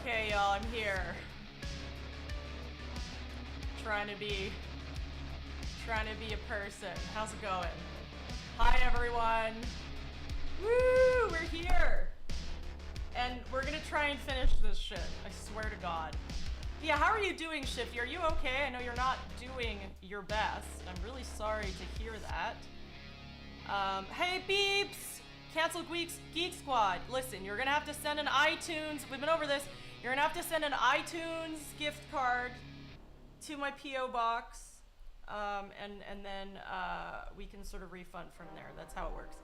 Okay, y'all, I'm here. Trying to be a person. How's it going? Hi, everyone. Woo, we're here. And we're gonna try and finish this shit. I swear to God. Yeah, how are you doing, Shifty? Are you okay? I know you're not doing your best. I'm really sorry to hear that. Hey, Beeps! Cancel Geek Squad. Listen, you're gonna have to send an iTunes. We've been over this. You're gonna have to send an iTunes gift card to my P.O. box. And then we can sort of refund from there. That's how it works.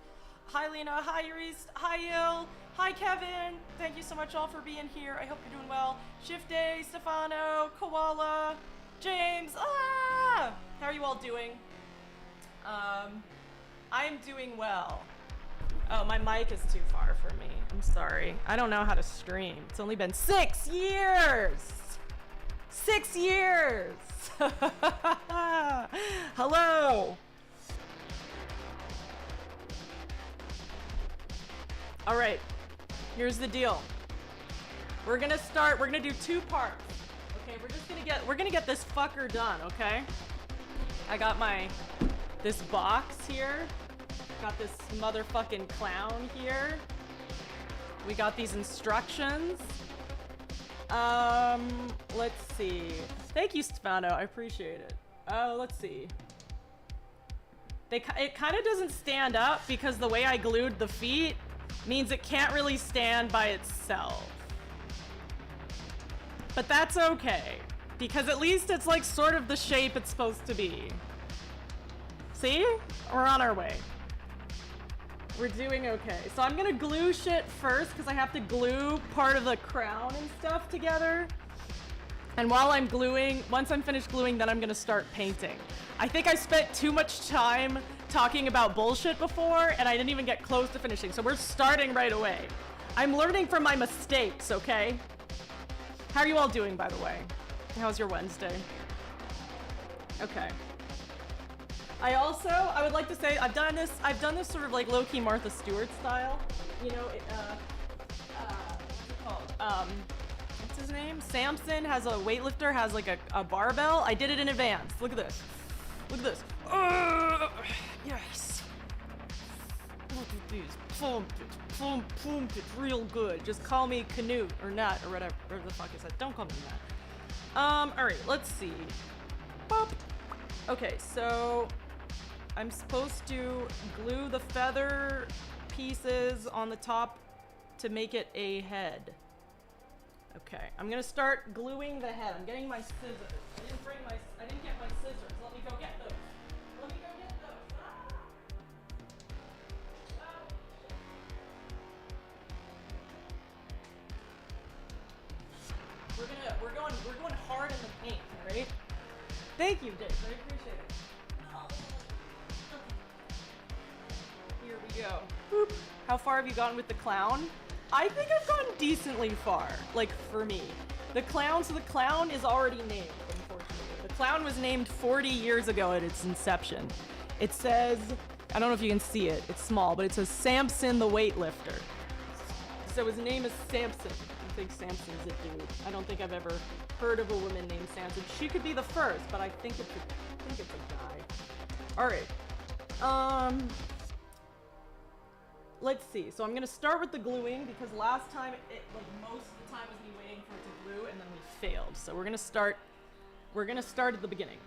Hi, Lena. Hi, Iris. Hi, Il. Hi, Kevin. Thank you so much all for being here. I hope you're doing well. Shift Day, Stefano, Koala, James. Ah! How are you all doing? I'm doing well. Oh, my mic is too far for me. I'm sorry. I don't know how to stream. It's only been 6 years. 6 years. Hello. All right. Here's the deal. We're gonna do 2 parts. Okay, we're gonna get this fucker done, okay? I got this box here. Got this motherfucking clown here. We got these instructions. Let's see. Thank you, Stefano. I appreciate it. Oh, let's see. It kind of doesn't stand up because the way I glued the feet means it can't really stand by itself. But that's okay, because at least it's like sort of the shape it's supposed to be. See? We're on our way. We're doing okay. So I'm gonna glue shit first because I have to glue part of the crown and stuff together. And while I'm gluing, once I'm finished gluing, then I'm gonna start painting. I think I spent too much time talking about bullshit before and I didn't even get close to finishing. So we're starting right away. I'm learning from my mistakes, okay? How are you all doing, by the way? How's your Wednesday? Okay. I would like to say, I've done this sort of like low-key Martha Stewart style. You know, what's it called? What's his name? Samson has a weightlifter, has like a barbell. I did it in advance. Look at this. Look at this. Yes. Look at these. Pump it real good. Just call me Canute or Nut or whatever the fuck is that. Don't call me Nut. Alright, let's see. Boop. Okay, so I'm supposed to glue the feather pieces on the top to make it a head. Okay, I'm gonna start gluing the head. I'm getting my scissors. I didn't get my scissors. Let me go get those. We're going hard in the paint, alright? Thank you, Dick. I appreciate it. Here we go. Boop. How far have you gotten with the clown? I think I've gotten decently far, like for me. The clown is already named, unfortunately. The clown was named 40 years ago at its inception. It says, I don't know if you can see it, it's small, but it says Samson the weightlifter. So his name is Samson. I think Samson's a dude. I don't think I've ever heard of a woman named Samson. She could be the first, but I think it's a guy. Alright. Let's see. So I'm gonna start with the gluing because last time most of the time was me waiting for it to glue and then we failed. So we're gonna start at the beginning.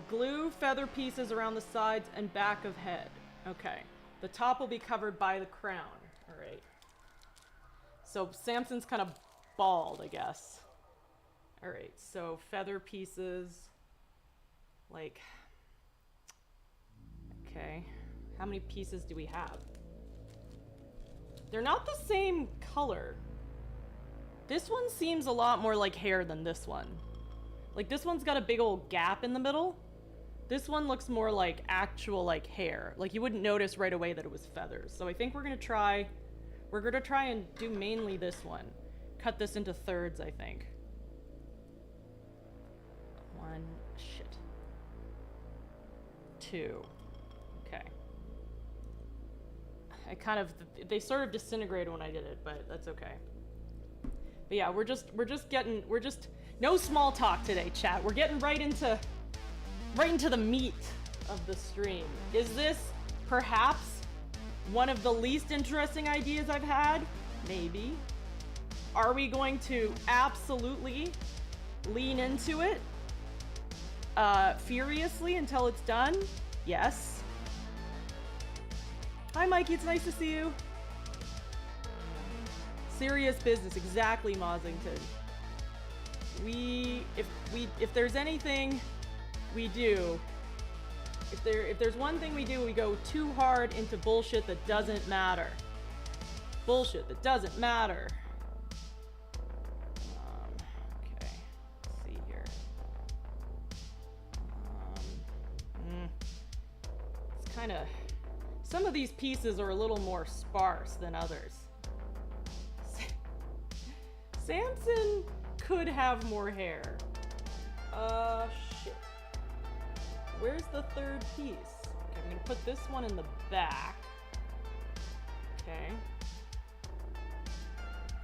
Glue feather pieces around the sides and back of head. Okay. The top will be covered by the crown. Alright. So Samson's kind of bald, I guess. Alright, so feather pieces, like, okay. How many pieces do we have? They're not the same color. This one seems a lot more like hair than this one. Like, this one's got a big old gap in the middle. This one looks more like actual, like, hair. Like, you wouldn't notice right away that it was feathers. So I think we're gonna try and do mainly this one. Cut this into thirds, I think. One, shit. 2. Okay. They sort of disintegrated when I did it, but that's okay. But yeah, we're just no small talk today, chat. We're getting right into the meat of the stream. Is this perhaps one of the least interesting ideas I've had? Maybe. Are we going to absolutely lean into it furiously until it's done? Yes. Hi, Mikey. It's nice to see you. Serious business, exactly, Moslington. If there's anything we do, if there's one thing we do, we go too hard into bullshit that doesn't matter. Bullshit that doesn't matter. Okay, let's see here. It's kind of, some of these pieces are a little more sparse than others. Samson could have more hair. Shit. Where's the third piece? Okay, I'm gonna put this one in the back. Okay.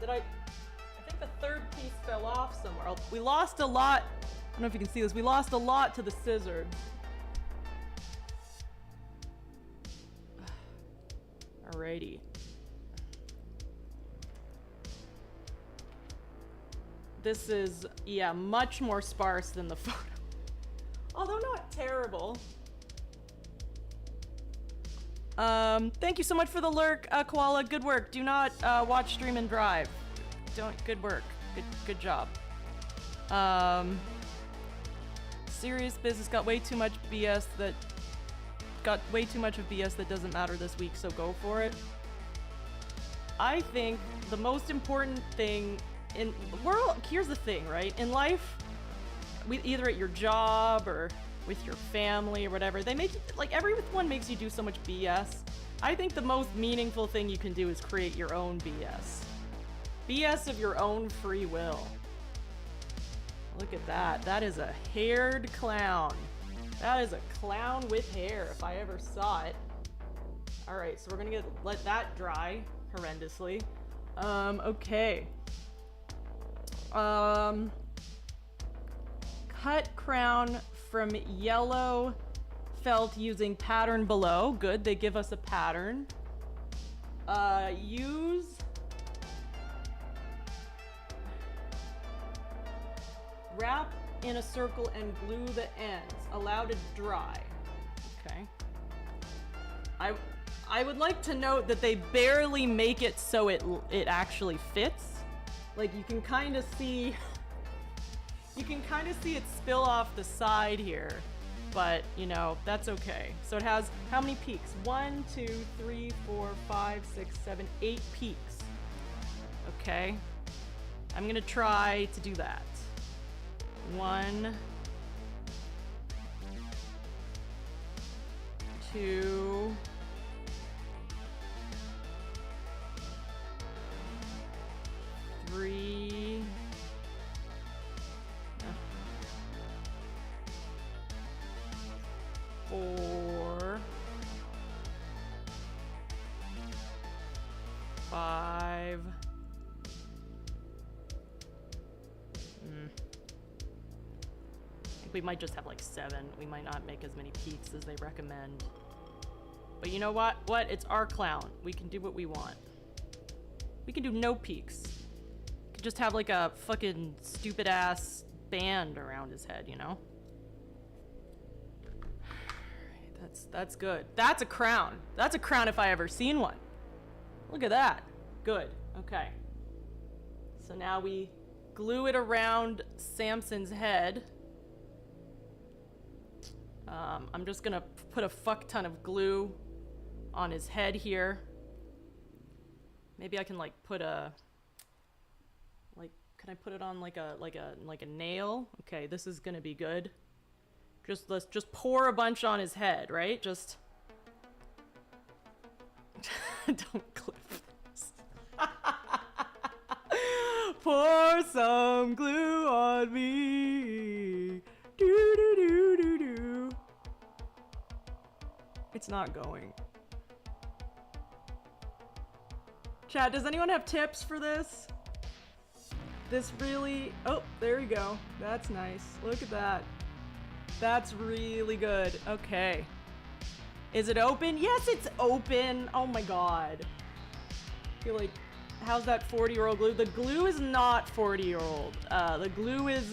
I think the third piece fell off somewhere. Oh, we lost a lot. I don't know if you can see this. We lost a lot to the scissors. Alrighty. This is, yeah, much more sparse than the photo. Although not terrible. Thank you so much for the lurk, Koala. Good work. Do not watch, stream, and drive. Good work. Good job. Serious business got way too much BS that doesn't matter this week, so go for it. I think the most important thing in the world, here's the thing, right? In life, either at your job or with your family or whatever, they make you, like, everyone makes you do so much BS. I think the most meaningful thing you can do is create your own BS. BS of your own free will. Look at that. That is a haired clown. That is a clown with hair, if I ever saw it. Alright, so we're gonna let that dry horrendously. Okay. Cut crown from yellow felt using pattern below. Good, they give us a pattern. Use wrap in a circle and glue the ends. Allow to dry. Okay. I would like to note that they barely make it so it actually fits. Like, you can kind of see it spill off the side here, but you know, that's okay. So it has how many peaks? 1, 2, 3, 4, 5, 6, 7, 8 peaks. Okay. I'm gonna try to do that. 1, 2, 3, 4, 5. I think we might just have like 7. We might not make as many peaks as they recommend. But you know what? It's our clown. We can do what we want. We can do no peaks. We could just have like a fucking stupid ass band around his head, you know? That's good. That's a crown. That's a crown if I ever seen one. Look at that. Good. Okay. So now we glue it around Samson's head. I'm just gonna put a fuck ton of glue on his head here. Maybe I can like put a, like, can I put it on like a nail? Okay, this is gonna be good. Let's just pour a bunch on his head, right? Just don't clip this. Pour some glue on me. Do do do do do. It's not going. Chat, does anyone have tips for this? This really, oh, there you go. That's nice. Look at that. That's really good. Okay. Is it open? Yes, it's open. Oh my god. I feel like, how's that 40-year-old glue? The glue is not 40-year-old. The glue is,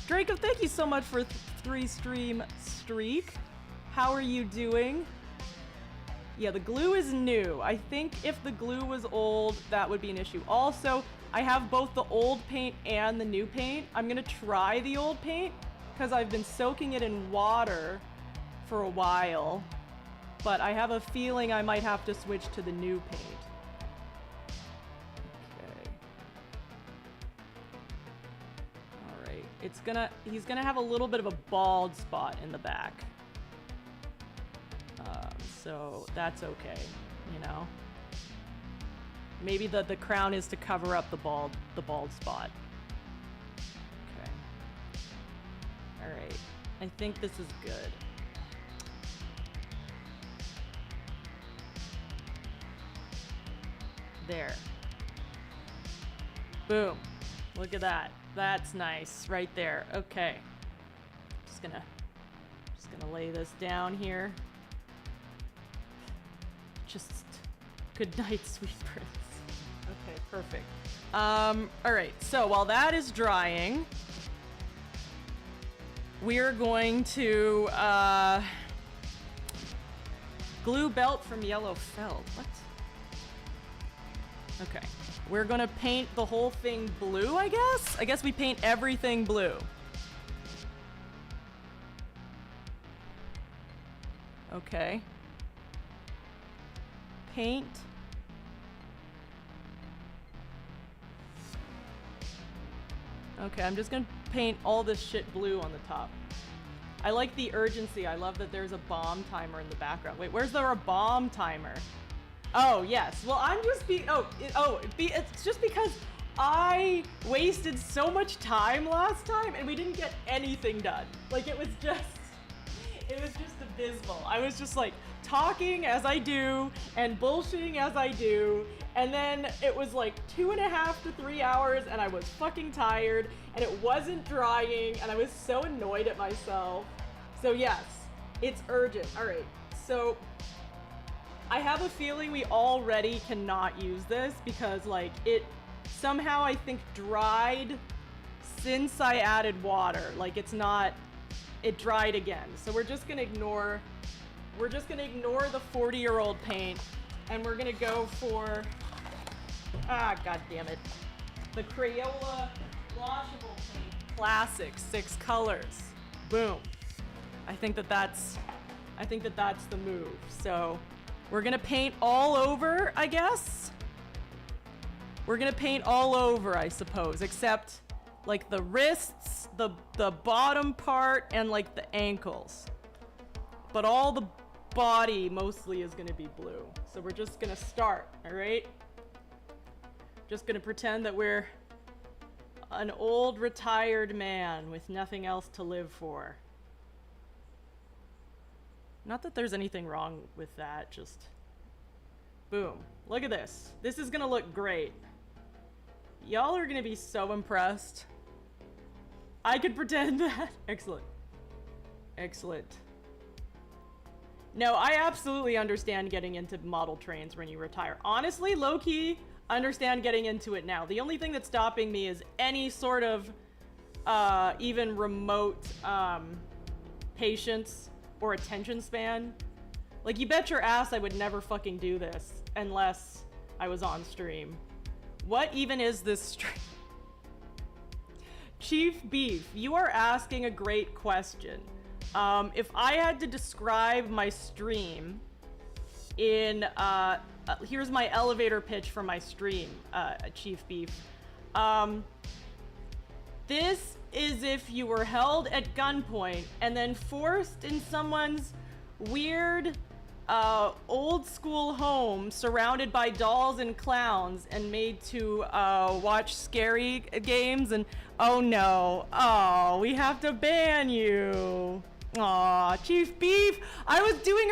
Draco, thank you so much for 3-stream streak. How are you doing? Yeah, the glue is new. I think if the glue was old, that would be an issue. Also, I have both the old paint and the new paint. I'm gonna try the old paint because I've been soaking it in water for a while, but I have a feeling I might have to switch to the new paint. Okay. All right. He's gonna have a little bit of a bald spot in the back. So that's okay, you know? Maybe the crown is to cover up the bald spot. Okay. All right. I think this is good. There. Boom. Look at that. That's nice right there. Okay. Just gonna lay this down here. Just good night, sweet prince. Okay, perfect. All right, so while that is drying, we're going to glue belt from yellow felt. What? Okay, we're gonna paint the whole thing blue, I guess? I guess we paint everything blue. Okay. Paint. Okay, I'm just gonna paint all this shit blue on the top. I like the urgency. I love that there's a bomb timer in the background. Wait, where's there a bomb timer? Oh, yes. Well, I'm just it's just because I wasted so much time last time and we didn't get anything done. Like, it was just abysmal. I was just like talking as I do and bullshitting as I do. And then it was like 2.5 to 3 hours and I was fucking tired and it wasn't drying and I was so annoyed at myself. So yes, it's urgent. All right, so I have a feeling we already cannot use this because like it somehow I think dried since I added water. Like it dried again. So we're just gonna ignore the 40-year-old paint and we're gonna go for, god damn it, the Crayola washable paint, classic 6 colors. Boom. I think that's the move. So we're gonna paint all over, I guess. We're gonna paint all over, I suppose, except like the wrists, the bottom part, and like the ankles. But all the body mostly is gonna be blue. So we're just gonna start, all right? Just gonna pretend that we're an old retired man with nothing else to live for. Not that there's anything wrong with that, just boom. Look at this. This is gonna look great. Y'all are gonna be so impressed. I could pretend that. Excellent. Excellent. No, I absolutely understand getting into model trains when you retire. Honestly, low-key, understand getting into it now. The only thing that's stopping me is any sort of even remote patience or attention span. Like, you bet your ass I would never fucking do this unless I was on stream. What even is this stream? Chief Beef, you are asking a great question. If I had to describe my stream in, here's my elevator pitch for my stream, Chief Beef. This is if you were held at gunpoint and then forced in someone's weird, old school home surrounded by dolls and clowns and made to watch scary games and oh no, oh, we have to ban you. Aw, Chief Beef, I was doing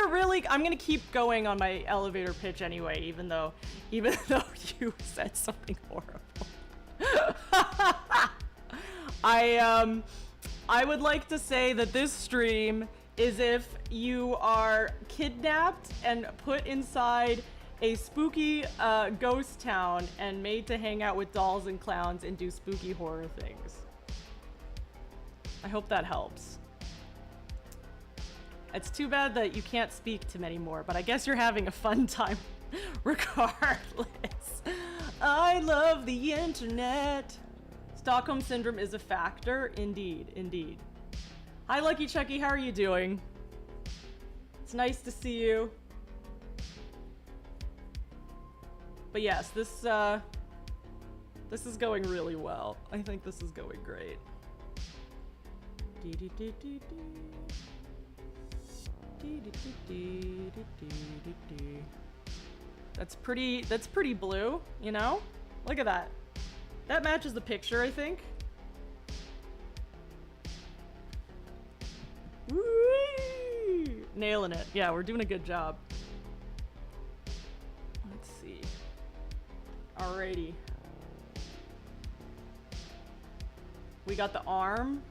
I'm gonna keep going on my elevator pitch anyway, even though you said something horrible. I would like to say that this stream is if you are kidnapped and put inside a spooky ghost town and made to hang out with dolls and clowns and do spooky horror things. I hope that helps. It's too bad that you can't speak to many more, but I guess you're having a fun time regardless. I love the internet. Stockholm Syndrome is a factor. Indeed, indeed. Hi, Lucky Chucky. How are you doing? It's nice to see you. But yes, this is going really well. I think this is going great. That's pretty blue, you know? Look at that. That matches the picture, I think. Whee! Nailing it. Yeah, we're doing a good job. Let's see. Alrighty. We got the arm.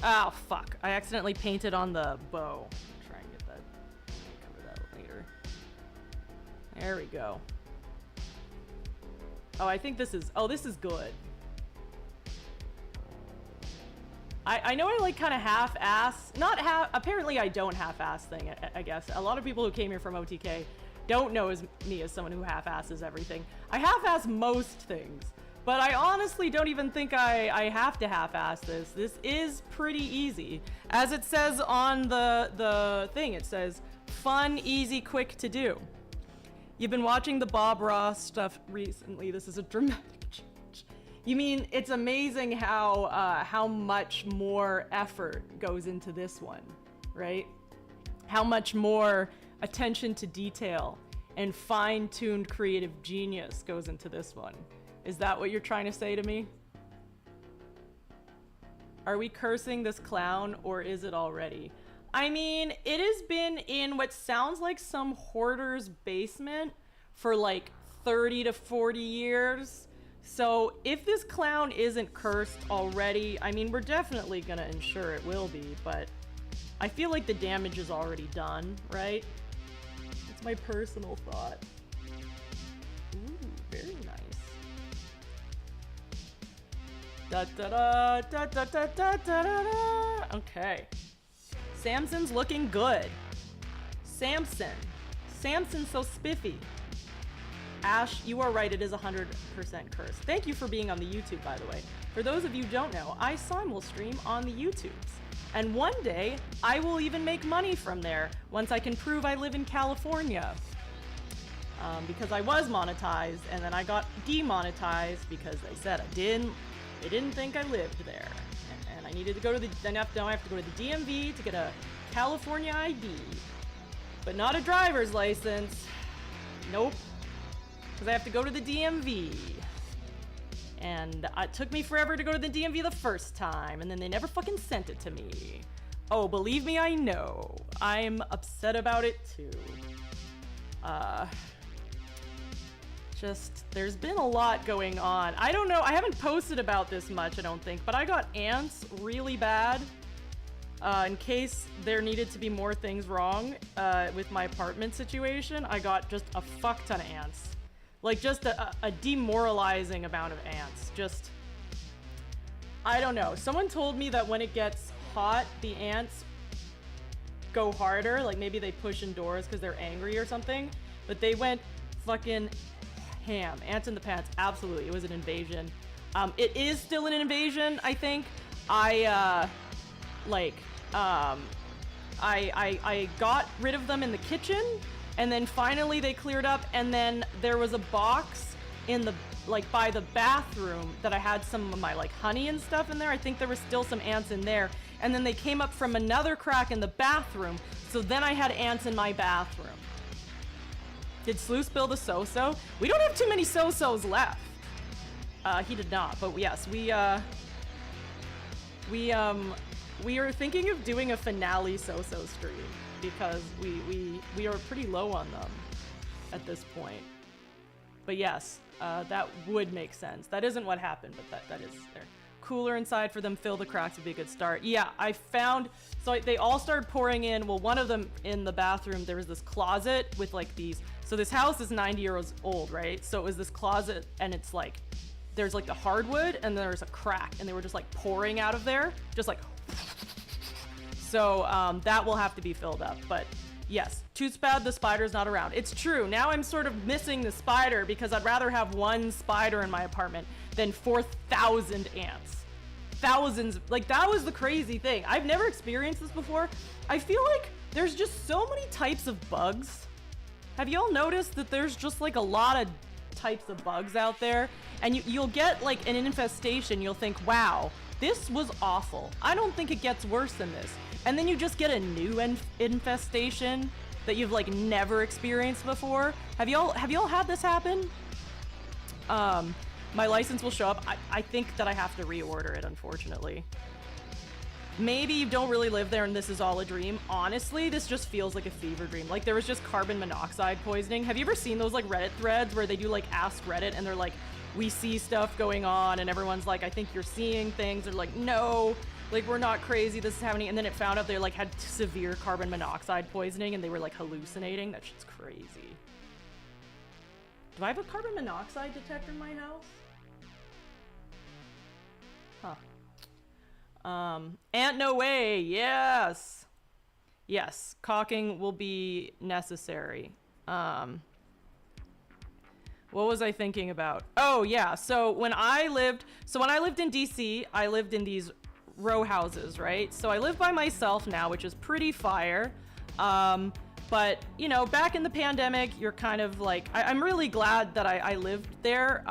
Oh, fuck. I accidentally painted on the bow. Try and get that. Cover that later. There we go. Oh, I think this is... Oh, this is good. I know I like kind of half-ass... Not half... Apparently I don't half-ass thing, I guess. A lot of people who came here from OTK don't know me as someone who half-asses everything. I half-ass most things. But I honestly don't even think I have to half-ass this. This is pretty easy. As it says on the thing, it says, fun, easy, quick to do. You've been watching the Bob Ross stuff recently. This is a dramatic change. You mean, it's amazing how much more effort goes into this one, right? How much more attention to detail and fine-tuned creative genius goes into this one. Is that what you're trying to say to me? Are we cursing this clown, or is it already? I mean, it has been in what sounds like some hoarder's basement for like 30 to 40 years. So if this clown isn't cursed already, I mean, we're definitely gonna ensure it will be, but I feel like the damage is already done, right? It's my personal thought. Ooh, very nice. Da da da da da da da da da. Okay. Samson's looking good. Samson's so spiffy. Ash, you are right, it is 100% cursed. Thank you for being on the YouTube, by the way. For those of you who don't know, I simul stream on the YouTubes. And one day, I will even make money from there once I can prove I live in California. Because I was monetized, and then I got demonetized because they said they didn't think I lived there. And I needed to go to now I have to go to the DMV to get a California ID. But not a driver's license. Nope. Because I have to go to the DMV. And it took me forever to go to the DMV the first time, and then they never fucking sent it to me. Oh, believe me, I know. I'm upset about it too. There's been a lot going on. I don't know, I haven't posted about this much, I don't think, but I got ants really bad. In case there needed to be more things wrong with my apartment situation, I got just a fuck ton of ants. Like, just a demoralizing amount of ants. Just, I don't know. Someone told me that when it gets hot, the ants go harder. Like, maybe they push indoors because they're angry or something. But they went fucking ham. Ants in the pants. Absolutely. It was an invasion. It is still an invasion, I think. I got rid of them in the kitchen. And then finally they cleared up, and then there was a box in the, like, by the bathroom that I had some of my, like, honey and stuff in there. I think there was still some ants in there. And then they came up from another crack in the bathroom, so then I had ants in my bathroom. Did Sleuth build a so-so? We don't have too many so-sos left. He did not, but yes, we are thinking of doing a finale so-so stream. Because we are pretty low on them at this point. But yes, that would make sense. That isn't what happened, but that is there. Cooler inside for them, fill the cracks would be a good start. Yeah, I found, so they all started pouring in. Well, one of them in the bathroom, there was this closet with like these, so this house is 90 years old, right? So it was this closet, and it's like, there's like the hardwood, and there's a crack, and they were just like pouring out of there, just like, so that will have to be filled up. But yes, too bad the spider's not around. It's true, now I'm sort of missing the spider because I'd rather have one spider in my apartment than 4,000 ants. Thousands, like that was the crazy thing. I've never experienced this before. I feel like there's just so many types of bugs. Have y'all noticed that there's just like a lot of types of bugs out there? And you'll get like an infestation, you'll think, wow, this was awful. I don't think it gets worse than this. And then you just get a new infestation that you've like never experienced before. Have y'all had this happen? My license will show up. I think that I have to reorder it, unfortunately. Maybe you don't really live there and this is all a dream. Honestly, this just feels like a fever dream. Like there was just carbon monoxide poisoning. Have you ever seen those like Reddit threads where they do like Ask Reddit and they're like, we see stuff going on, and everyone's like, I think you're seeing things. They're like, no, like we're not crazy, this is happening. And then it found out they like had severe carbon monoxide poisoning and they were like hallucinating. That shit's crazy. Do I have a carbon monoxide detector in my house? Huh. Ant no way, yes. Yes, caulking will be necessary. What was I thinking about? Oh yeah, so when I lived in DC, I lived in these row houses, right? So I live by myself now, which is pretty fire. But you know, back in the pandemic, you're kind of like, I'm really glad that I lived there.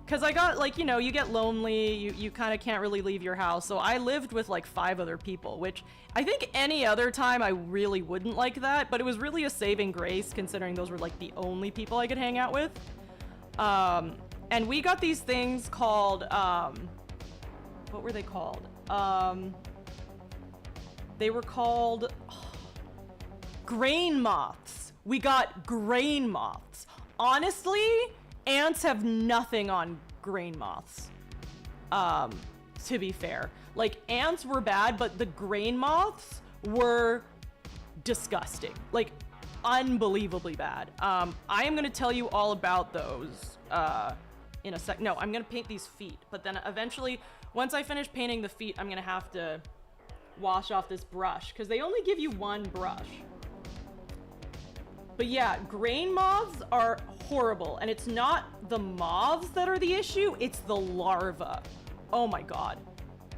Cause I got like, you know, you get lonely, you kind of can't really leave your house. So I lived with like 5 other people, which I think any other time I really wouldn't like that, but it was really a saving grace considering those were like the only people I could hang out with. And we got these things called, what were they called? They were called grain moths. We got grain moths. Honestly, ants have nothing on grain moths, to be fair. Like, ants were bad, but the grain moths were disgusting. Like, unbelievably bad. I am going to tell you all about those in a sec. No, I'm going to paint these feet, but then eventually, once I finish painting the feet, I'm going to have to wash off this brush, because they only give you one brush. But yeah, grain moths are horrible, and it's not the moths that are the issue, it's the larva. Oh my god.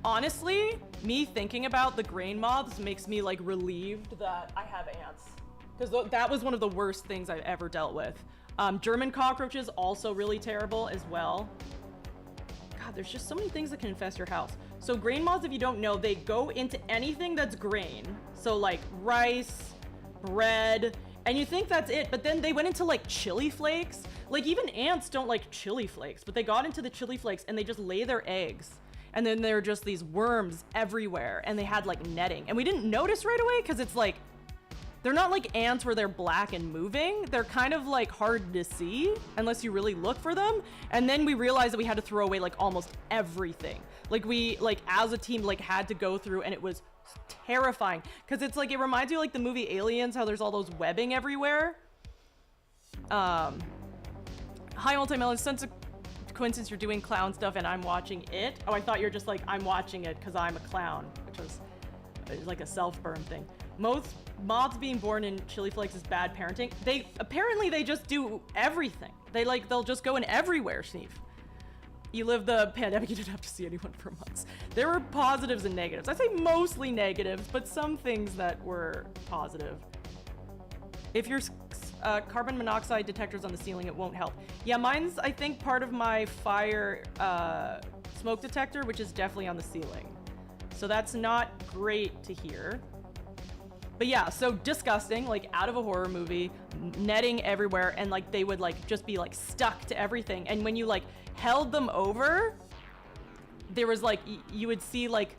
Honestly, me thinking about the grain moths makes me like relieved that I have ants, because that was one of the worst things I've ever dealt with. German cockroaches, also really terrible as well. God, there's just so many things that can infest your house. So grain moths, if you don't know, they go into anything that's grain. So like rice, bread, and you think that's it, but then they went into like chili flakes. Like even ants don't like chili flakes, but they got into the chili flakes and they just lay their eggs. And then there are just these worms everywhere, and they had like netting. And we didn't notice right away because it's like, they're not like ants where they're black and moving. They're kind of like hard to see unless you really look for them. And then we realized that we had to throw away like almost everything. Like we, like as a team, like had to go through, and it was terrifying because it's like, it reminds you of like the movie Aliens, how there's all those webbing everywhere. Hi Multimelon, sense of coincidence you're doing clown stuff and I'm watching it. Oh, I thought you're just like, I'm watching it because I'm a clown, which was like a self-burn thing. Most moths being born in chili flakes is bad parenting. They just do everything. They'll just go in everywhere, Steve. You lived the pandemic, you didn't have to see anyone for months. There were positives and negatives. I say mostly negatives, but some things that were positive. If your carbon monoxide detector's on the ceiling, it won't help. Yeah, mine's, I think, part of my fire smoke detector, which is definitely on the ceiling. So that's not great to hear. But yeah, so disgusting, like out of a horror movie, netting everywhere, and like they would like just be like stuck to everything. And when you like held them over, there was like, you would see like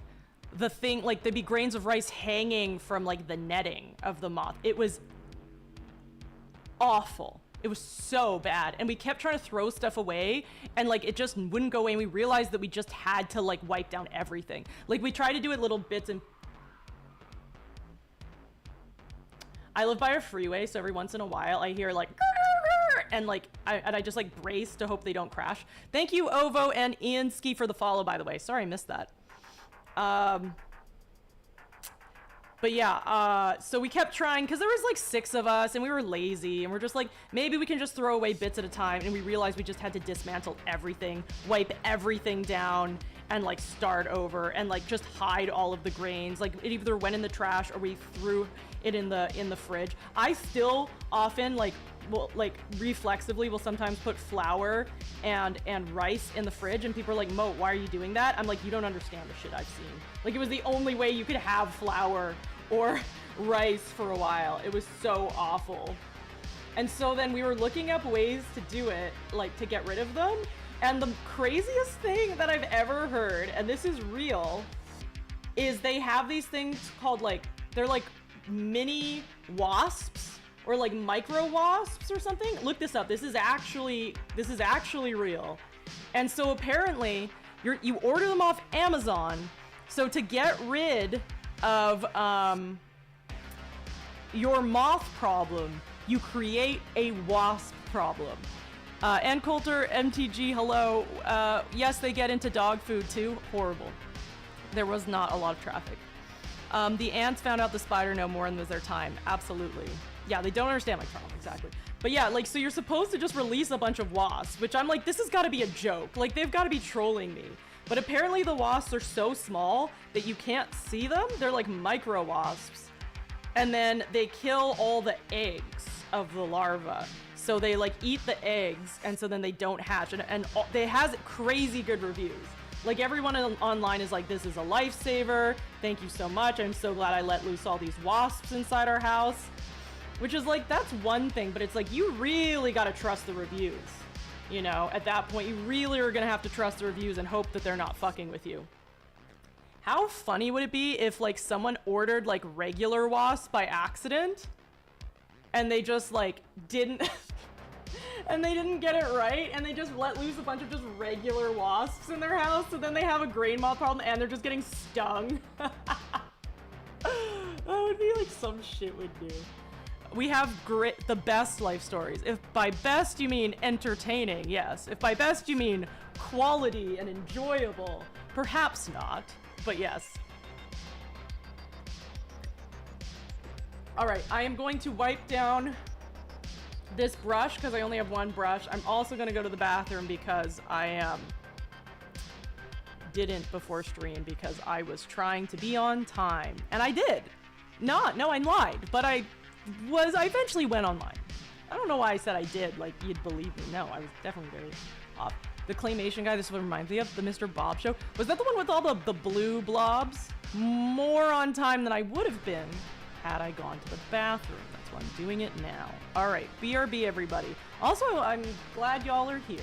the thing, like there'd be grains of rice hanging from like the netting of the moth. It was awful. It was so bad. And we kept trying to throw stuff away and like it just wouldn't go away. And we realized that we just had to like wipe down everything. Like we tried to do it little bits and I live by a freeway, so every once in a while I hear like and like I just like brace to hope they don't crash. Thank you Ovo and Ian Ski for the follow, by the way. Sorry I missed that. But yeah, so we kept trying because there was like 6 of us and we were lazy and we're just like, maybe we can just throw away bits at a time. And we realized we just had to dismantle everything, wipe everything down and like start over and like just hide all of the grains. Like it either went in the trash or we threw it in the fridge. I still often like will like reflexively will sometimes put flour and rice in the fridge and people are like, Mo, why are you doing that? I'm like, you don't understand the shit I've seen. Like it was the only way you could have flour or rice for a while. It was so awful. And so then we were looking up ways to do it, like to get rid of them. And the craziest thing that I've ever heard, and this is real, is they have these things called like, they're like mini wasps or like micro wasps or something. Look this up. This is actually real. And so apparently you order them off Amazon. So to get rid of your moth problem, you create a wasp problem. And Coulter MTG, hello. Yes, they get into dog food too. Horrible. There was not a lot of traffic. The ants found out the spider no more than was their time. Absolutely. Yeah, they don't understand my problem, exactly. But yeah, like, so you're supposed to just release a bunch of wasps, which I'm like, this has got to be a joke. Like, they've got to be trolling me. But apparently the wasps are so small that you can't see them. They're like micro wasps. And then they kill all the eggs of the larva. So they like eat the eggs and so then they don't hatch. And they has crazy good reviews. Like everyone online is like, this is a lifesaver. Thank you so much. I'm so glad I let loose all these wasps inside our house. Which is like, that's one thing, but it's like, you really got to trust the reviews. You know, at that point, you really are going to have to trust the reviews and hope that they're not fucking with you. How funny would it be if like someone ordered like regular wasps by accident and they just like didn't and they didn't get it right and they just let loose a bunch of just regular wasps in their house, so then they have a grain moth problem and they're just getting stung. That would be like some shit we'd do. We have the best life stories. If by best you mean entertaining, yes. If by best you mean quality and enjoyable, perhaps not, but yes. All right, I am going to wipe down this brush because I only have one brush. I'm also going to go to the bathroom because I didn't before stream because I was trying to be on time. And I did. No, I lied, but I eventually went online. I don't know why I said I did, like you'd believe me. No, I was definitely very off. The claymation guy, this is what reminds me of the Mr. Bob show. Was that the one with all the blue blobs? More on time than I would have been had I gone to the bathroom. That's why I'm doing it now. All right, BRB everybody. Also, I'm glad y'all are here.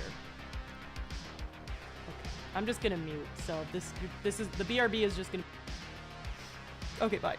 Okay, I'm just gonna mute. So this is the BRB is just gonna. Okay, bye.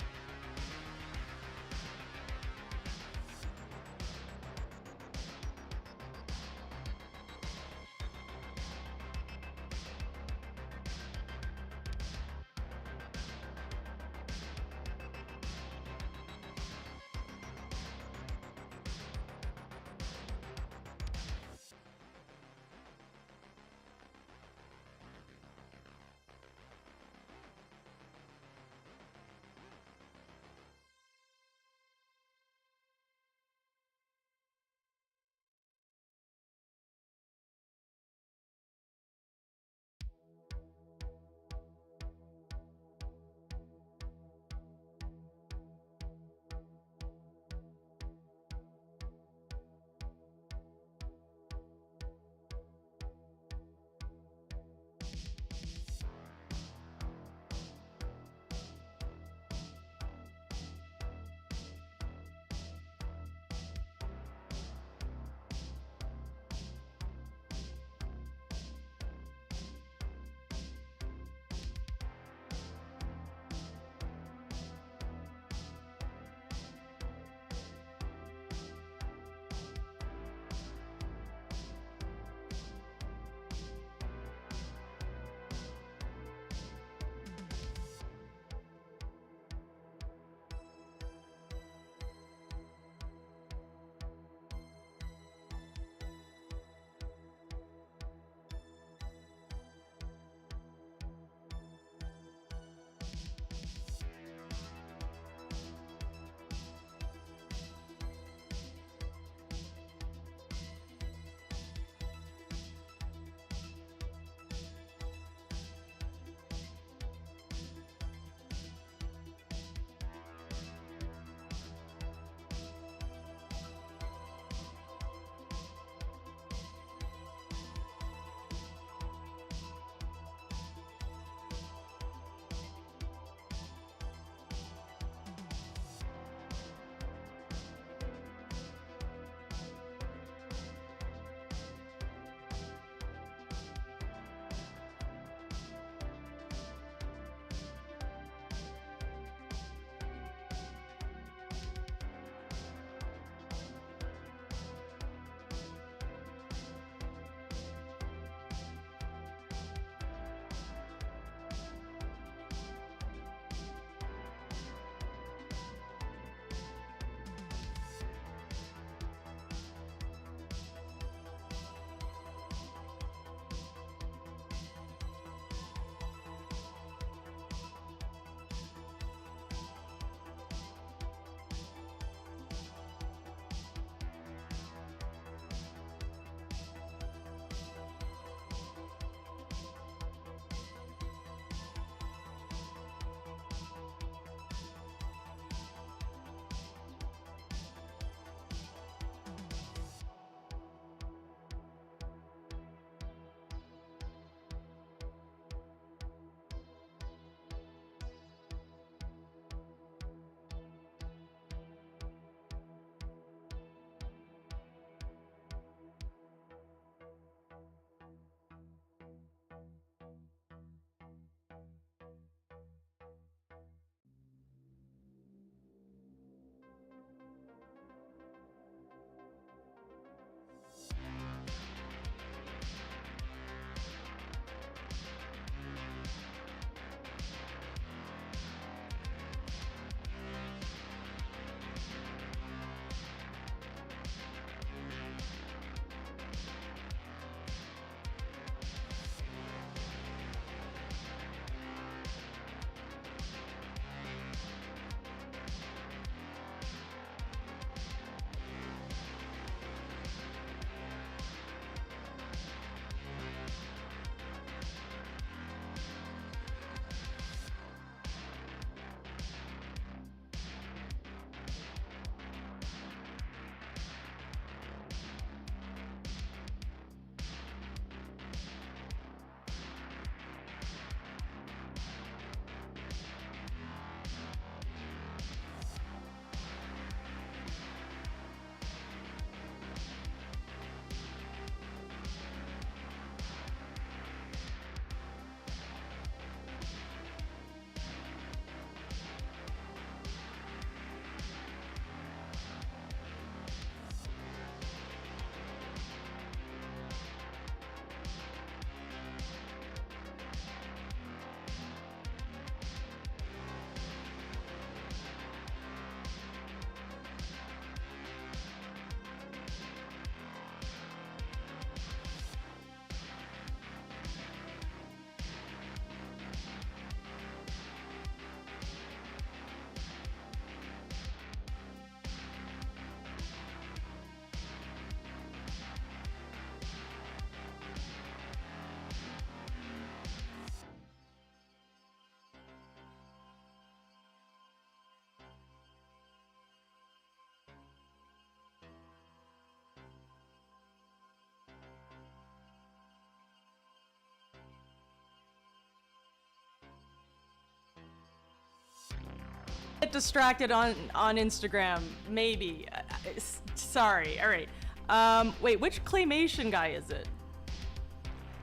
Get distracted on Instagram, maybe. Sorry. All right. Wait, which claymation guy is it?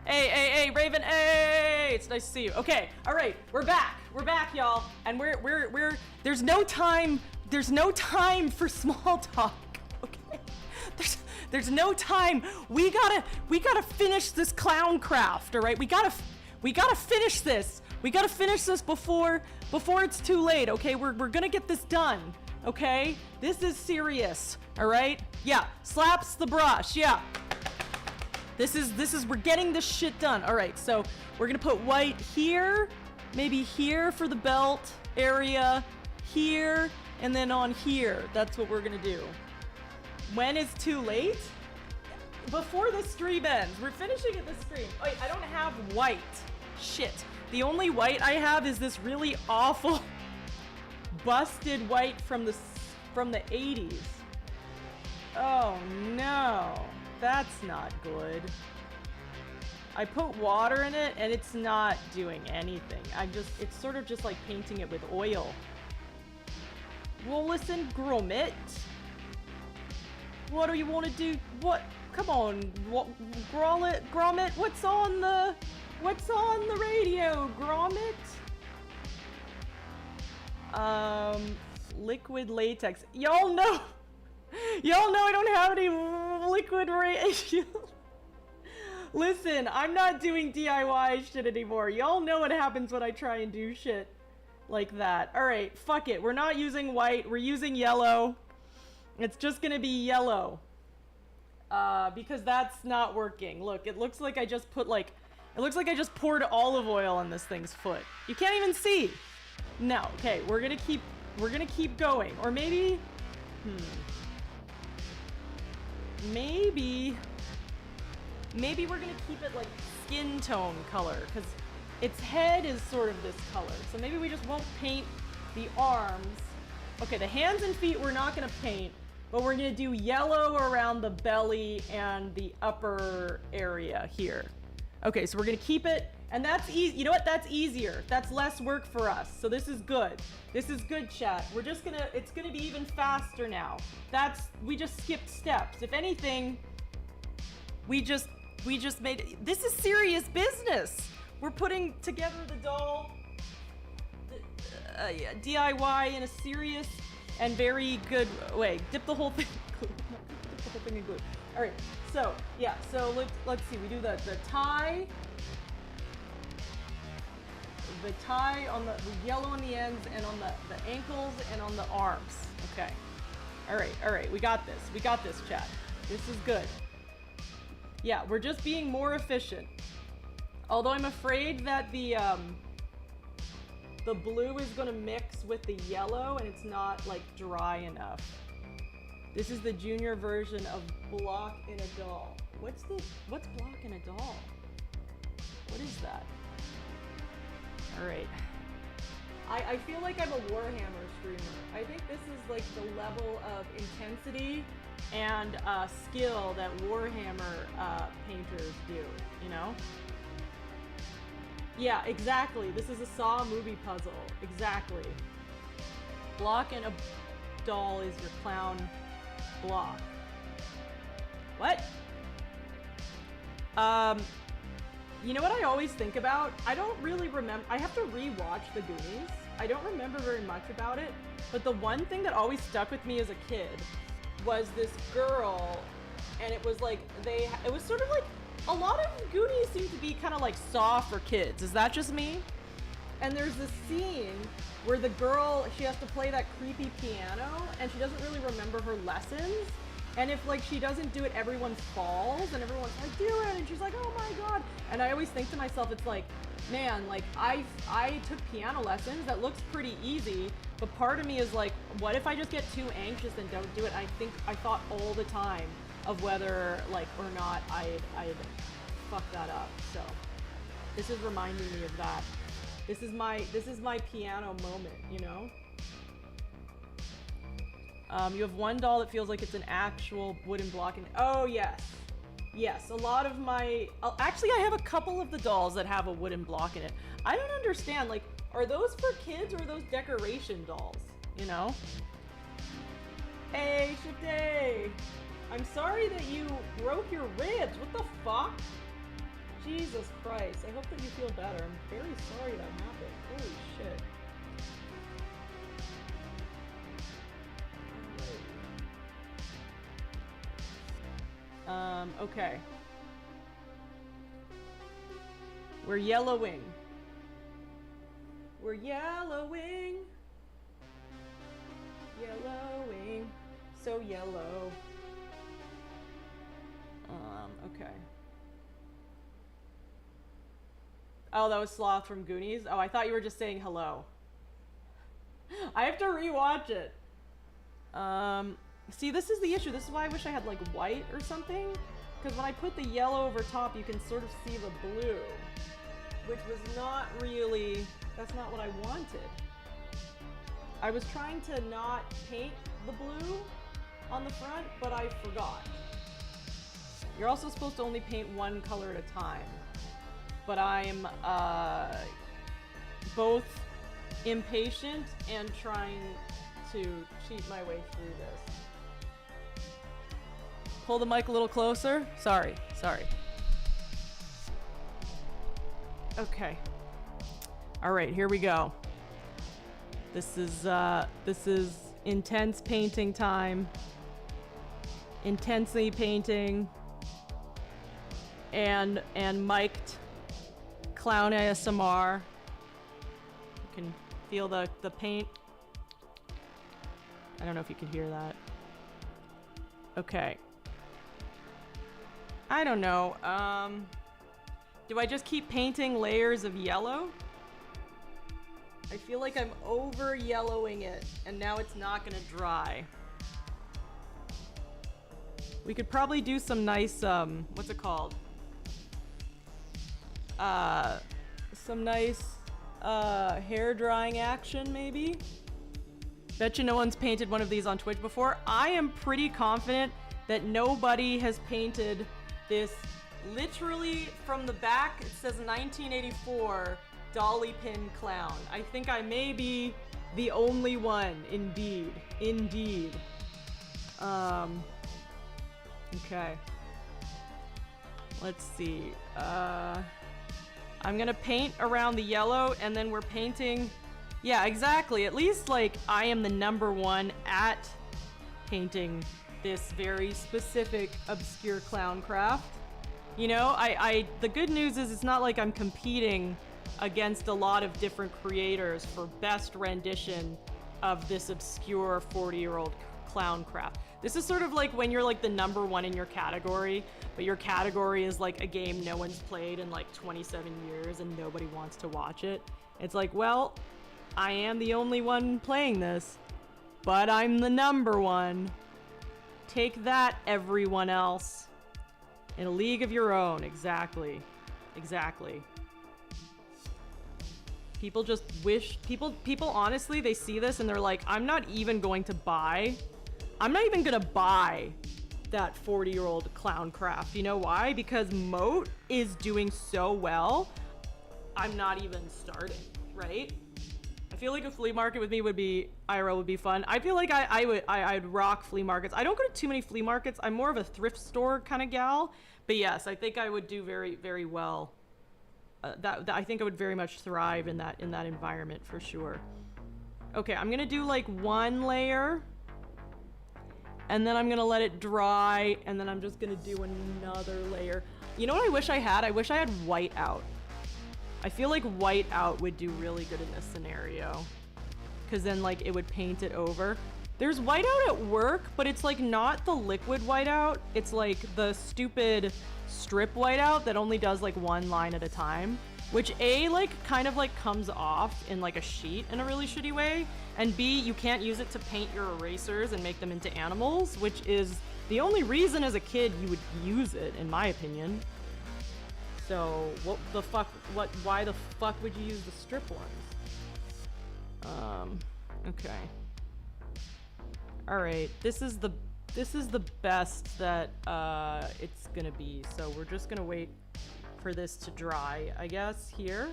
Hey, Raven. Hey, it's nice to see you. Okay. All right. We're back, y'all. And we're there's no time for small talk. Okay. There's no time. We gotta finish this clown craft. All right. We gotta finish this. We gotta finish this before it's too late. Okay. We're gonna get this done. Okay. This is serious. All right. Yeah. Slaps the brush. Yeah. This is we're getting this shit done. All right. So we're gonna put white here, maybe here for the belt area, here, and then on here. That's what we're gonna do. When is too late? Before the stream ends. We're finishing at the stream. Wait, I don't have white. Shit. The only white I have is this really awful busted white from the 80s. Oh no. That's not good. I put water in it and it's not doing anything. It's sort of just like painting it with oil. Well, listen, Gromit. What do you want to do? What? Come on, Gromit. What's on the radio, Gromit? Liquid latex. Y'all know I don't have any liquid ratio. Listen, I'm not doing DIY shit anymore. Y'all know what happens when I try and do shit like that. All right, fuck it. We're not using white. We're using yellow. It's just gonna be yellow. Because that's not working. Look, it looks like I just poured olive oil on this thing's foot. You can't even see. No, okay, we're gonna keep going. Or maybe, maybe we're gonna keep it like skin tone color, because its head is sort of this color. So maybe we just won't paint the arms. Okay, the hands and feet we're not gonna paint, but we're gonna do yellow around the belly and the upper area here. Okay, so we're gonna keep it, and that's easy. You know what? That's easier. That's less work for us. So this is good. This is good, chat. It's gonna be even faster now. We just skipped steps. If anything, we just made it. This is serious business. We're putting together the doll, DIY in a serious and very good way. Dip the whole thing in glue. All right. So yeah. So let's see. We do the tie. The tie on the yellow on the ends and on the ankles and on the arms. Okay. All right. We got this, chat. This is good. Yeah, we're just being more efficient. Although I'm afraid that the blue is gonna mix with the yellow and it's not like dry enough. This is the junior version of block in a doll. What's block in a doll? What is that? All right. I feel like I'm a Warhammer streamer. I think this is like the level of intensity and skill that Warhammer painters do, you know? Yeah, exactly. This is a Saw movie puzzle. Exactly. Block and a doll is your clown block. What? You know what I always think about? I don't really remember. I have to rewatch The Goonies. I don't remember very much about it, but the one thing that always stuck with me as a kid was this girl, and it was like it was sort of like a lot of Goonies seem to be kind of like Saw for kids. Is that just me? And there's this scene where the girl, she has to play that creepy piano, and she doesn't really remember her lessons. And if like she doesn't do it, everyone falls, and everyone's like, do it, and she's like, oh my god. And I always think to myself, it's like, man, like I took piano lessons, that looks pretty easy, but part of me is like, what if I just get too anxious and don't do it? I thought all the time of whether like or not I'd fuck that up. So this is reminding me of that. This is my piano moment, you know? You have one doll that feels like it's an actual wooden block. Oh, yes. Yes, a lot of my... Actually, I have a couple of the dolls that have a wooden block in it. I don't understand, like, are those for kids or are those decoration dolls? you know? Hey, Shade! I'm sorry that you broke your ribs. What the fuck? Jesus Christ. I hope that you feel better. I'm very sorry that happened. Holy shit. Okay. We're yellowing. We're yellowing. Yellowing. So yellow. Okay. Oh, that was Sloth from Goonies? Oh, I thought you were just saying hello. I have to rewatch it. See, this is the issue. This is why I wish I had, like, white or something. Because when I put the yellow over top, you can sort of see the blue. Which was not really... That's not what I wanted. I was trying to not paint the blue on the front, but I forgot. You're also supposed to only paint one color at a time. But I'm both impatient and trying to cheat my way through this. Pull the mic a little closer. Sorry. Okay. All right, here we go. This is intense painting time. Intensely painting. And mic'd clown ASMR. You can feel the paint. I don't know if you can hear that. Okay. I don't know. Do I just keep painting layers of yellow? I feel like I'm over yellowing it, and now it's not gonna dry. We could probably do some nice, what's it called? Some nice, hair drying action, maybe? Bet you no one's painted one of these on Twitch before. I am pretty confident that nobody has painted this. Literally from the back, it says 1984 dolly pin clown. I think I may be the only one, indeed. Okay. Let's see. I'm gonna paint around the yellow, and then we're painting... Yeah, exactly. At least, like, I am the #1 at painting this very specific, obscure clown craft. You know, the good news is it's not like I'm competing against a lot of different creators for best rendition of this obscure 40-year-old clown craft. This is sort of like when you're like the #1 in your category, but your category is like a game no one's played in like 27 years and nobody wants to watch it. It's like, well, I am the only one playing this, but I'm the #1. Take that, everyone else. In a league of your own, exactly. People just wish, people honestly, they see this and they're like, I'm not even gonna buy that 40-year-old clown craft. You know why? Because Moat is doing so well, I'm not even starting, right? I feel like a flea market with me would be, IRL would be fun. I feel like I'd rock flea markets. I don't go to too many flea markets. I'm more of a thrift store kind of gal. But yes, I think I would do very, very well. I think I would very much thrive in that environment for sure. Okay, I'm gonna do like one layer, and then I'm gonna let it dry, and then I'm just gonna do another layer. You know what I wish I had? I wish I had white out. I feel like white out would do really good in this scenario, because then like it would paint it over. There's whiteout at work, but it's like not the liquid whiteout. It's like the stupid strip whiteout that only does like one line at a time, which A, like kind of like comes off in like a sheet in a really shitty way, and B, you can't use it to paint your erasers and make them into animals, which is the only reason as a kid you would use it, in my opinion. So what the fuck, why the fuck would you use the strip ones? Okay. All right, this is the best that it's gonna be. So we're just gonna wait for this to dry, I guess, here.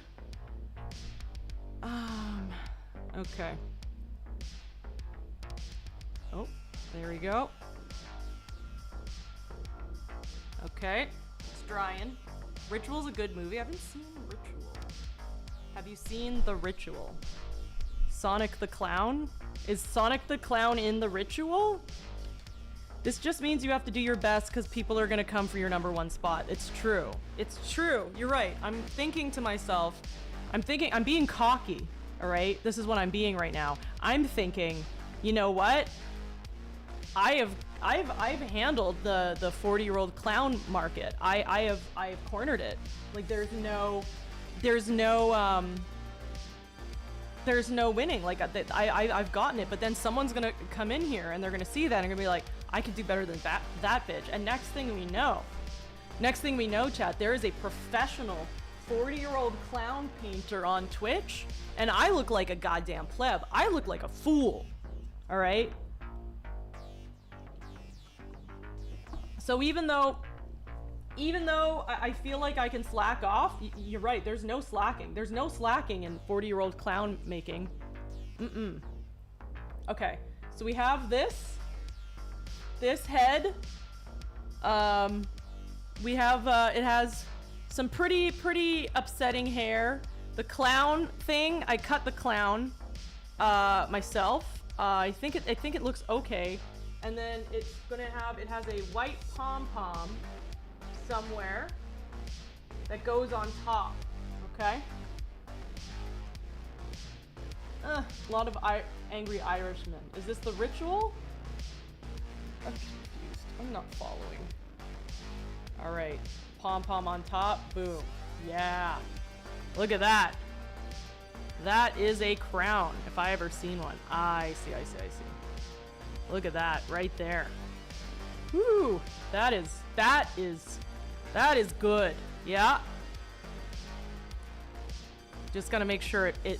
Okay. Oh, there we go. Okay, it's drying. Ritual's a good movie. I haven't seen Ritual. Have you seen The Ritual? Sonic the Clown? Is Sonic the Clown in The Ritual? This just means you have to do your best because people are gonna come for your #1 spot. It's true. It's true. You're right. I'm thinking to myself, I'm being cocky, all right? This is what I'm being right now. I'm thinking, you know what? I've handled the 40-year-old clown market. I've cornered it. Like there's no winning. Like I've gotten it, but then someone's gonna come in here and they're gonna see that and they're gonna be like, I could do better than that bitch. And next thing we know, chat, there is a professional 40-year-old clown painter on Twitch, and I look like a goddamn pleb. I look like a fool. All right. So even though I feel like I can slack off, you're right, there's no slacking. There's no slacking in 40-year-old clown making. Okay, so we have this head. We have, it has some pretty upsetting hair. The clown thing, I cut the clown myself. I think it looks okay. And then it has a white pom-pom somewhere that goes on top, okay? A lot of angry Irishmen. Is this The Ritual? I'm confused. I'm not following. All right, pom-pom on top, boom. Yeah, look at that. That is a crown, if I ever seen one. I see. Look at that right there. Woo! That is good. Yeah. Just gotta make sure it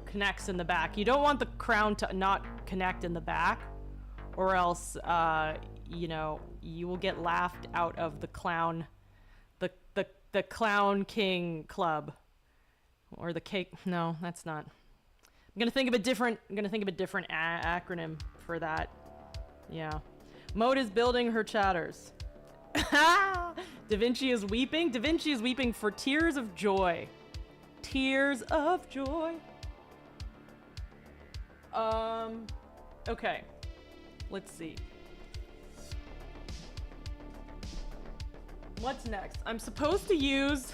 connects in the back. You don't want the crown to not connect in the back, or else you know, you will get laughed out of the clown, the Clown King Club, or the cake. No, that's not. I'm gonna think of a different acronym for that. Yeah. Moat is building her chatters. Da Vinci is weeping. Da Vinci is weeping for tears of joy. Tears of joy. Okay. Let's see. What's next? I'm supposed to use...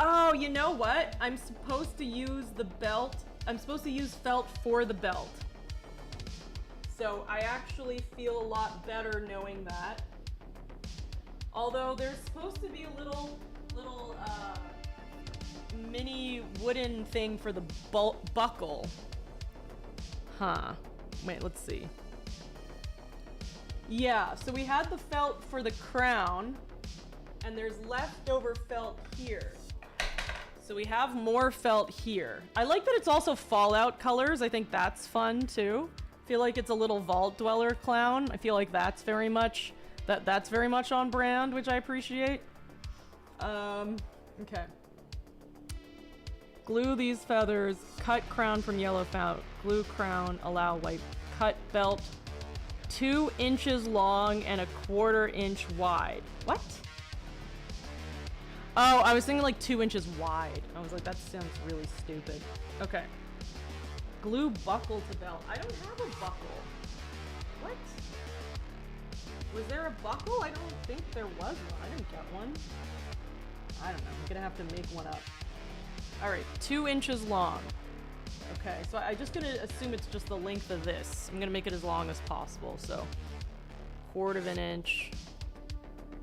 Oh, you know what? I'm supposed to use the belt. I'm supposed to use felt for the belt. So I actually feel a lot better knowing that. Although there's supposed to be a little mini wooden thing for the buckle. Huh. Wait, let's see. Yeah, so we had the felt for the crown, and there's leftover felt here. So we have more felt here. I like that it's also Fallout colors. I think that's fun too. I feel like it's a little Vault Dweller clown. I feel like that's very much on brand, which I appreciate. Okay. Glue these feathers. Cut crown from yellow felt. Glue crown. Allow white. Cut belt. 2 inches long and 1/4 inch wide. What? Oh, I was thinking like 2 inches wide. I was like, that sounds really stupid. Okay. Glue buckle to belt. I don't have a buckle. What? Was there a buckle? I don't think there was one. I didn't get one. I don't know. I'm gonna have to make one up. All right, 2 inches long. Okay, so I'm just gonna assume it's just the length of this. I'm gonna make it as long as possible, so 1/4 inch.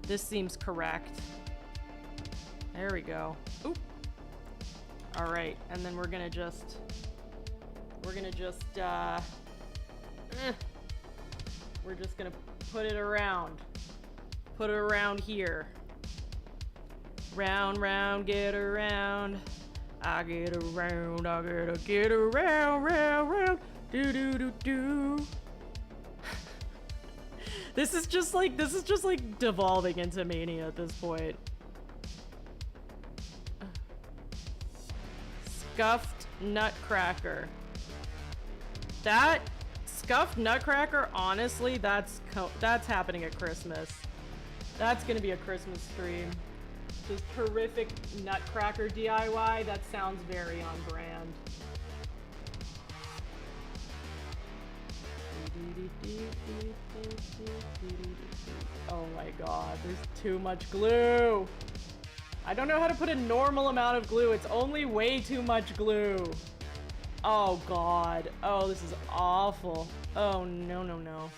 This seems correct. There we go. Oop. All right, and then we're just gonna put it around here. Round, round, get around. I get around, I gotta get around, round, round, do. This is just like devolving into mania at this point. Scuffed nutcracker. That scuffed nutcracker, honestly, that's happening at Christmas. That's gonna be a Christmas stream. This horrific nutcracker DIY, that sounds very on brand. Oh my god, there's too much glue. I don't know how to put a normal amount of glue. It's only way too much glue. Oh god. Oh, this is awful. Oh, no, no, no.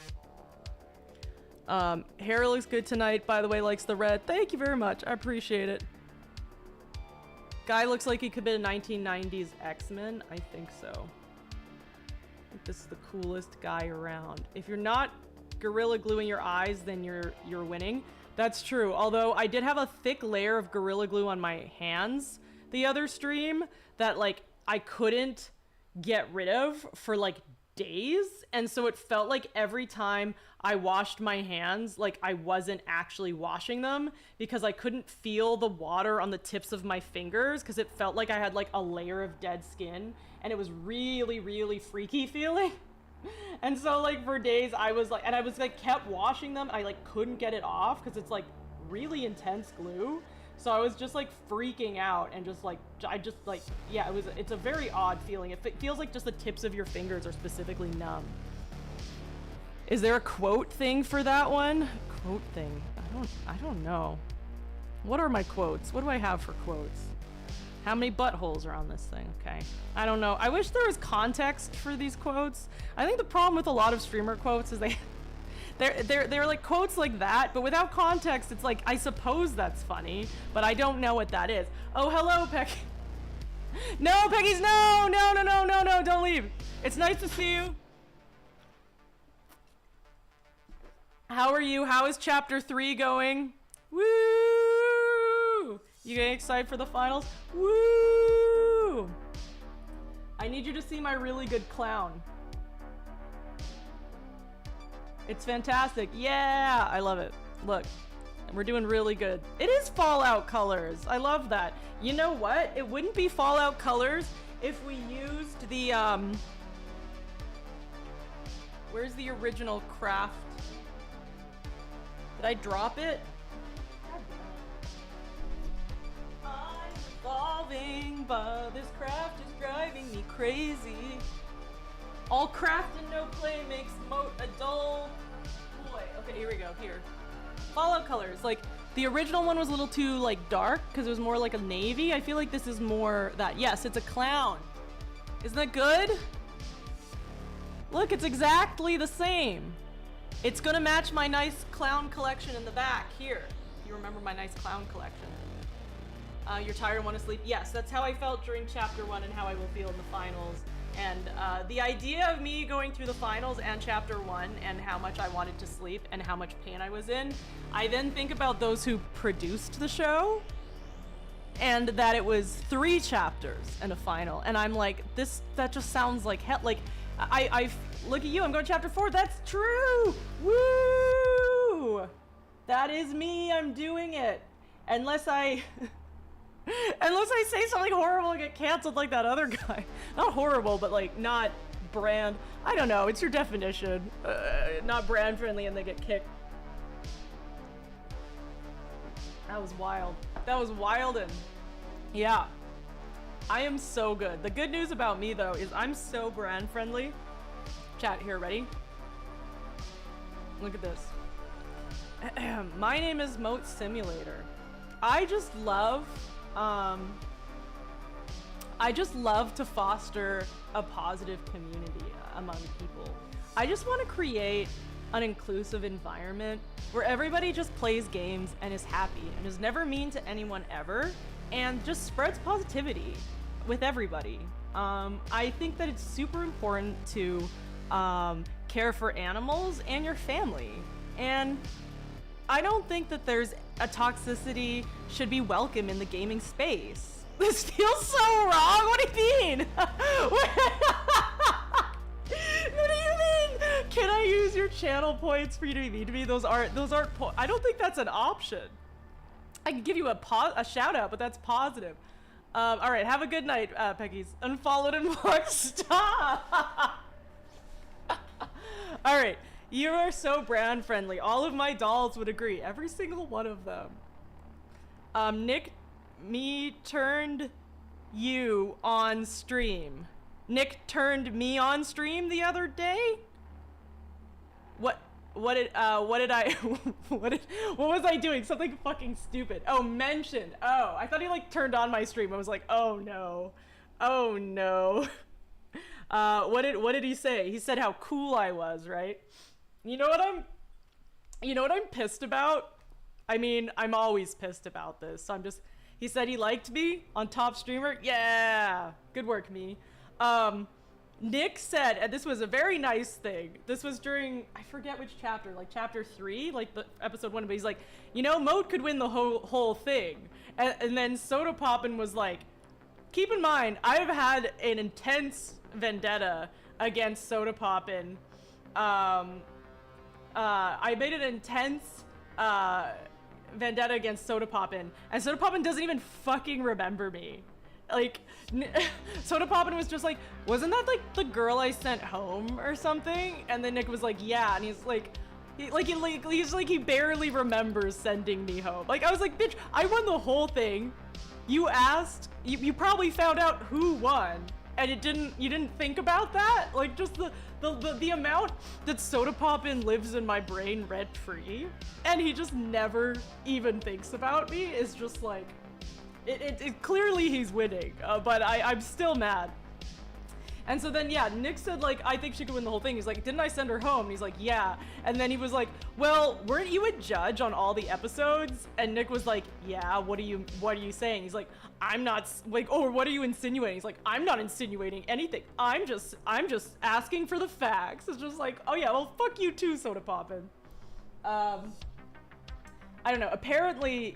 Hair looks good tonight, by the way, likes the red. Thank you very much. I appreciate it. Guy looks like he could be a 1990s X-Men. I think so. I think this is the coolest guy around. If you're not Gorilla Gluing your eyes, then you're winning. That's true. Although I did have a thick layer of Gorilla Glue on my hands the other stream that, like, I couldn't get rid of for, like, days. And so it felt like every time I washed my hands, like, I wasn't actually washing them because I couldn't feel the water on the tips of my fingers because it felt like I had, like, a layer of dead skin. And it was really, really freaky feeling. And so, like, for days I was like, and I was like, kept washing them. I like couldn't get it off because it's like really intense glue. So I was just like freaking out and just like, yeah, it's a very odd feeling. It feels like just the tips of your fingers are specifically numb. Is there a quote thing for that one? Quote thing? I don't know. What are my quotes? What do I have for quotes? How many buttholes are on this thing? Okay. I don't know. I wish there was context for these quotes. I think the problem with a lot of streamer quotes is they're like quotes like that, but without context, it's like, I suppose that's funny, but I don't know what that is. Oh, hello, Peggy. No, Peggy's, no, don't leave. It's nice to see you. How are you? How is chapter 3 going? Woo! You getting excited for the finals? Woo! I need you to see my really good clown. It's fantastic. Yeah, I love it. Look, we're doing really good. It is Fallout colors. I love that. You know what? It wouldn't be Fallout colors if we used the, where's the original craft? Did I drop it? Evolving, but this craft is driving me crazy. All craft and no play makes moat a dull boy. Okay, here we go. Here, Fallout colors. Like the original one was a little too like dark because it was more like a navy. I feel like this is more that. Yes, it's a clown. Isn't that good? Look, it's exactly the same. It's gonna match my nice clown collection in the back here. You remember my nice clown collection? You're tired and want to sleep? Yes, that's how I felt during chapter 1 and how I will feel in the finals. And the idea of me going through the finals and chapter 1 and how much I wanted to sleep and how much pain I was in, I then think about those who produced the show and that it was 3 chapters and a final. And I'm like, that just sounds like hell. Like, I look at you, I'm going chapter 4. That's true. Woo! That is me. I'm doing it. Unless I say something horrible and get canceled like that other guy. Not horrible, but like not brand. I don't know. It's your definition. Not brand friendly and they get kicked. That was wild. That was wild and yeah. I am so good. The good news about me though is I'm so brand friendly. Chat here, ready? Look at this. My name is Moat Simulator. I just love to foster a positive community among people. I just want to create an inclusive environment where everybody just plays games and is happy and is never mean to anyone ever and just spreads positivity with everybody. I think that it's super important to care for animals and your family. And I don't think that there's a toxicity should be welcome in the gaming space. This feels so wrong. What do you mean? What do you mean? Can I use your channel points for you to be mean to me? Those aren't I don't think that's an option. I can give you a shout out, but that's positive. All right, have a good night, Peggy's. Unfollowed and blocked. Stop. All right. You are so brand friendly. All of my dolls would agree. Every single one of them. Nick, me turned you on stream. Nick turned me on stream the other day? What did I what was I doing? Something fucking stupid. Oh, mentioned. Oh, I thought he like turned on my stream. I was like, "Oh no. Oh no." What did he say? He said how cool I was, right? You know what I'm pissed about? I mean, I'm always pissed about this. So he said he liked me on Top Streamer. Yeah. Good work, me. Nick said, and this was a very nice thing. This was during, I forget which chapter, like chapter 3, like the episode 1, but he's like, Moat could win the whole thing. And then Soda Poppin' was like, keep in mind, I've had an intense vendetta against Soda Poppin'. I made an intense, vendetta against Soda Poppin', and Soda Poppin' doesn't even fucking remember me. Like, Soda Poppin' was just like, wasn't that like the girl I sent home or something? And then Nick was like, yeah, and he's like, he barely remembers sending me home. Like, I was like, bitch, I won the whole thing. You asked, you probably found out who won, and you didn't think about that? Like, just the amount that Soda Poppin' lives in my brain rent-free, and he just never even thinks about me is just like, it clearly he's winning, but I'm still mad. And so then, yeah, Nick said, like, I think she could win the whole thing. He's like, didn't I send her home? And he's like, yeah. And then he was like, well, weren't you a judge on all the episodes? And Nick was like, yeah, what are you saying? He's like, I'm not, like, oh, what are you insinuating? He's like, I'm not insinuating anything. I'm just asking for the facts. It's just like, oh yeah, well, fuck you too, Soda Poppin'. I don't know, apparently,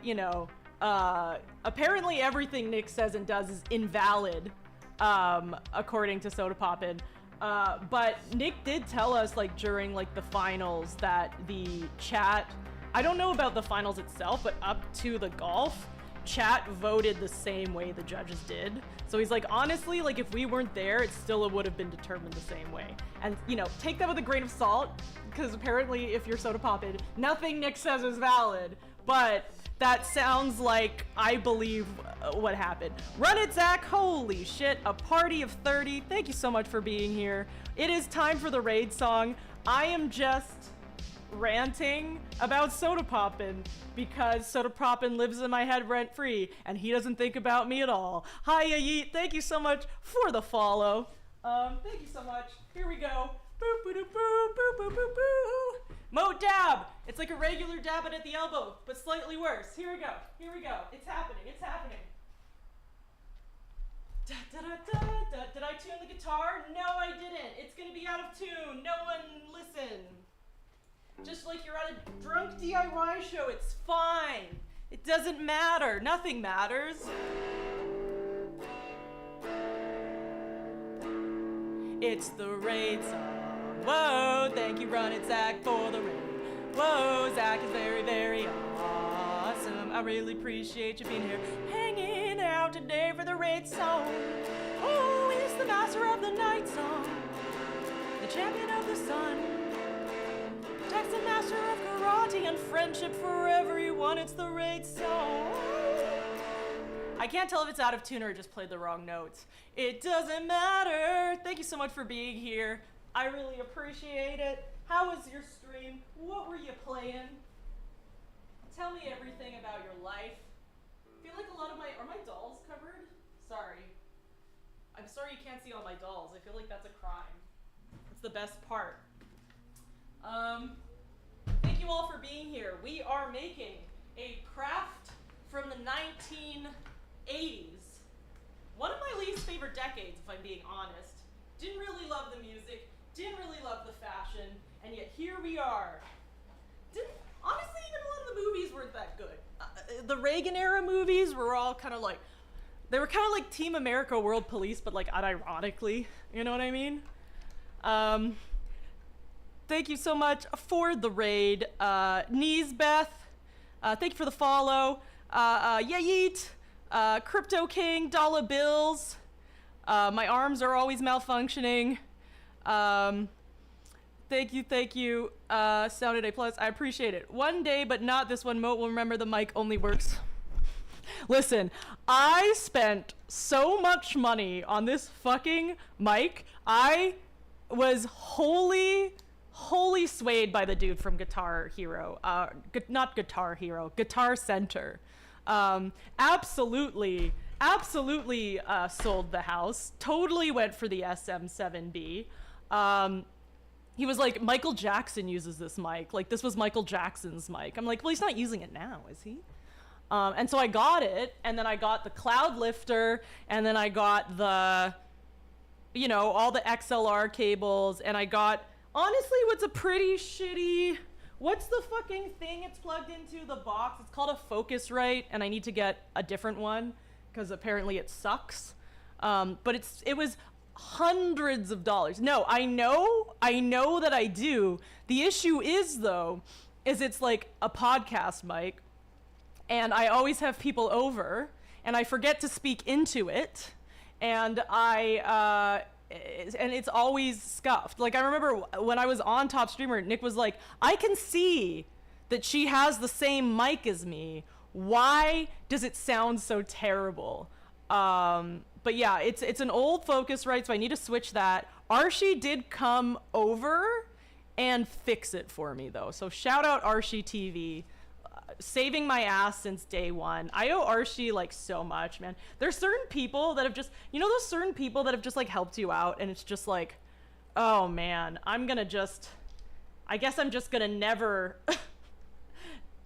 apparently everything Nick says and does is invalid, according to Soda Poppin'. But Nick did tell us, like, during, like, the finals that the chat, I don't know about the finals itself, but up to the golf, chat voted the same way the judges did. So he's like, honestly, like, if we weren't there, it still would have been determined the same way. And, take that with a grain of salt, because apparently if you're Soda Poppin', nothing Nick says is valid, but that sounds like I believe what happened. Run it, Zach. Holy shit. A party of 30. Thank you so much for being here. It is time for the raid song. I am just ranting about Soda Poppin' because Soda Poppin' lives in my head rent free and he doesn't think about me at all. Hi, Yeet. Thank you so much for the follow. Thank you so much. Here we go. Boop, boop, boop, boop, boop, boop, boop. Moat dab. It's like a regular dabbing at the elbow, but slightly worse. Here we go. Here we go. It's happening. It's happening. Da, da, da, da, da. Did I tune the guitar? No, I didn't. It's gonna be out of tune. No one listen. Just like you're at a drunk DIY show, it's fine. It doesn't matter. Nothing matters. It's the raid song. Whoa, thank you, Run It, Zach, for the raid. Whoa, Zach is very, very awesome. I really appreciate you being here, hanging out today for the raid song. Oh, he's the master of the night song, the champion of the sun, Texan master of karate and friendship for everyone. It's the raid song. I can't tell if it's out of tune or just played the wrong notes. It doesn't matter. Thank you so much for being here. I really appreciate it. How was your stream? What were you playing? Tell me everything about your life. I feel like a lot of are my dolls covered? Sorry. I'm sorry you can't see all my dolls. I feel like that's a crime. It's the best part. Thank you all for being here. We are making a craft from the 1980s. One of my least favorite decades, if I'm being honest. Didn't really love the music, didn't really love the fashion, and yet here we are. Honestly, even a lot of the movies weren't that good. The Reagan era movies were all kind of like, they were kind of like Team America World Police, but like unironically, you know what I mean? Thank you so much for the raid. Neesbeth, thank you for the follow. Yeet, Crypto King, Dollar Bills. My arms are always malfunctioning. Thank you. Sound A plus. I appreciate it. One day, but not this one. Moat will remember the mic only works. Listen, I spent so much money on this fucking mic. I was wholly swayed by the dude from Guitar Hero. Not Guitar Hero, Guitar Center. Absolutely sold the house. Totally went for the SM7B. He was like, Michael Jackson uses this mic. Like, this was Michael Jackson's mic. I'm like, well, he's not using it now, is he? And so I got it, and then I got the cloud lifter, and then I got the, you know, all the XLR cables, and I got, honestly, what's a pretty shitty, what's the fucking thing it's plugged into, the box? It's called a Focusrite, and I need to get a different one, because apparently it sucks. But it was hundreds of dollars. No, I know that I do. The issue is, though, is it's like a podcast mic, and I always have people over, and I forget to speak into it, and it's always scuffed. Like, I remember when I was on Top Streamer, Nick was like, I can see that she has the same mic as me. Why does it sound so terrible? But yeah, it's an old Focusrite, so I need to switch that. Archie did come over and fix it for me, though. So shout out Archie TV. Saving my ass since day one. I owe Archie like so much, man. There's certain people that have just, you know, those certain people that have just like helped you out, and it's just like, oh man, I guess I'm just gonna never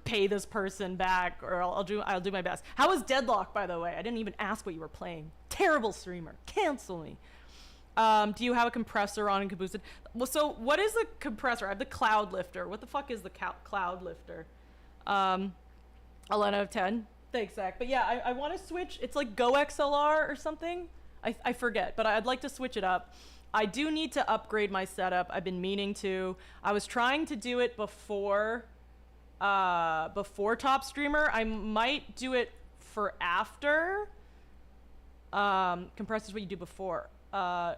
pay this person back, or I'll do my best. How was Deadlock, by the way? I didn't even ask what you were playing. Terrible streamer. Cancel me. Do you have a compressor on and boosted? Well, so what is the compressor? I have the cloud lifter. What the fuck is the cloud lifter? 11 out of 10. Thanks, Zach. But yeah, I want to switch. It's like Go XLR or something. I forget, but I'd like to switch it up. I do need to upgrade my setup. I've been meaning to. I was trying to do it before Top Streamer. I might do it for after. Compressor is what you do before. I've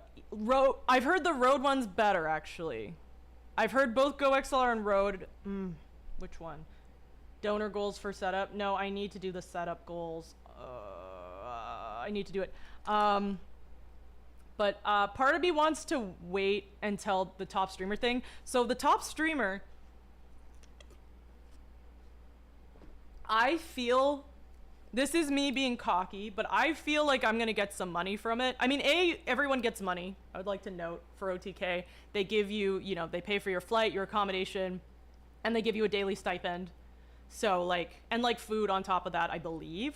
heard the Rode one's better, actually. I've heard both Go XLR and Rode. Which one? Donor goals for setup. No, I need to do the setup goals. I need to do it. But part of me wants to wait until the Top Streamer thing. So the Top Streamer, I feel, this is me being cocky, but I feel like I'm gonna get some money from it. I mean, everyone gets money. I would like to note for OTK, they give you, you know, they pay for your flight, your accommodation, and they give you a daily stipend. So like, and like food on top of that, I believe.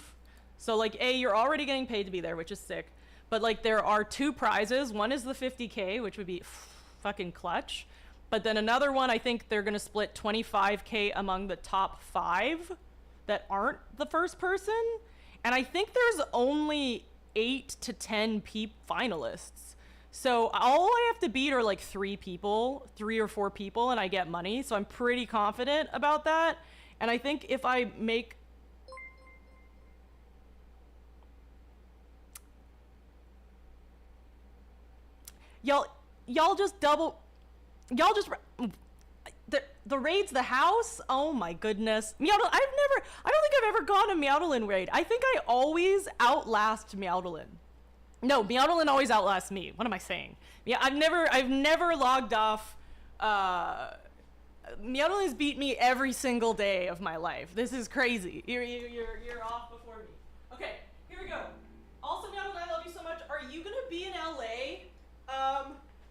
So like, you're already getting paid to be there, which is sick. But like, there are two prizes. One is the 50K, which would be fucking clutch. But then another one, I think they're gonna split 25K among the top 5 that aren't the first person. And I think there's only 8 to 10 finalists. So all I have to beat are like 3 or 4 people, and I get money. So I'm pretty confident about that. And I think if I make... Y'all just the raid's the house? Oh my goodness. I don't think I've ever gone a Meowdolin raid. I think I always outlast Meowdolin. No, Meowdolin always outlasts me. What am I saying? Yeah, I've never logged off. Meowdolin's beat me every single day of my life. This is crazy. You're off before me. Okay, here we go. Also, Meowdolin, I love you so much. Are you gonna be in LA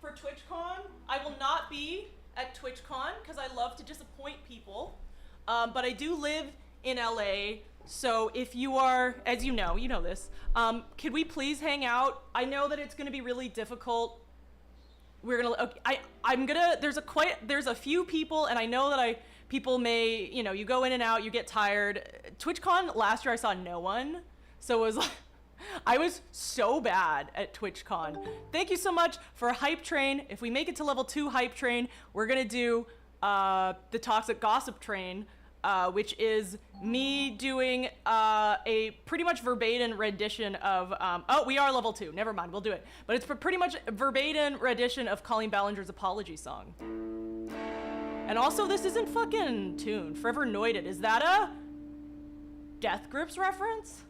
for TwitchCon? I will not be at TwitchCon because I love to disappoint people. But I do live in LA. So if you are, as you know this, could we please hang out? I know that it's gonna be really difficult. We're gonna, okay, there's a few people, and I know that people may, you know, you go in and out, you get tired. TwitchCon last year I saw no one. So it was like, I was so bad at TwitchCon. Thank you so much for Hype Train. If we make it to level 2 Hype Train, we're gonna do the Toxic Gossip Train, which is me doing a pretty much verbatim rendition of, oh, we are level 2, never mind, we'll do it. But it's pretty much a verbatim rendition of Colleen Ballinger's Apology song. And also, this isn't fucking tuned. Forever Noited. Is that a Death Grips reference?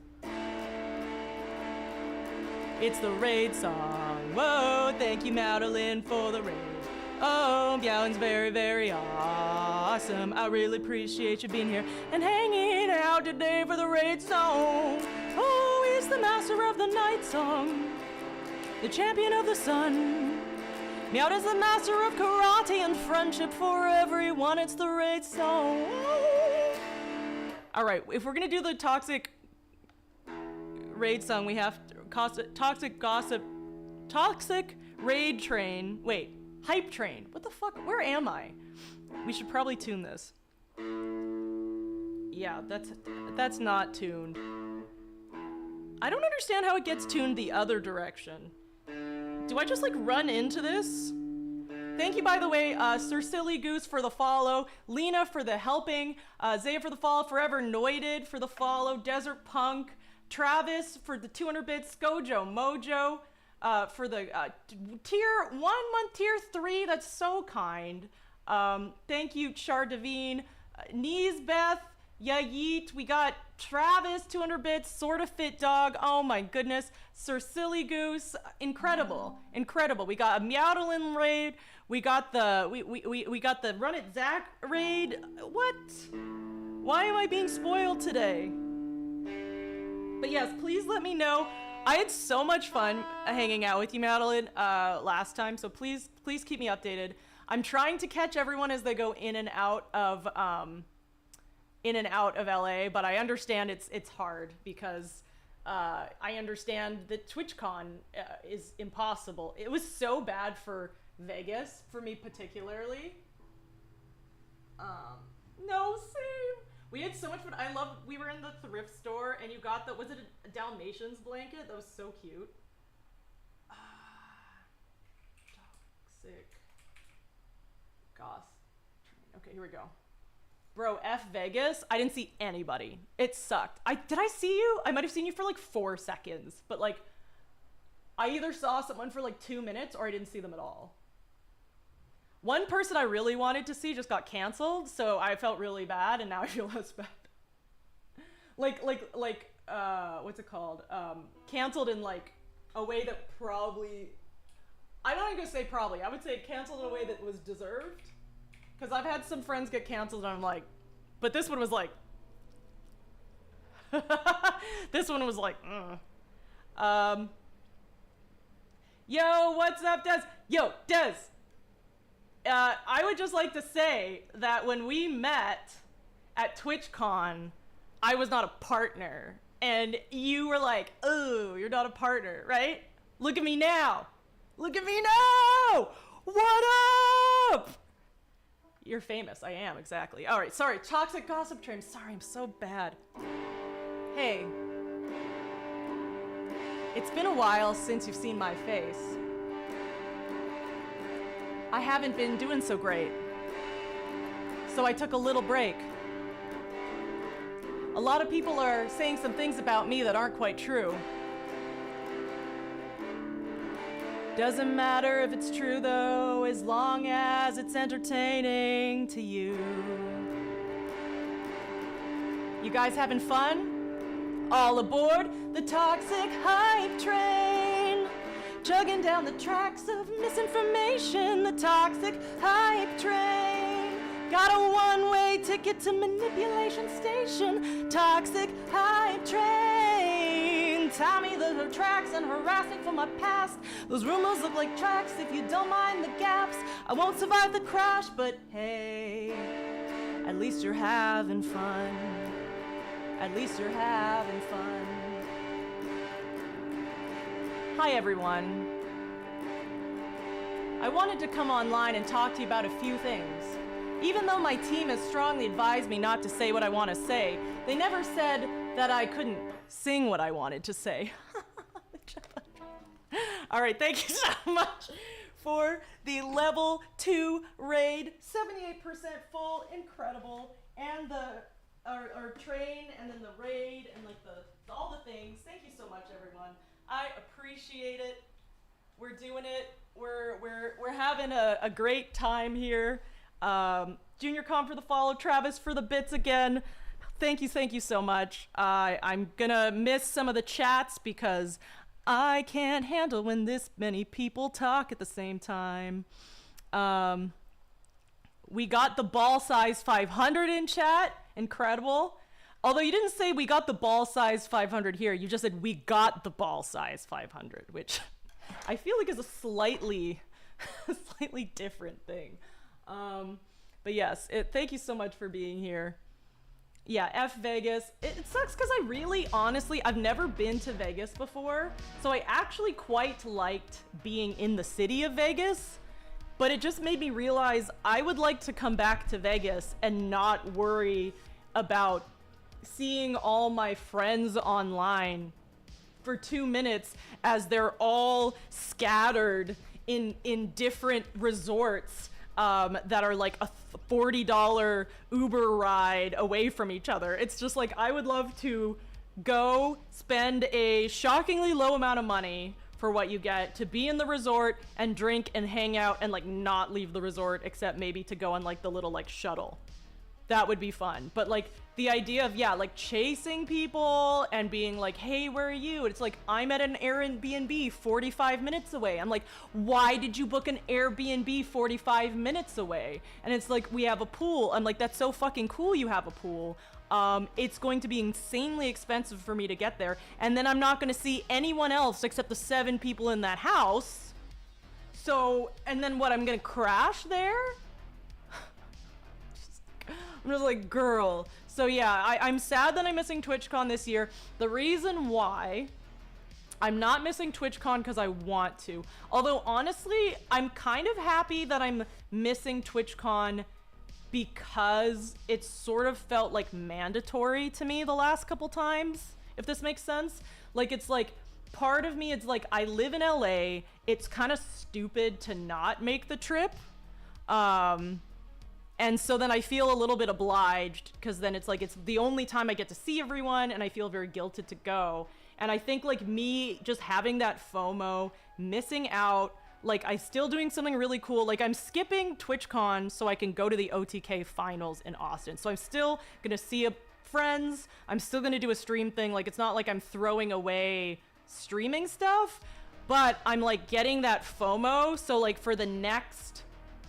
It's the raid song. Whoa, thank you, Madeline, for the raid. Oh, Meowing's very, very awesome. I really appreciate you being here and hanging out today for the raid song. Oh, he's the master of the night song, the champion of the sun. Meowed is the master of karate and friendship for everyone. It's the raid song. All right, if we're gonna do the toxic raid song, we have to, toxic gossip, toxic raid train. Wait, hype train. What the fuck? Where am I? We should probably tune this. Yeah, that's not tuned. I don't understand how it gets tuned the other direction. Do I just like run into this? Thank you, by the way, Sir Silly Goose for the follow, Lena for the helping, Zaya for the follow, Forever Noited for the follow, Desert Punk, Travis for the 200 bits, Skojo Mojo for the tier 1 month, tier 3. That's so kind. Thank you, Char Devine, Knees Beth, Yeet. We got Travis 200 bits, Sorta Fit Dog. Oh my goodness, Sir Silly Goose, incredible, incredible. We got a Meowdlin raid. We got the we got the Run It Zach raid. What? Why am I being spoiled today? But yes, please let me know. I had so much fun hanging out with you, Madeline, last time. So please keep me updated. I'm trying to catch everyone as they go in and out of LA, but I understand it's hard because I understand that TwitchCon is impossible. It was so bad for Vegas, for me particularly. No, same. We had so much fun. We were in the thrift store and you got was it a Dalmatians blanket? That was so cute. Toxic goth. Okay, here we go. Bro, F Vegas, I didn't see anybody. It sucked. Did I see you? I might have seen you for like 4 seconds, but like, I either saw someone for like 2 minutes or I didn't see them at all. One person I really wanted to see just got canceled, so I felt really bad, and now I feel less bad. Like, what's it called? Canceled in like a way that probably, I'm not even gonna say probably, I would say canceled in a way that was deserved. Because I've had some friends get canceled and I'm like, but this one was like, this one was like, yo, what's up, Des? Yo, Des. I would just like to say that when we met at TwitchCon, I was not a partner. And you were like, oh, you're not a partner, right? Look at me now. Look at me now. What up? You're famous. I am, exactly. All right, sorry. Toxic gossip train. Sorry, I'm so bad. Hey. It's been a while since you've seen my face. I haven't been doing so great. So I took a little break. A lot of people are saying some things about me that aren't quite true. Doesn't matter if it's true though, as long as it's entertaining to you. You guys having fun? All aboard the toxic hype train. Chugging down the tracks of misinformation, the toxic hype train. Got a one-way ticket to manipulation station, toxic hype train. Tie me the tracks and harassing from my past. Those rumors look like tracks if you don't mind the gaps. I won't survive the crash, but hey, at least you're having fun. At least you're having fun. Hi everyone. I wanted to come online and talk to you about a few things. Even though my team has strongly advised me not to say what I want to say, they never said that I couldn't sing what I wanted to say. All right, thank you so much for the level 2 raid. 78% full, incredible. And our train, and then the raid, and like all the things. Thank you so much, everyone. I appreciate it. We're doing it. We're having a great time here. Junior Com for the follow, Travis for the bits again. Thank you so much. I'm gonna miss some of the chats because I can't handle when this many people talk at the same time. We got the ball size 500 in chat. Incredible. Although you didn't say we got the ball size 500 here. You just said we got the ball size 500, which I feel like is a slightly different thing. But yes, thank you so much for being here. Yeah, F Vegas. It sucks because I really, honestly, I've never been to Vegas before. So I actually quite liked being in the city of Vegas. But it just made me realize I would like to come back to Vegas and not worry about seeing all my friends online for 2 minutes as they're all scattered in different resorts that are like a $40 Uber ride away from each other. It's just like, I would love to go spend a shockingly low amount of money for what you get to be in the resort and drink and hang out and like not leave the resort except maybe to go on like the little like shuttle. That would be fun. But like the idea of, yeah, like chasing people and being like, hey, where are you? It's like, I'm at an Airbnb 45 minutes away. I'm like, why did you book an Airbnb 45 minutes away? And it's like, we have a pool. I'm like, that's so fucking cool you have a pool. It's going to be insanely expensive for me to get there. And then I'm not going to see anyone else except the 7 people in that house. So, and then what, I'm going to crash there? I'm just like, girl. So yeah, I'm sad that I'm missing TwitchCon this year. The reason why I'm not missing TwitchCon because I want to. Although honestly, I'm kind of happy that I'm missing TwitchCon because it sort of felt like mandatory to me the last couple times, if this makes sense. Like, it's like, part of me, it's like, I live in LA. It's kind of stupid to not make the trip. And so then I feel a little bit obliged because then it's like, it's the only time I get to see everyone and I feel very guilted to go. And I think like me just having that FOMO, missing out, like I still doing something really cool. Like I'm skipping TwitchCon so I can go to the OTK finals in Austin. So I'm still gonna see friends. I'm still gonna do a stream thing. Like it's not like I'm throwing away streaming stuff, but I'm like getting that FOMO. So like for the next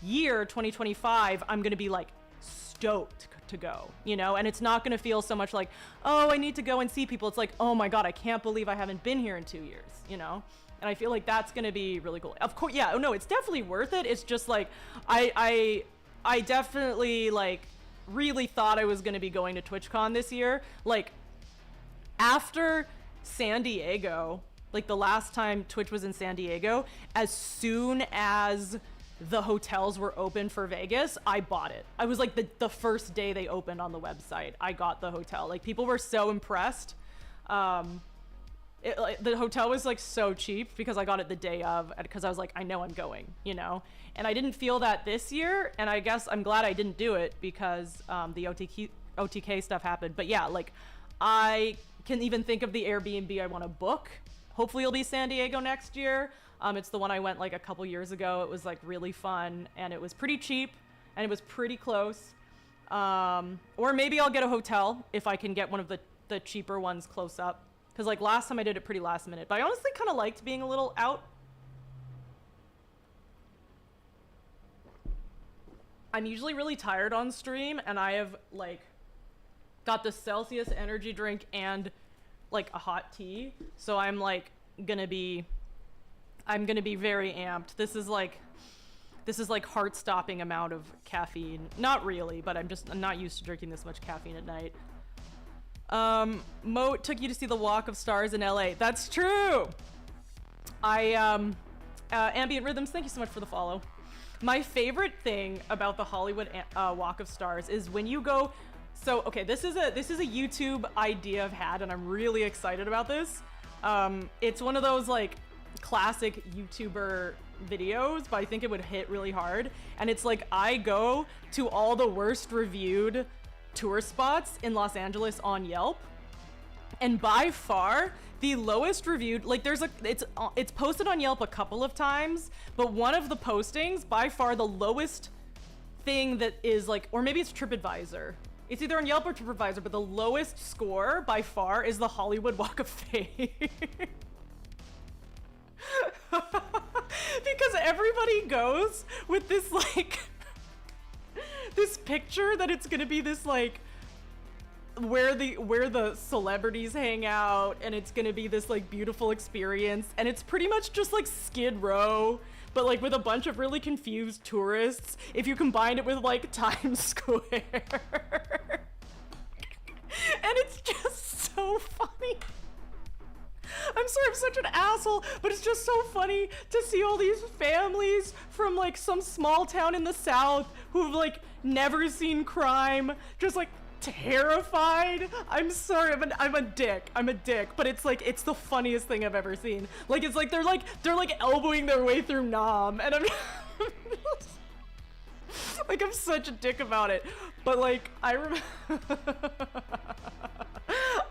year, 2025, I'm gonna be like stoked to go, you know? And it's not gonna feel so much like, oh, I need to go and see people. It's like, oh my God, I can't believe I haven't been here in 2 years, you know? And I feel like that's gonna be really cool. Of course, yeah, no, it's definitely worth it. It's just like, I definitely like really thought I was gonna be going to TwitchCon this year. Like after San Diego, like the last time Twitch was in San Diego, as soon as the hotels were open for Vegas, I bought it. I was like the first day they opened on the website, I got the hotel. Like people were so impressed. The hotel was like so cheap because I got it the day of, because I was like, I know I'm going, you know? And I didn't feel that this year, and I guess I'm glad I didn't do it because the OTK stuff happened. But yeah, like I can even think of the Airbnb I want to book. Hopefully it'll be San Diego next year. It's the one I went like a couple years ago. It was like really fun and it was pretty cheap and it was pretty close. Or maybe I'll get a hotel if I can get one of the cheaper ones close up. Cause like last time I did it pretty last minute, but I honestly kind of liked being a little out. I'm usually really tired on stream and I have like got the Celsius energy drink and like a hot tea. So I'm like gonna be very amped. This is like heart-stopping amount of caffeine. Not really, but I'm not used to drinking this much caffeine at night. Moat took you to see the Walk of Stars in LA. That's true. Ambient Rhythms, thank you so much for the follow. My favorite thing about the Hollywood Walk of Stars is when you go. So okay, this is a YouTube idea I've had, and I'm really excited about this. It's one of those like classic YouTuber videos, but I think it would hit really hard. And it's like I go to all the worst reviewed tourist spots in Los Angeles on Yelp, and by far the lowest reviewed, like it's posted on Yelp a couple of times, but one of the postings, by far the lowest thing that is like, or maybe it's TripAdvisor. It's either on Yelp or TripAdvisor, but the lowest score by far is the Hollywood Walk of Fame. Because everybody goes with this like this picture that it's gonna be this like where the celebrities hang out, and it's gonna be this like beautiful experience, and it's pretty much just like Skid Row, but like with a bunch of really confused tourists if you combine it with like Times Square. And it's just so funny. I'm sorry, I'm such an asshole, but it's just so funny to see all these families from like some small town in the South who've like never seen crime, just like terrified. I'm sorry, I'm a dick, but it's like, it's the funniest thing I've ever seen. Like, it's like they're like elbowing their way through Nam, and I'm like, I'm such a dick about it. But like,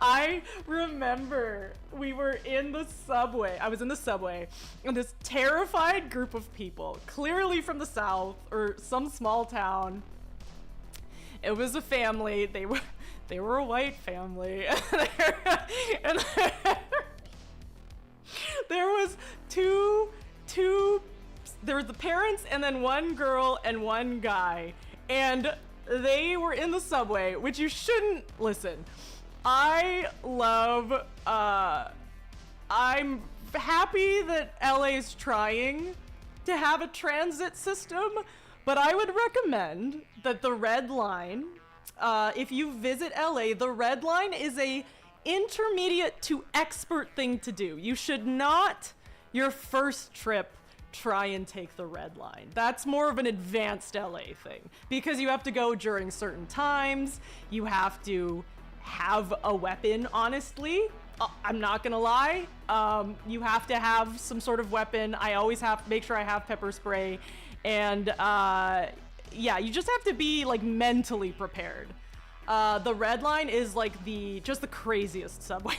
I remember we were in the subway. I was in the subway, and this terrified group of people, clearly from the South or some small town. It was a family. They were a white family, and there was there was the parents and then one girl and one guy, and they were in the subway, which you shouldn't listen. I'm happy that LA's trying to have a transit system, but I would recommend that the Red Line, if you visit LA, the Red Line is a intermediate to expert thing to do. You should not, your first trip, try and take the Red Line. That's more of an advanced LA thing, because you have to go during certain times. You have to have a weapon, honestly. I'm not gonna lie. You have to have some sort of weapon. I always have to make sure I have pepper spray, and yeah, you just have to be like mentally prepared. The Red Line is like just the craziest subway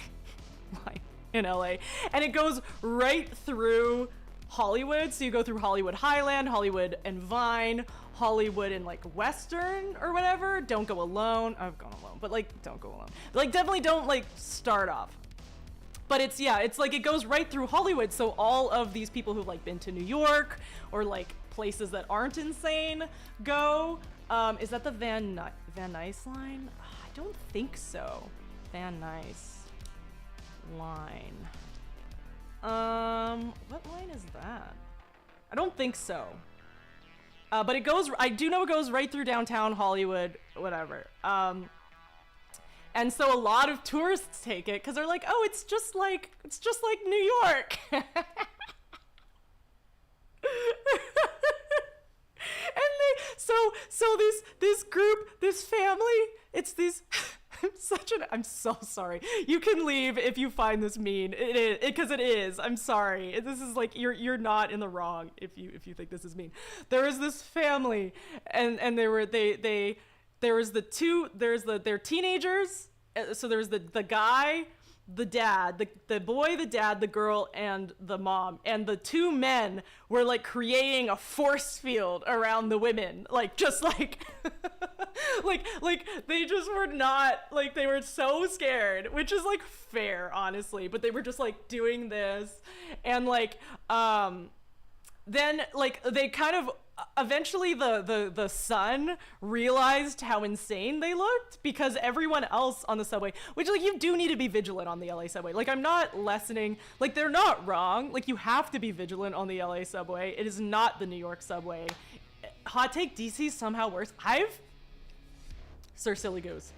line in LA, and it goes right through Hollywood. So you go through Hollywood Highland, Hollywood and Vine, Hollywood and like Western or whatever. Don't go alone. I've gone alone, but like, don't go alone. Like, definitely don't like start off. But it's, yeah, it's like it goes right through Hollywood. So all of these people who've like been to New York or like places that aren't insane go. Is that the Van Nuys line? I don't think so. Van Nuys line. What line is that? I don't think so. But it goes, I do know it goes right through downtown Hollywood, whatever. And so a lot of tourists take it because they're like, oh, it's just like New York. So this group, this family, it's these, I'm so sorry. You can leave if you find this mean. It is, because it is. I'm sorry. This is like, you're not in the wrong if you think this is mean. There is this family, and they're teenagers. So there's the guy, the dad, the boy, the dad, the girl, and the mom, and the two men were like creating a force field around the women, like just like like they just were not, like, they were so scared, which is like fair, honestly, but they were just like doing this, and like then like they kind of eventually the son realized how insane they looked, because everyone else on the subway, which like you do need to be vigilant on the LA subway. Like, I'm not lessening, like, they're not wrong. Like, you have to be vigilant on the LA subway. It is not the New York subway. Hot take, DC somehow worse. Sir Silly Goose,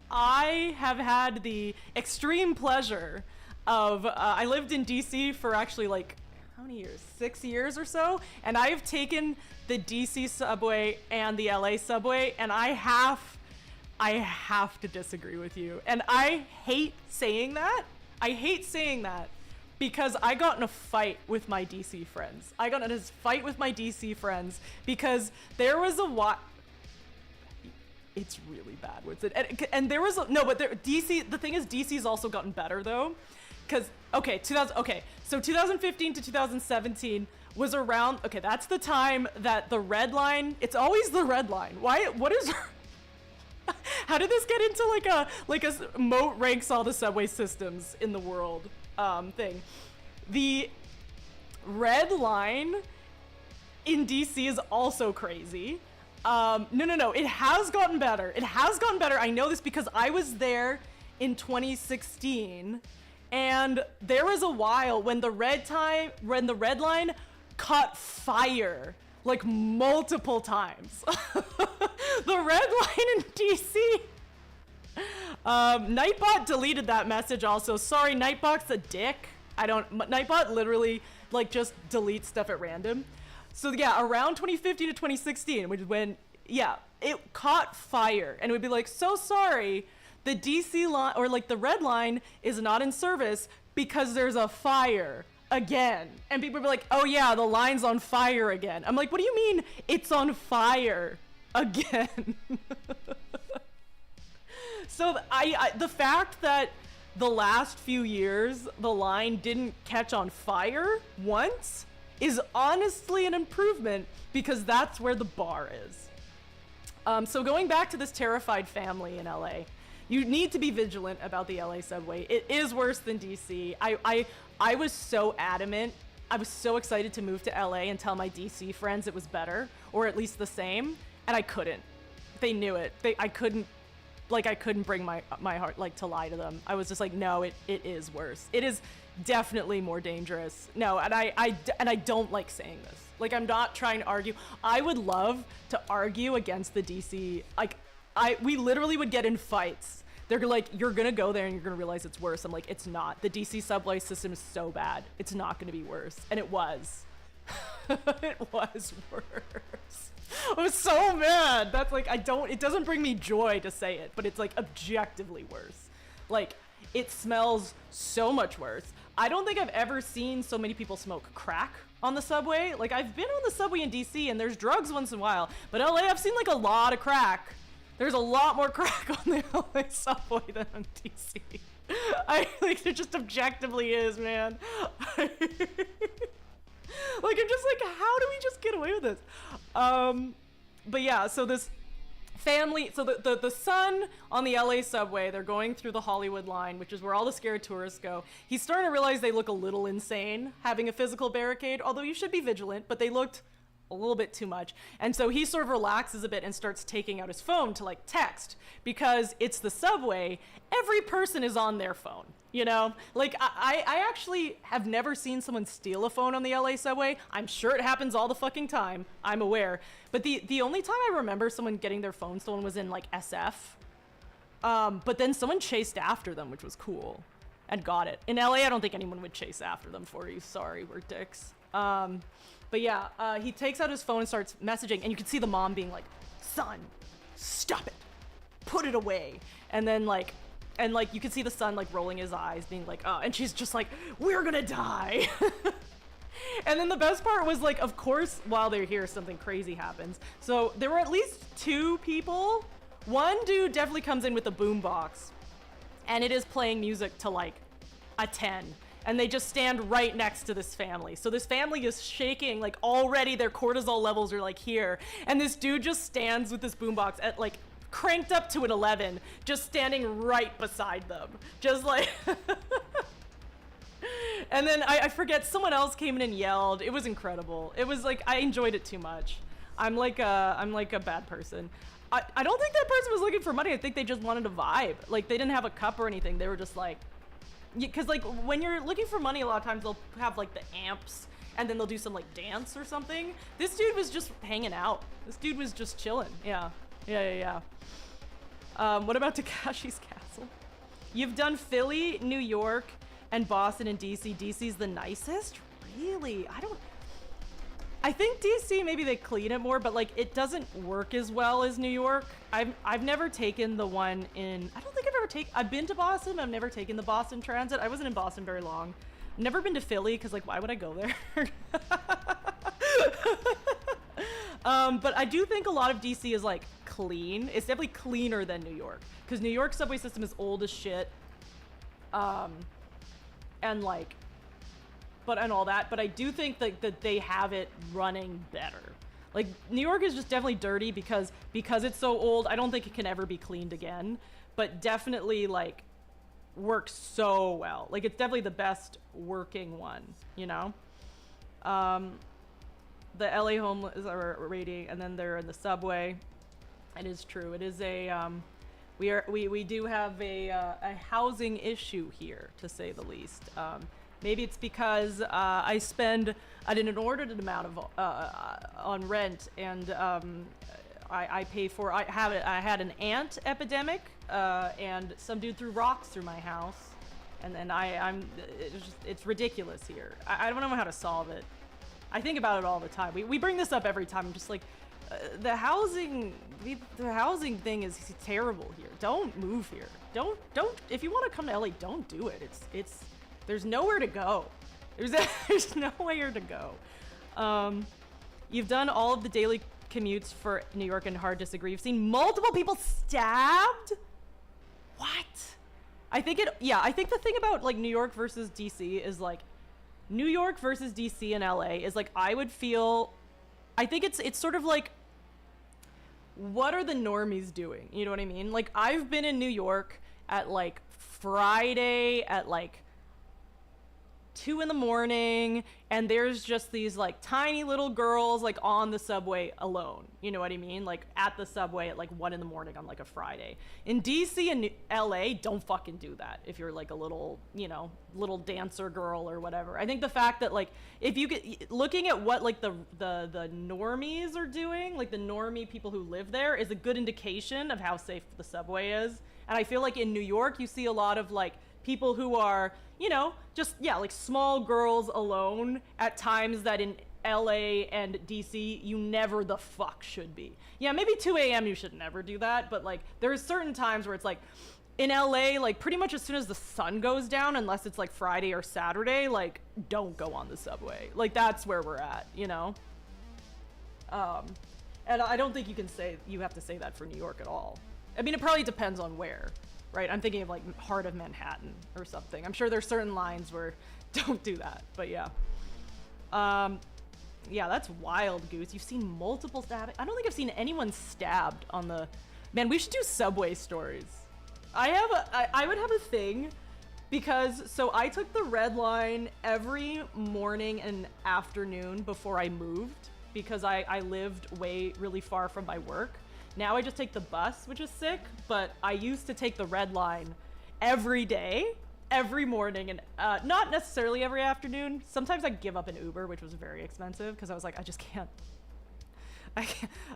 I have had the extreme pleasure of I lived in DC for actually like, how many years? 6 years or so, and I've taken the DC subway and the LA subway, and I have to disagree with you. And I hate saying that. Because I got in a fight with my DC friends. Because there was a it's really bad with it. And there was DC, the thing is, DC's also gotten better though. Because, so 2015 to 2017 was around, okay, that's the time that the red line, it's always the red line. Why, what is, how did this get into like a moat ranks all the subway systems in the world thing? The red line in DC is also crazy. No, it has gotten better. It has gotten better. I know this because I was there in 2016, and there was a while when the red line caught fire like multiple times. The red line in DC. Nightbot deleted that message also. Sorry, Nightbot's a dick. Nightbot literally like just deletes stuff at random. So yeah, around 2015 to 2016, which is when, yeah, it caught fire, and it would be like, so sorry, the DC line, or like the red line is not in service because there's a fire again. And people would be like, oh yeah, the line's on fire again. I'm like, what do you mean it's on fire again? So the fact that the last few years, the line didn't catch on fire once is honestly an improvement, because that's where the bar is. So going back to this terrified family in LA, you need to be vigilant about the LA subway. It is worse than DC. I was so adamant. I was so excited to move to LA and tell my DC friends it was better, or at least the same, and I couldn't. They knew it. I couldn't bring my heart like to lie to them. I was just like, no, it is worse. It is definitely more dangerous. No, and I don't like saying this. Like, I'm not trying to argue. I would love to argue against the DC. Like, we literally would get in fights. They're like, you're gonna go there and you're gonna realize it's worse. I'm like, it's not. The DC subway system is so bad. It's not gonna be worse. And it was. It was worse. I was so mad. That's like, it doesn't bring me joy to say it, but it's like objectively worse. Like, it smells so much worse. I don't think I've ever seen so many people smoke crack on the subway. Like, I've been on the subway in DC and there's drugs once in a while, but LA, I've seen like a lot of crack. There's a lot more crack on the LA subway than on DC. I think there just objectively is, man. Like, I'm just like, how do we just get away with this? But yeah, so this family, so the son on the LA subway, they're going through the Hollywood line, which is where all the scared tourists go. He's starting to realize they look a little insane having a physical barricade, although you should be vigilant, but they looked a little bit too much. And so he sort of relaxes a bit and starts taking out his phone to like text, because it's the subway. Every person is on their phone, you know? Like, I actually have never seen someone steal a phone on the LA subway. I'm sure it happens all the fucking time. I'm aware. But the only time I remember someone getting their phone stolen was in like SF. But then someone chased after them, which was cool, and got it. In LA, I don't think anyone would chase after them for you. Sorry, we're dicks. But yeah, he takes out his phone and starts messaging, and you can see the mom being like, son, stop it, put it away. And then like, you can see the son like rolling his eyes, being like, oh, and she's just like, we're gonna die. And then the best part was like, of course, while they're here, something crazy happens. So there were at least two people. One dude definitely comes in with a boombox, and it is playing music to like a 10. And they just stand right next to this family. So this family is shaking, like already their cortisol levels are like here. And this dude just stands with this boombox at like cranked up to an 11, just standing right beside them. Just like, and then I forget, someone else came in and yelled. It was incredible. It was like, I enjoyed it too much. I'm like a bad person. I don't think that person was looking for money. I think they just wanted to vibe. Like, they didn't have a cup or anything. They were just like, because like when you're looking for money, a lot of times they'll have like the amps, and then they'll do some like dance or something. This dude was just hanging out. This dude was just chilling. Yeah. What about Takashi's Castle? You've done Philly, New York, and Boston and DC. DC's the nicest? Really? I think DC, maybe they clean it more, but like it doesn't work as well as New York. I've never taken the one in, I don't think I've been to Boston, I've never taken the Boston Transit. I wasn't in Boston very long. Never been to Philly, because like, why would I go there? But I do think a lot of DC is like clean. It's definitely cleaner than New York, because New York subway system is old as shit. And like, and all that, but I do think that they have it running better. Like, New York is just definitely dirty because it's so old. I don't think it can ever be cleaned again, but definitely, like, works so well. Like, it's definitely the best working one, you know? The LA homeless are rating, and then they're in the subway. It is true. It is a, we do have a housing issue here, to say the least. Maybe it's because I spend an inordinate amount of on rent, and I pay for. I had an ant epidemic, and some dude threw rocks through my house, and then it's ridiculous here. I don't know how to solve it. I think about it all the time. We bring this up every time. I'm just like, the housing thing is terrible here. Don't move here. Don't. If you want to come to LA, don't do it. It's. There's nowhere to go. There's nowhere to go. You've done all of the daily commutes for New York and hard disagree. You've seen multiple people stabbed? What? I think the thing about like New York versus DC is like New York versus DC and LA is like I think it's sort of like what are the normies doing? You know what I mean? Like I've been in New York at like Friday at like 2 a.m, and there's just these like tiny little girls like on the subway alone. You know what I mean? Like at the subway at like 1 a.m. on like a Friday. In DC and LA, don't fucking do that if you're like a little, you know, little dancer girl or whatever. I think the fact that like if you get looking at what like the normies are doing, like the normie people who live there, is a good indication of how safe the subway is. And I feel like in New York you see a lot of like people who are, you know, just, yeah, like small girls alone at times that in LA and DC, you never the fuck should be. Yeah, maybe 2 a.m. you should never do that, but like there's certain times where it's like in LA, like pretty much as soon as the sun goes down, unless it's like Friday or Saturday, like don't go on the subway. Like that's where we're at, you know? And I don't think you have to say that for New York at all. I mean, it probably depends on where. Right, I'm thinking of like heart of Manhattan or something. I'm sure there's certain lines where don't do that, but yeah. Yeah, that's wild, Goose. You've seen multiple stabbing. I don't think I've seen anyone stabbed on the. Man, we should do subway stories. I would have a thing because so I took the red line every morning and afternoon before I moved because I lived really far from my work. Now I just take the bus, which is sick, but I used to take the red line every day, every morning, and not necessarily every afternoon. Sometimes I'd give up an Uber, which was very expensive, because I was like, I just can't. I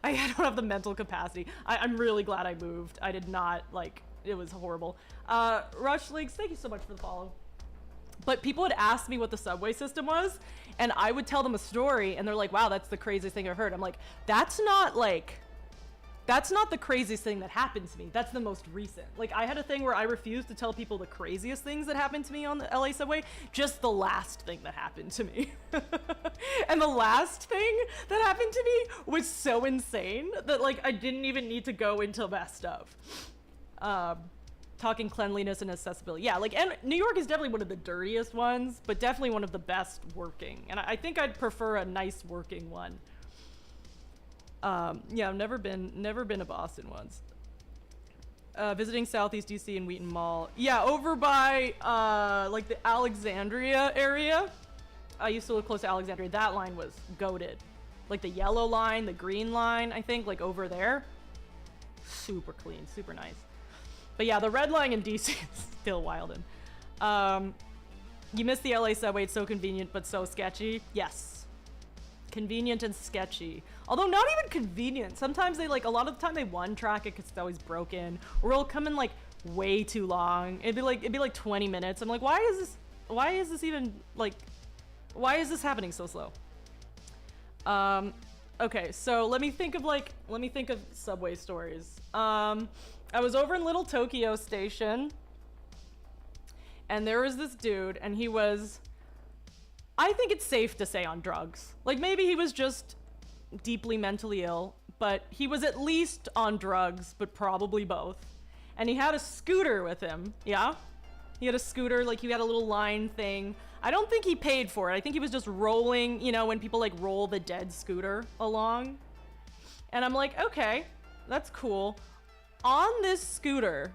don't have the mental capacity. I'm really glad I moved. I did not, like, it was horrible. Rush Leagues, thank you so much for the follow. But people would ask me what the subway system was, and I would tell them a story, and they're like, wow, that's the craziest thing I've heard. I'm like, that's not the craziest thing that happened to me. That's the most recent. Like, I had a thing where I refused to tell people the craziest things that happened to me on the LA subway, just the last thing that happened to me. And the last thing that happened to me was so insane that, like, I didn't even need to go into best of. Talking cleanliness and accessibility. Yeah, like, and New York is definitely one of the dirtiest ones, but definitely one of the best working. And I think I'd prefer a nice working one. Yeah, I've never been to Boston once. Visiting Southeast DC and Wheaton Mall. Yeah, over by, like the Alexandria area. I used to live close to Alexandria. That line was goated. Like the yellow line, the green line, I think, like over there. Super clean, super nice. But yeah, the red line in DC is still wildin'. You missed the LA subway. It's so convenient, but so sketchy. Yes. Convenient and sketchy. Although not even convenient. Sometimes they like, a lot of the time they one track it because it's always broken. Or it'll come in like way too long. It'd be like 20 minutes. I'm like, why is this even like, why is this happening so slow? Okay, so let me think of subway stories. I was over in Little Tokyo Station, and there was this dude, and he was, I think it's safe to say, on drugs. Like, maybe he was just deeply mentally ill, but he was at least on drugs, but probably both. And he had a scooter with him, yeah? He had a scooter, like he had a little line thing. I don't think he paid for it. I think he was just rolling, you know, when people like roll the dead scooter along. And I'm like, okay, that's cool. On this scooter,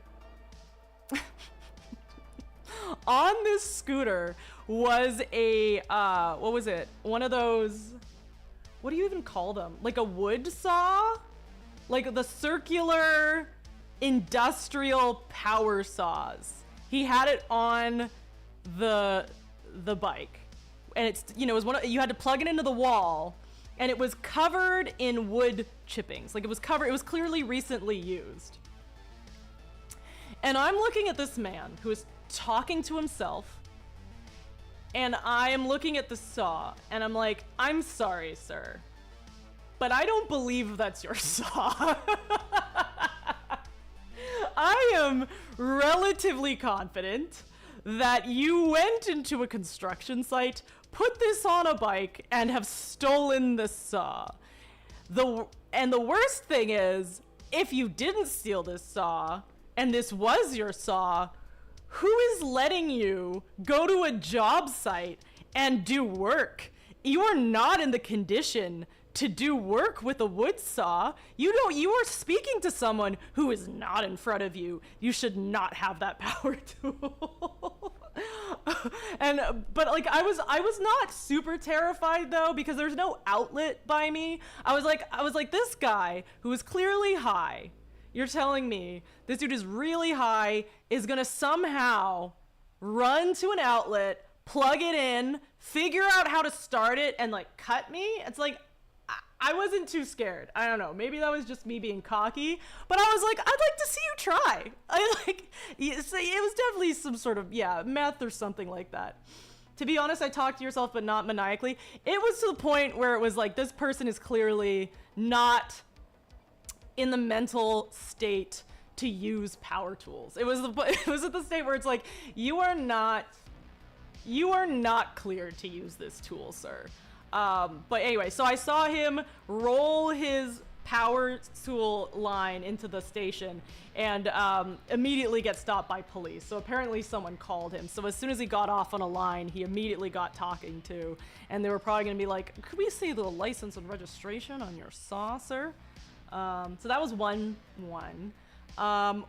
was a, what was it? One of those, what do you even call them? Like a wood saw? Like the circular industrial power saws. He had it on the bike. And it's, you know, it was one of, you had to plug it into the wall, and it was covered in wood chippings. Like it was clearly recently used. And I'm looking at this man who is talking to himself, and I am looking at the saw, and I'm like, I'm sorry, sir, but I don't believe that's your saw. I am relatively confident that you went into a construction site, put this on a bike, and have stolen this saw. And the worst thing is, if you didn't steal this saw, and this was your saw, who is letting you go to a job site and do work? You are not in the condition to do work with a wood saw. You are speaking to someone who is not in front of you. You should not have that power tool. But like I was not super terrified though, because there's no outlet by me. I was like this guy who is clearly high. You're telling me this dude is really high, is gonna somehow run to an outlet, plug it in, figure out how to start it, and like cut me? It's like, I wasn't too scared. I don't know. Maybe that was just me being cocky, but I was like, I'd like to see you try. It was definitely some sort of, meth or something like that. To be honest, I talked to yourself, but not maniacally. It was to the point where it was like, this person is clearly not in the mental state to use power tools. It was at the state where it's like, you are not cleared to use this tool, sir. But anyway, so I saw him roll his power tool line into the station and immediately get stopped by police. So apparently someone called him. So as soon as he got off on a line, he immediately got talking to, and they were probably gonna be like, could we see the license and registration on your saw, sir? So that was one. My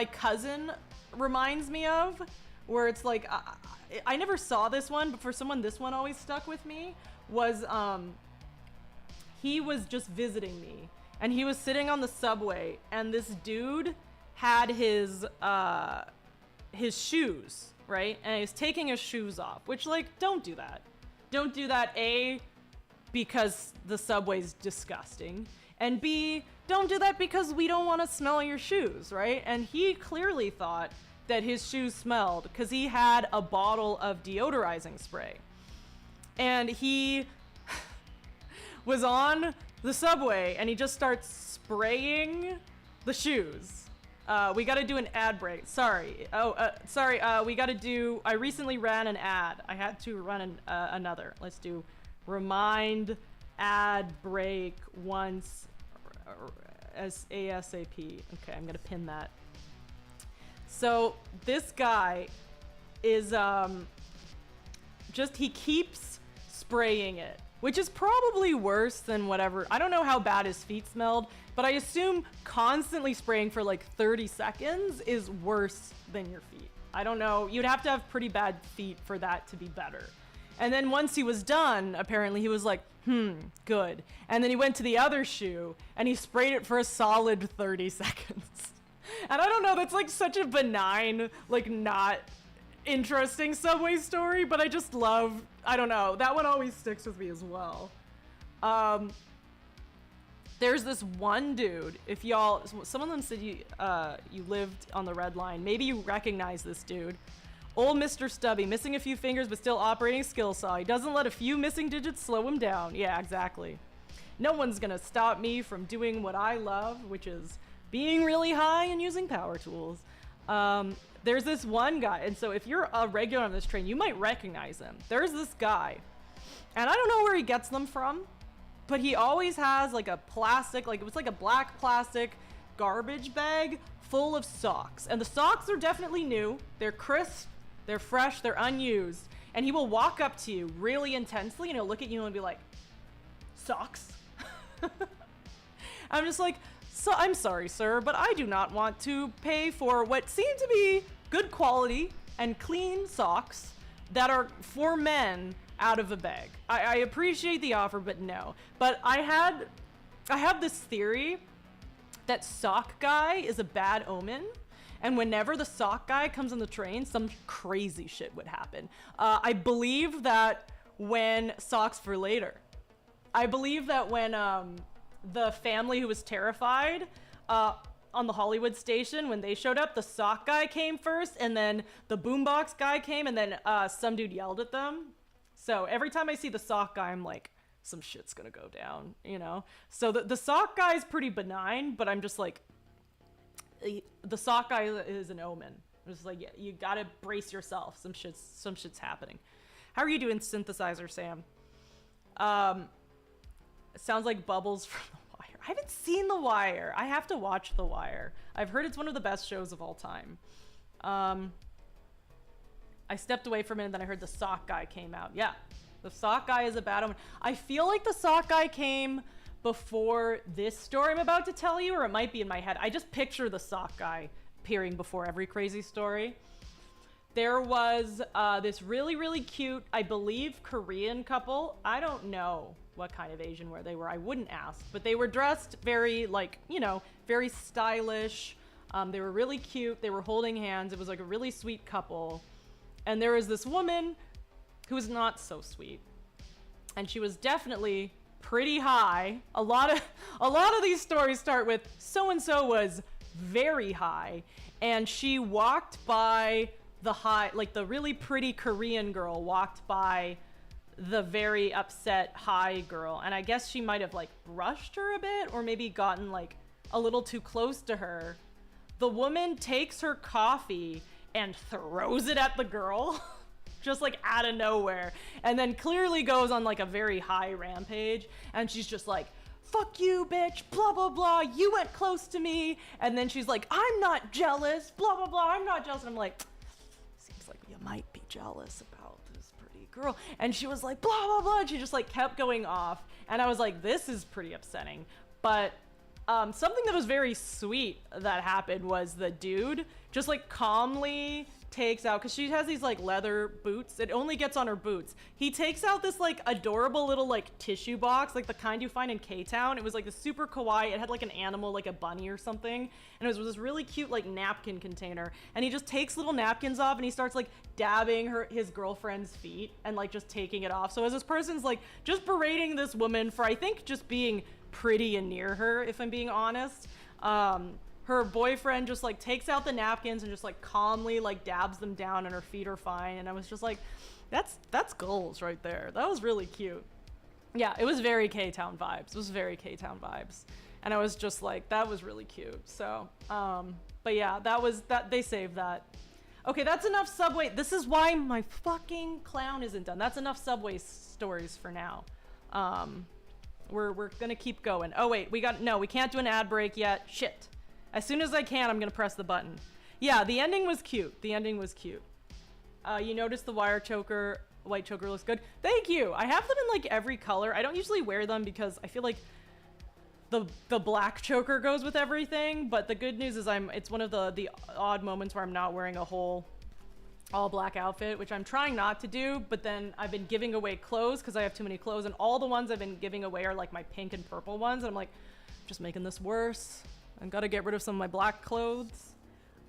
cousin reminds me of, where it's like, I never saw this one, but for someone, this one always stuck with me, was, he was just visiting me, and he was sitting on the subway, and this dude had his shoes, right? And he's taking his shoes off, which, like, don't do that. Don't do that, A, because the subway's disgusting, and B, don't do that because we don't want to smell your shoes, right? And he clearly thought that his shoes smelled because he had a bottle of deodorizing spray. And he was on the subway and he just starts spraying the shoes. We gotta do an ad break. Sorry. We gotta do, I recently ran an ad. I had to run another. Let's do remind ad break once as ASAP. Okay, I'm gonna pin that. So this guy is he keeps spraying it, which is probably worse than whatever. I don't know how bad his feet smelled, but I assume constantly spraying for like 30 seconds is worse than your feet. I don't know. You'd have to have pretty bad feet for that to be better. And then once he was done, apparently he was like, good. And then he went to the other shoe and he sprayed it for a solid 30 seconds. And I don't know, that's like such a benign, like not interesting subway story, but I just love, I don't know, that one always sticks with me as well. There's this one dude, if y'all, some of them said you lived on the red line, maybe you recognize this dude. Old Mr. Stubby, missing a few fingers but still operating a skill saw. He doesn't let a few missing digits slow him down. Yeah, exactly. No one's gonna stop me from doing what I love, which is being really high and using power tools. There's this one guy, and so if you're a regular on this train, you might recognize him. There's this guy, and I don't know where he gets them from, but he always has like a plastic, like it was like a black plastic garbage bag full of socks. And the socks are definitely new. They're crisp. They're fresh, they're unused. And he will walk up to you really intensely and he'll look at you and be like, socks? I'm just like, so I'm sorry, sir, but I do not want to pay for what seem to be good quality and clean socks that are for men out of a bag. I appreciate the offer, but no. But I have this theory that sock guy is a bad omen. And whenever the sock guy comes on the train, some crazy shit would happen. I believe that when Socks for Later, I believe that when the family who was terrified on the Hollywood station, when they showed up, the sock guy came first, and then the boombox guy came, and then some dude yelled at them. So every time I see the sock guy, I'm like, some shit's gonna go down, you know? So the sock guy is pretty benign, but I'm just like, the sock guy is an omen. I'm just like, yeah, you gotta brace yourself. Some shit's happening. How are you doing, Synthesizer Sam? It sounds like Bubbles from The Wire. I haven't seen The Wire. I have to watch The Wire. I've heard it's one of the best shows of all time. I stepped away from it and then I heard the sock guy came out. Yeah, the sock guy is a bad omen. I feel like the sock guy came before this story I'm about to tell you, or it might be in my head. I just picture the sock guy appearing before every crazy story. There was this really, really cute, I believe, Korean couple. I don't know what kind of Asian wear they were. I wouldn't ask, but they were dressed very, like, you know, very stylish. They were really cute. They were holding hands. It was like a really sweet couple. And there was this woman who was not so sweet. And she was definitely pretty high. A lot of these stories start with so-and-so was very high. And she walked by the high, like the really pretty Korean girl walked by the very upset high girl. And I guess she might have like brushed her a bit or maybe gotten like a little too close to her. The woman takes her coffee and throws it at the girl just like out of nowhere, and then clearly goes on like a very high rampage, and she's just like, fuck you, bitch, blah blah blah, you went close to me. And then she's like, I'm not jealous, blah blah blah, I'm not jealous. And I'm like, seems like you might be jealous about this pretty girl. And she was like, blah blah blah, and she just like kept going off, and I was like, this is pretty upsetting. But something that was very sweet that happened was the dude just like calmly takes out, because she has these like leather boots, it only gets on her boots. He takes out this like adorable little like tissue box, like the kind you find in K-Town. It was like the super kawaii, it had like an animal, like a bunny or something, and it was this really cute like napkin container, and he just takes little napkins off and he starts like dabbing his girlfriend's feet and like just taking it off. So as this person's like just berating this woman for, I think, just being pretty and near her, if I'm being honest, her boyfriend just like takes out the napkins and just like calmly like dabs them down, and her feet are fine. And I was just like, that's goals right there. That was really cute. Yeah, it was very K-Town vibes. It was very K-Town vibes. And I was just like, that was really cute. So, but yeah, that they saved that. Okay, that's enough Subway. This is why my fucking clown isn't done. That's enough Subway stories for now. We're gonna keep going. Oh wait, we can't do an ad break yet. Shit. As soon as I can, I'm gonna press the button. Yeah, the ending was cute. The ending was cute. You noticed the white choker looks good. Thank you. I have them in like every color. I don't usually wear them because I feel like the black choker goes with everything. But the good news is it's one of the odd moments where I'm not wearing a whole all black outfit, which I'm trying not to do. But then I've been giving away clothes because I have too many clothes, and all the ones I've been giving away are like my pink and purple ones. And I'm like, just making this worse. I've got to get rid of some of my black clothes.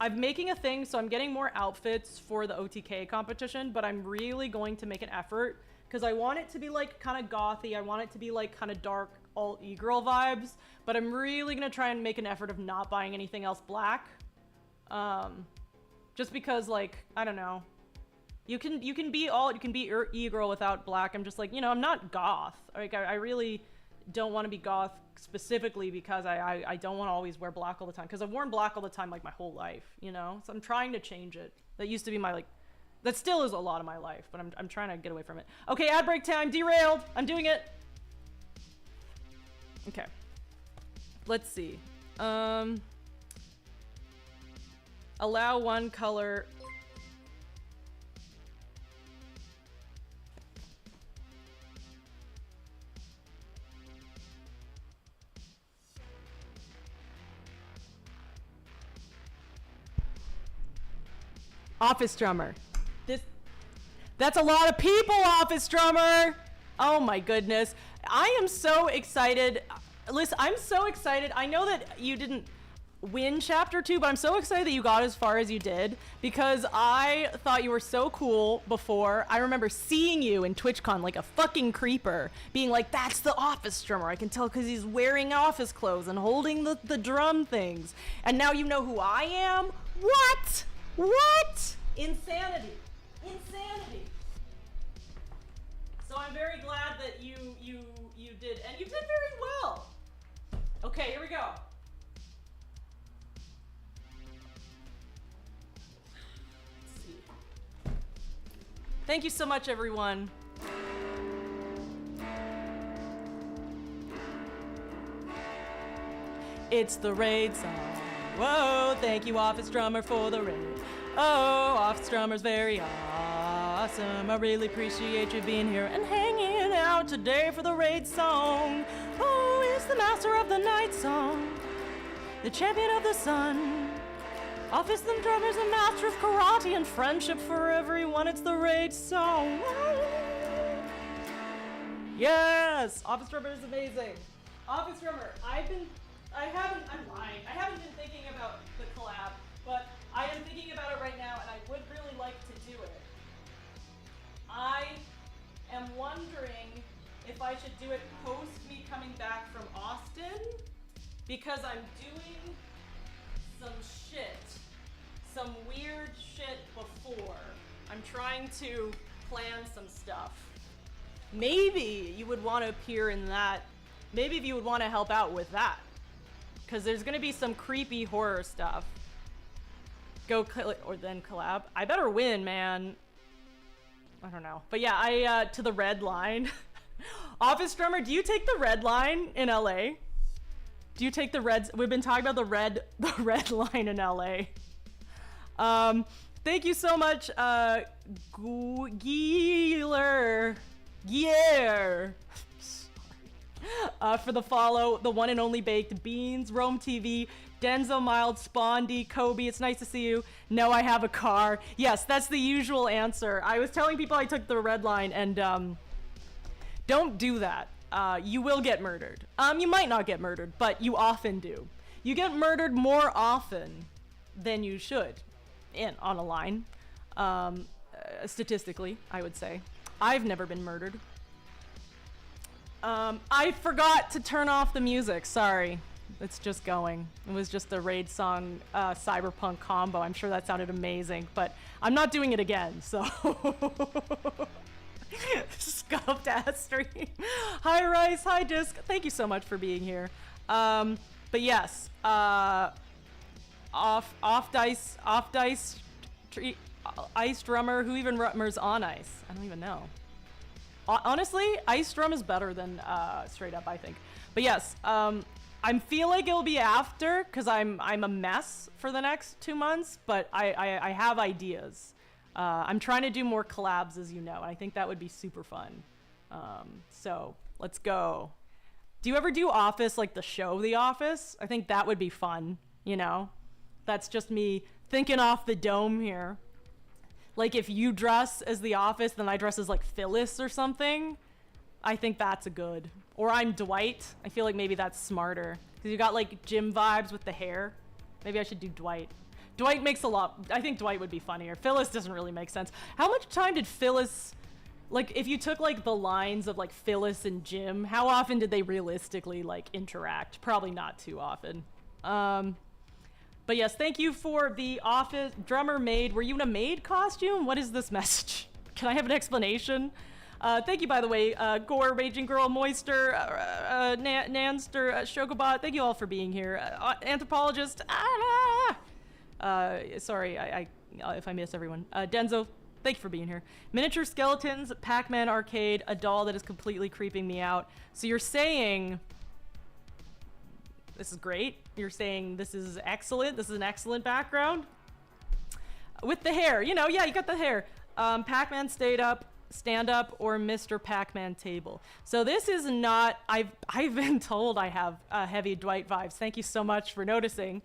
I'm making a thing, so I'm getting more outfits for the OTK competition, but I'm really going to make an effort because I want it to be like kind of gothy. I want it to be like kind of dark alt e-girl vibes, but I'm really going to try and make an effort of not buying anything else black. Just because, like, I don't know. You can be e-girl without black. I'm just like, you know, I'm not goth. Like, I really don't want to be goth specifically because I don't want to always wear black all the time, because I've worn black all the time like my whole life, you know. So I'm trying to change it. That used to be my, like, that still is a lot of my life, but I'm trying to get away from it. Okay, ad break time. Derailed. I'm doing it. Okay, let's see. Allow one color Office drummer. That's a lot of people, office drummer. Oh my goodness. I am so excited. Listen, I'm so excited. I know that you didn't win chapter 2, but I'm so excited that you got as far as you did because I thought you were so cool before. I remember seeing you in TwitchCon like a fucking creeper, being like, that's the office drummer. I can tell because he's wearing office clothes and holding the drum things. And now you know who I am? What? What? Insanity. Insanity. So I'm very glad that you did, and you did very well. Okay, here we go. Let's see. Thank you so much, everyone. It's the raid song. Whoa, thank you, office drummer, for the raid. Oh, office drummer's very awesome. I really appreciate you being here and hanging out today for the raid song. Oh, it's the master of the night song, the champion of the sun. Office and drummer's a master of karate and friendship for everyone. It's the raid song. Yes, office drummer is amazing. Office drummer, I'm lying. I haven't been thinking about the collab, but I am thinking about it right now, and I would really like to do it. I am wondering if I should do it post me coming back from Austin, because I'm doing some weird shit before. I'm trying to plan some stuff. Maybe you would want to appear in that. Maybe if you would want to help out with that, because there's going to be some creepy horror stuff. Or then collab. I better win, man. I don't know. But yeah, to the red line. Office drummer, do you take the red line in LA? Do you take the reds? We've been talking about the red line in LA. Thank you so much, Geeler. For the follow, the one and only Baked Beans, Rome TV, Denzo Mild, Spondy, Kobe, it's nice to see you. No, I have a car. Yes, that's the usual answer. I was telling people I took the red line, and don't do that. You will get murdered. You might not get murdered, but you often do. You get murdered more often than you should on a line. Statistically, I would say. I've never been murdered. I forgot to turn off the music. Sorry. It's just going. It was just a raid song cyberpunk combo. I'm sure that sounded amazing, but I'm not doing it again, so. Scuffed ass stream. Hi Rice, hi Disc. Thank you so much for being here. But yes, off dice, ice drummer. Who even drummers on ice? I don't even know. Honestly, ice drum is better than straight up, I think. But yes, I feel like it'll be after, because I'm a mess for the next 2 months, but I have ideas. I'm trying to do more collabs, as you know, and I think that would be super fun. So let's go. Do you ever do Office, like the show The Office? I think that would be fun, you know? That's just me thinking off the dome here. Like if you dress as The Office, then I dress as like Phyllis or something. I think that's a good. Or I'm Dwight. I feel like maybe that's smarter. Because you got like gym vibes with the hair. Maybe I should do Dwight. Dwight makes a lot. I think Dwight would be funnier. Phyllis doesn't really make sense. How much time did Phyllis, like if you took like the lines of like Phyllis and Jim, how often did they realistically like interact? Probably not too often. But yes, thank you for the Office drummer maid. Were you in a maid costume? What is this message? Can I have an explanation? Thank you, by the way, Gore, Raging Girl, Moister, Nanster, Shogobot. Thank you all for being here. Anthropologist. Sorry, if I miss everyone. Denzo, thank you for being here. Miniature Skeletons, Pac-Man Arcade, a doll that is completely creeping me out. So you're saying this is great? You're saying this is excellent? This is an excellent background? With the hair, you know, yeah, you got the hair. Pac-Man stand up, or Mr. Pac-Man table. So this is not, I've been told I have heavy Dwight vibes. Thank you so much for noticing.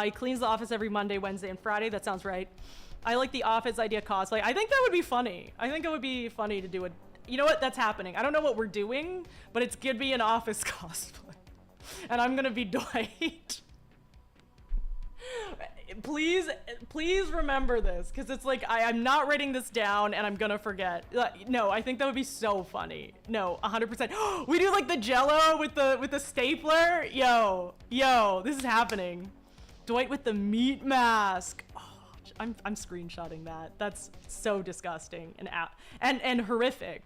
He cleans the office every Monday, Wednesday, and Friday. That sounds right. I like the office idea cosplay. I think that would be funny. I think it would be funny to do it. You know what? That's happening. I don't know what we're doing, but it's gonna be an office cosplay. And I'm gonna be Dwight. Please remember this, because it's like, I'm not writing this down and I'm gonna forget. No, I think that would be so funny. No, 100%. We do like the Jello with the stapler. Yo, this is happening. Dwight with the meat mask. Oh, I'm screenshotting that. That's so disgusting and horrific.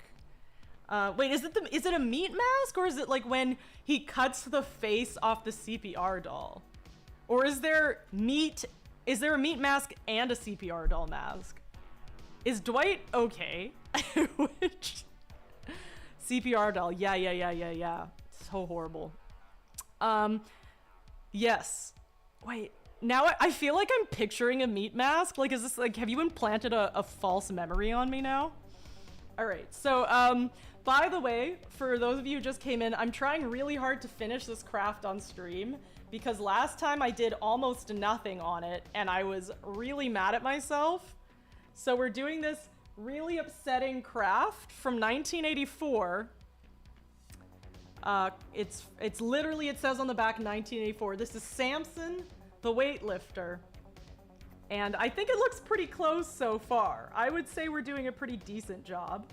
Wait, is it a meat mask, or is it like when he cuts the face off the CPR doll? Or is there a meat mask and a CPR doll mask? Is Dwight okay? Which CPR doll? Yeah. So horrible. Yes. Wait, now I feel like I'm picturing a meat mask. Like, is this like, have you implanted a false memory on me now? All right, so, by the way, for those of you who just came in, I'm trying really hard to finish this craft on stream, because last time I did almost nothing on it and I was really mad at myself. So we're doing this really upsetting craft from 1984. It's literally, it says on the back 1984. This is Samson the weightlifter. And I think it looks pretty close so far. I would say we're doing a pretty decent job.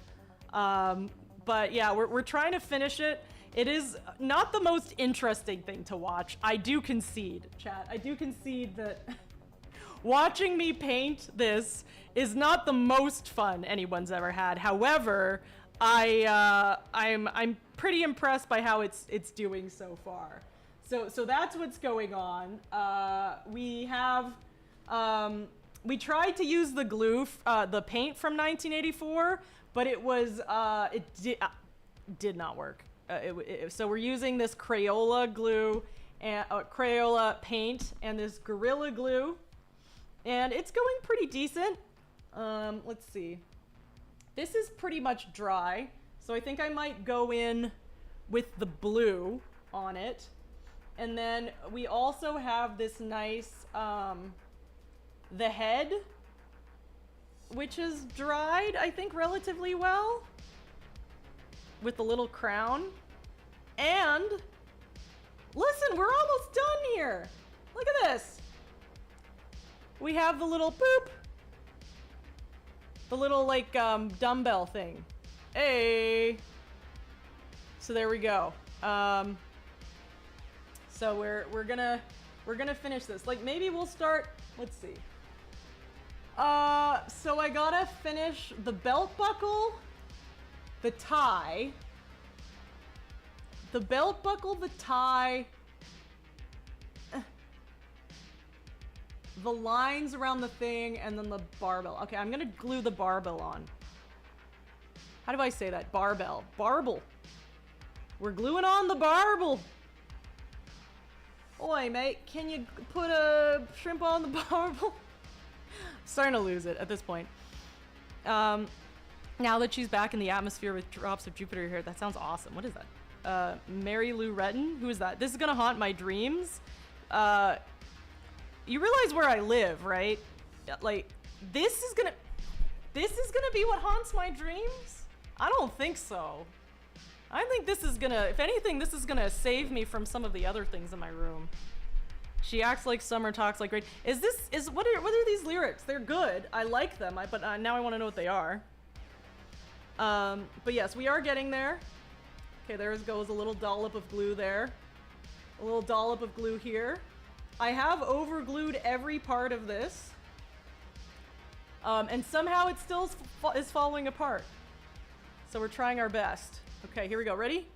But yeah, we're trying to finish it. It is not the most interesting thing to watch. I do concede, chat. I do concede that watching me paint this is not the most fun anyone's ever had. However, I'm pretty impressed by how it's doing so far. So that's what's going on. We tried to use the glue, the paint from 1984, but it did not work. So we're using this Crayola glue and Crayola paint and this Gorilla Glue, and it's going pretty decent. Let's see. This is pretty much dry, so I think I might go in with the blue on it. And then we also have this nice, the head, which is dried, I think, relatively well, with the little crown. And listen, we're almost done here. Look at this. We have the little boop, the little like dumbbell thing. Hey. So there we go. So we're gonna finish this. Like, maybe we'll start. Let's see. So I gotta finish the belt buckle, the tie, the tie, the lines around the thing, and then the barbell. Okay, I'm gonna glue the barbell on. How do I say that? Barbell. Barbell. We're gluing on the barbell. Oi, mate, can you put a shrimp on the barbell? Starting to lose it at this point. Now that she's back in the atmosphere with drops of Jupiter here, that sounds awesome. What is that? Mary Lou Retton? Who is that? This is gonna haunt my dreams. You realize where I live, right? Like, this is gonna be what haunts my dreams? I don't think so. I think this is gonna, if anything, this is gonna save me from some of the other things in my room. She acts like summer, talks like rain. What are these lyrics? They're good. I like them, but now I want to know what they are. But yes, we are getting there. Okay, there goes a little dollop of glue there. A little dollop of glue here. I have overglued every part of this. And somehow it still is falling apart. So we're trying our best. Okay, here we go. Ready?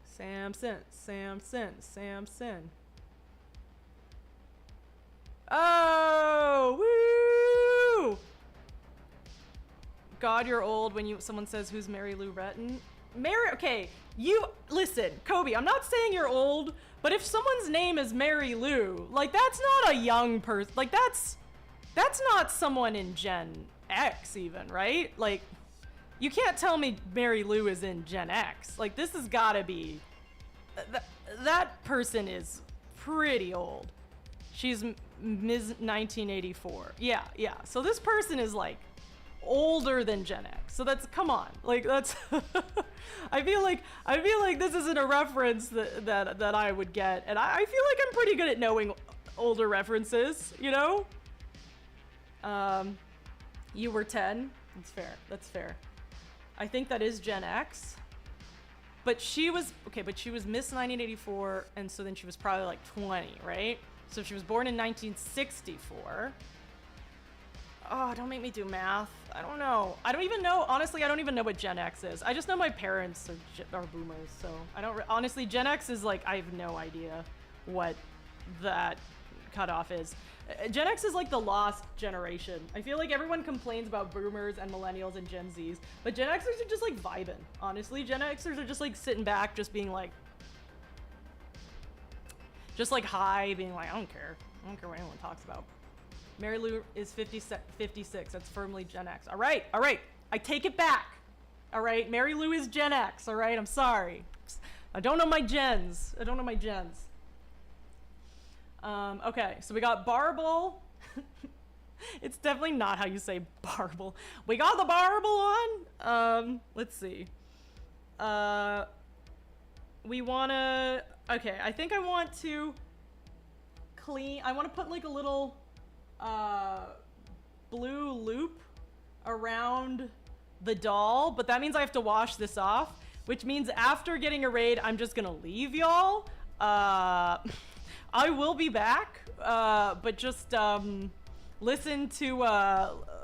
Samson, Samson, Samson. Oh, woo! God, you're old when someone says, who's Mary Lou Retton? Okay, listen, Kobe, I'm not saying you're old, but if someone's name is Mary Lou, like, that's not a young person, like, that's not someone in Gen X even, right? Like, you can't tell me Mary Lou is in Gen X. Like, this has gotta be, that person is pretty old. She's Ms. 1984. Yeah. So this person is like older than Gen X. So that's, come on. Like that's I feel like this isn't a reference that I would get. And I feel like I'm pretty good at knowing older references, you know? You were 10. That's fair. I think that is Gen X. But she was Miss 1984, and so then she was probably like 20, right? So she was born in 1964. Oh, don't make me do math. I don't know. I don't even know. Honestly, I don't even know what Gen X is. I just know my parents are boomers, so I don't. Honestly, Gen X is like, I have no idea what that cutoff is. Gen X is like the lost generation. I feel like everyone complains about boomers and millennials and Gen Zs, but Gen Xers are just like vibing. Honestly, Gen Xers are just like sitting back, just being like, just like high, being like, I don't care what anyone talks about. Mary Lou is 56. That's firmly Gen X. All right. I take it back. All right. Mary Lou is Gen X. All right. I'm sorry. I don't know my gens. Okay. So we got Barble. It's definitely not how you say Barble. We got the Barble on. Let's see. We wanna. Okay. I think I want to clean. I want to put like a little blue loop around the doll, but that means I have to wash this off, which means after getting a raid, I'm just gonna leave y'all. I will be back, but just listen to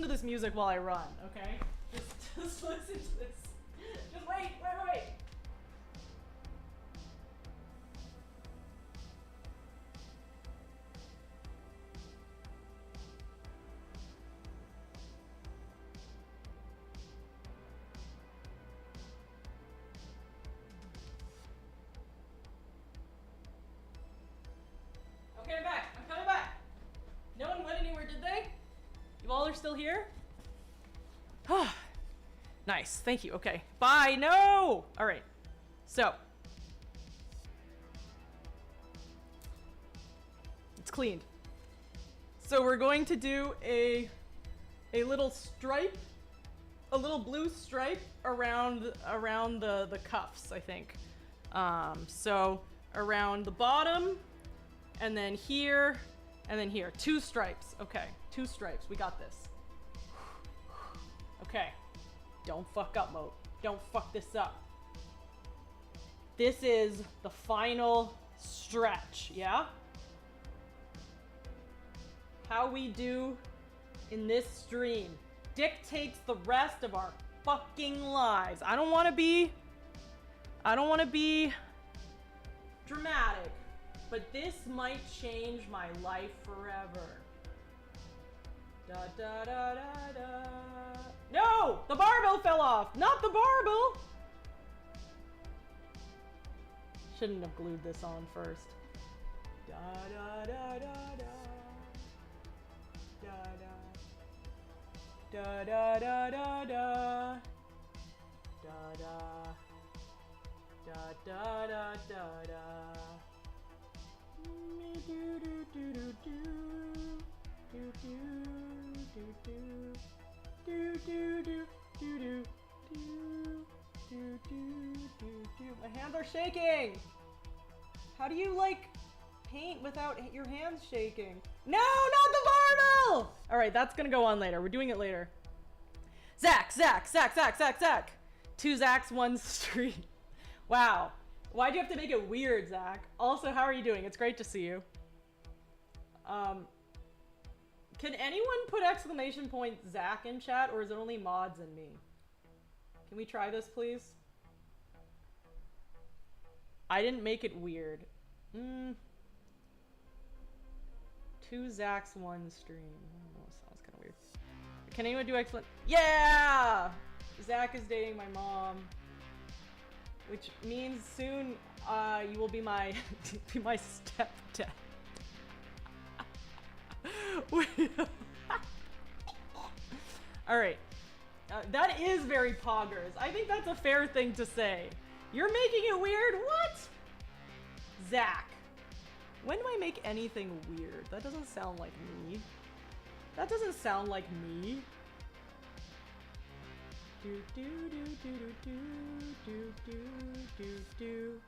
this music while I run, okay? Just listen to this. Just wait. I'm coming back. No one went anywhere, did they? You all are still here? Nice, thank you. Okay, bye. No! All right, so. It's cleaned. So we're going to do a little stripe, a little blue stripe around the cuffs, I think. So around the bottom, and then here, and then here. 2 stripes. Okay, 2 stripes. We got this. Okay. Don't fuck up, Moat. Don't fuck this up. This is the final stretch, yeah? How we do in this stream dictates the rest of our fucking lives. I don't want to be dramatic, but this might change my life forever. Da da da da da. No! The barbell fell off! Not the barbell! Shouldn't have glued this on first. Da da da da da. Da da da da da. Da da. Da da da da da. Do do do do do. Do do do do. Do do do do do do do do. My hands are shaking. How do you like paint without your hands shaking? No, not the barbell! All right, that's gonna go on later. We're doing it later. Zach. 2 Zachs, 1 street. Wow. Why'd you have to make it weird, Zach? Also, how are you doing? It's great to see you. Can anyone put exclamation point Zach in chat, or is it only mods and me? Can we try this, please? I didn't make it weird. 2 Zachs, 1 stream. I don't know, it sounds kind of weird. Can anyone do excellent? Yeah! Zach is dating my mom. Which means soon, you will be my, be my stepdad. Alright. That is very poggers. I think that's a fair thing to say. You're making it weird? What? Zach. When do I make anything weird? That doesn't sound like me. That doesn't sound like me. Do do do do do do do do do.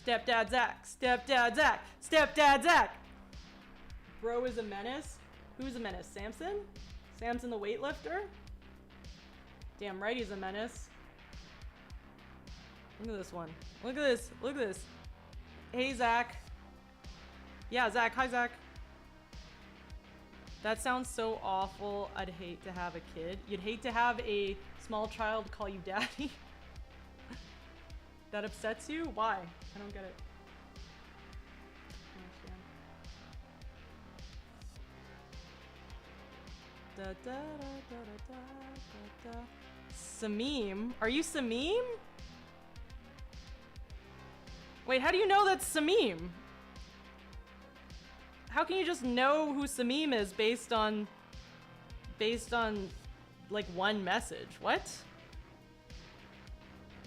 Stepdad Zach. Stepdad Zach. Stepdad Zach. Bro is a menace. Who's a menace? Samson? Samson the weightlifter? Damn right he's a menace. Look at this one. Look at this. Look at this. Hey, Zach. Yeah, Zach. Hi, Zach. That sounds so awful. I'd hate to have a kid. You'd hate to have a small child call you daddy? That upsets you? Why? I don't get it. I don't understand. Da, da, da, da, da, da, da. Samim? Are you Samim? Wait, how do you know that's Samim? How can you just know who Samim is based on like one message? What?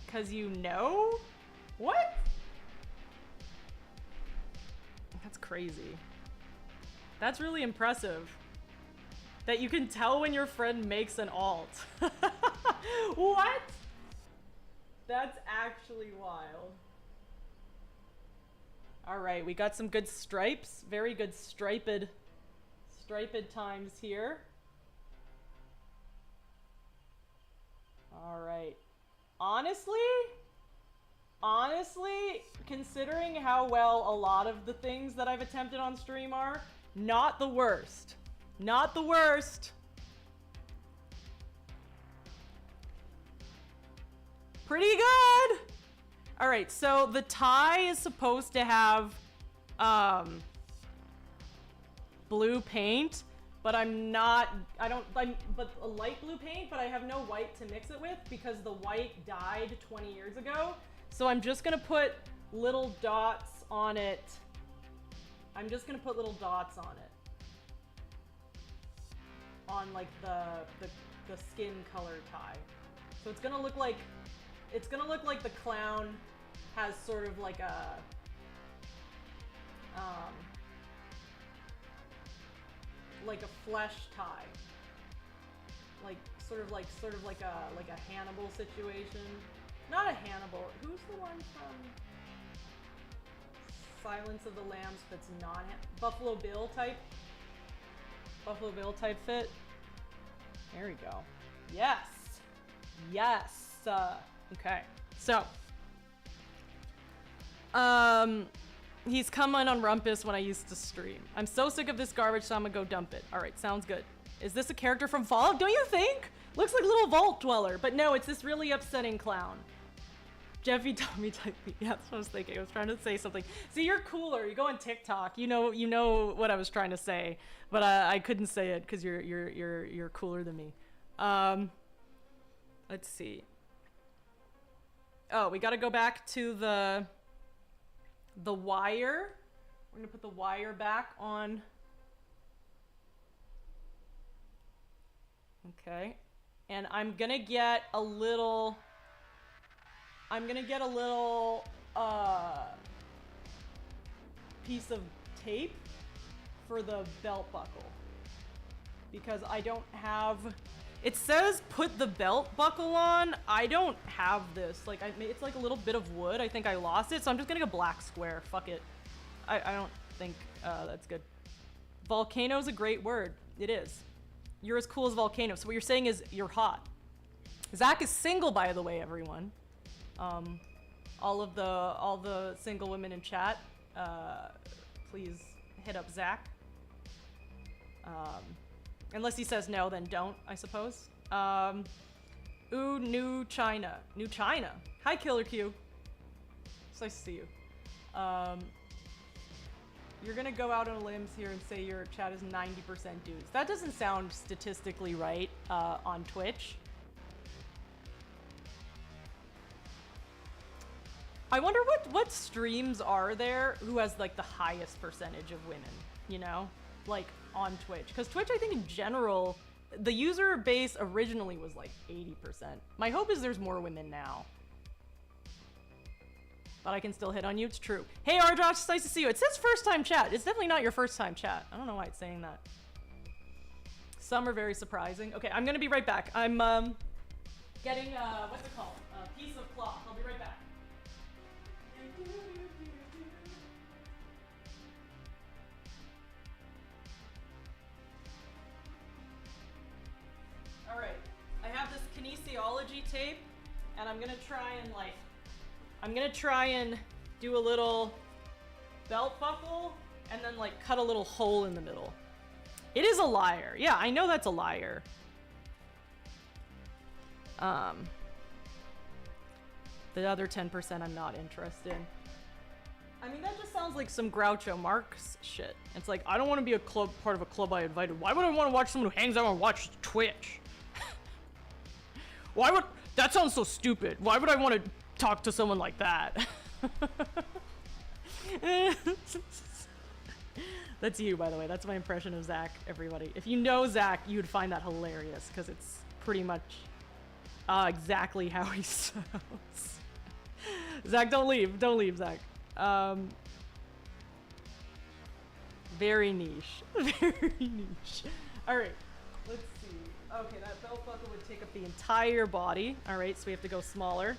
Cause you know? What? That's crazy. That's really impressive. That you can tell when your friend makes an alt. What? That's actually wild. All right, we got some good stripes. Very good striped times here. All right. Honestly, considering how well a lot of the things that I've attempted on stream are, not the worst. Not the worst. Pretty good. All right, so the tie is supposed to have blue paint, but but a light blue paint, but I have no white to mix it with because the white died 20 years ago. So I'm just gonna put little dots on it. I'm just gonna put little dots on it. On like the skin color tie. So it's gonna look like the clown has sort of like a flesh tie. Like sort of like a Hannibal situation. Not a Hannibal. Who's the one from Silence of the Lambs that's not Buffalo Bill type? Buffalo Bill type fit. There we go. Yes. Yes. Okay. So, he's come on Rumpus when I used to stream. I'm so sick of this garbage, so I'm gonna go dump it. All right, sounds good. Is this a character from Fallout? Don't you think? Looks like a little vault dweller, but no, it's this really upsetting clown. Jeffy Tommy type me. Yeah, that's what I was thinking. I was trying to say something. See, you're cooler. You go on TikTok. You know what I was trying to say, but I couldn't say it because you're cooler than me. Let's see. Oh, we got to go back to the wire. We're gonna put the wire back on. Okay, and I'm gonna get a little piece of tape for the belt buckle because I don't have. It says put the belt buckle on. I don't have this. Like it's like a little bit of wood. I think I lost it, so I'm just getting a black square. Fuck it. I don't think that's good. Volcano's a great word. It is. You're as cool as Volcano. So what you're saying is you're hot. Zach is single, by the way, everyone. All the single women in chat, please hit up Zach. Unless he says no, then don't, I suppose. Ooh, New China. New China. Hi, Killer Q. It's nice to see you. You're gonna go out on limbs here and say your chat is 90% dudes. That doesn't sound statistically right on Twitch. I wonder what streams are there who has like the highest percentage of women, you know? Like on Twitch. Because Twitch, I think in general, the user base originally was like 80%. My hope is there's more women now. But I can still hit on you. It's true. Hey, Arjosh, it's nice to see you. It says first time chat. It's definitely not your first time chat. I don't know why it's saying that. Some are very surprising. Okay, I'm gonna be right back. I'm getting what's it called? A piece of cloth. I'll be right back. All right, I have this kinesiology tape, and I'm gonna try and do a little belt buckle, and then like cut a little hole in the middle. It is a liar. Yeah, I know that's a liar. The other 10% I'm not interested in. I mean, that just sounds like some Groucho Marx shit. It's like, I don't want to be a club, part of a club I invited. Why would I want to watch someone who hangs out and watch Twitch? Why would, that sounds so stupid. Why would I want to talk to someone like that? That's you, by the way. That's my impression of Zach, everybody. If you know Zach, you would find that hilarious, because it's pretty much exactly how he sounds. Zach, don't leave. Don't leave, Zach. Very niche. Very niche. All right, let's see. Okay, that belt buckle would take up the entire body. All right, so we have to go smaller.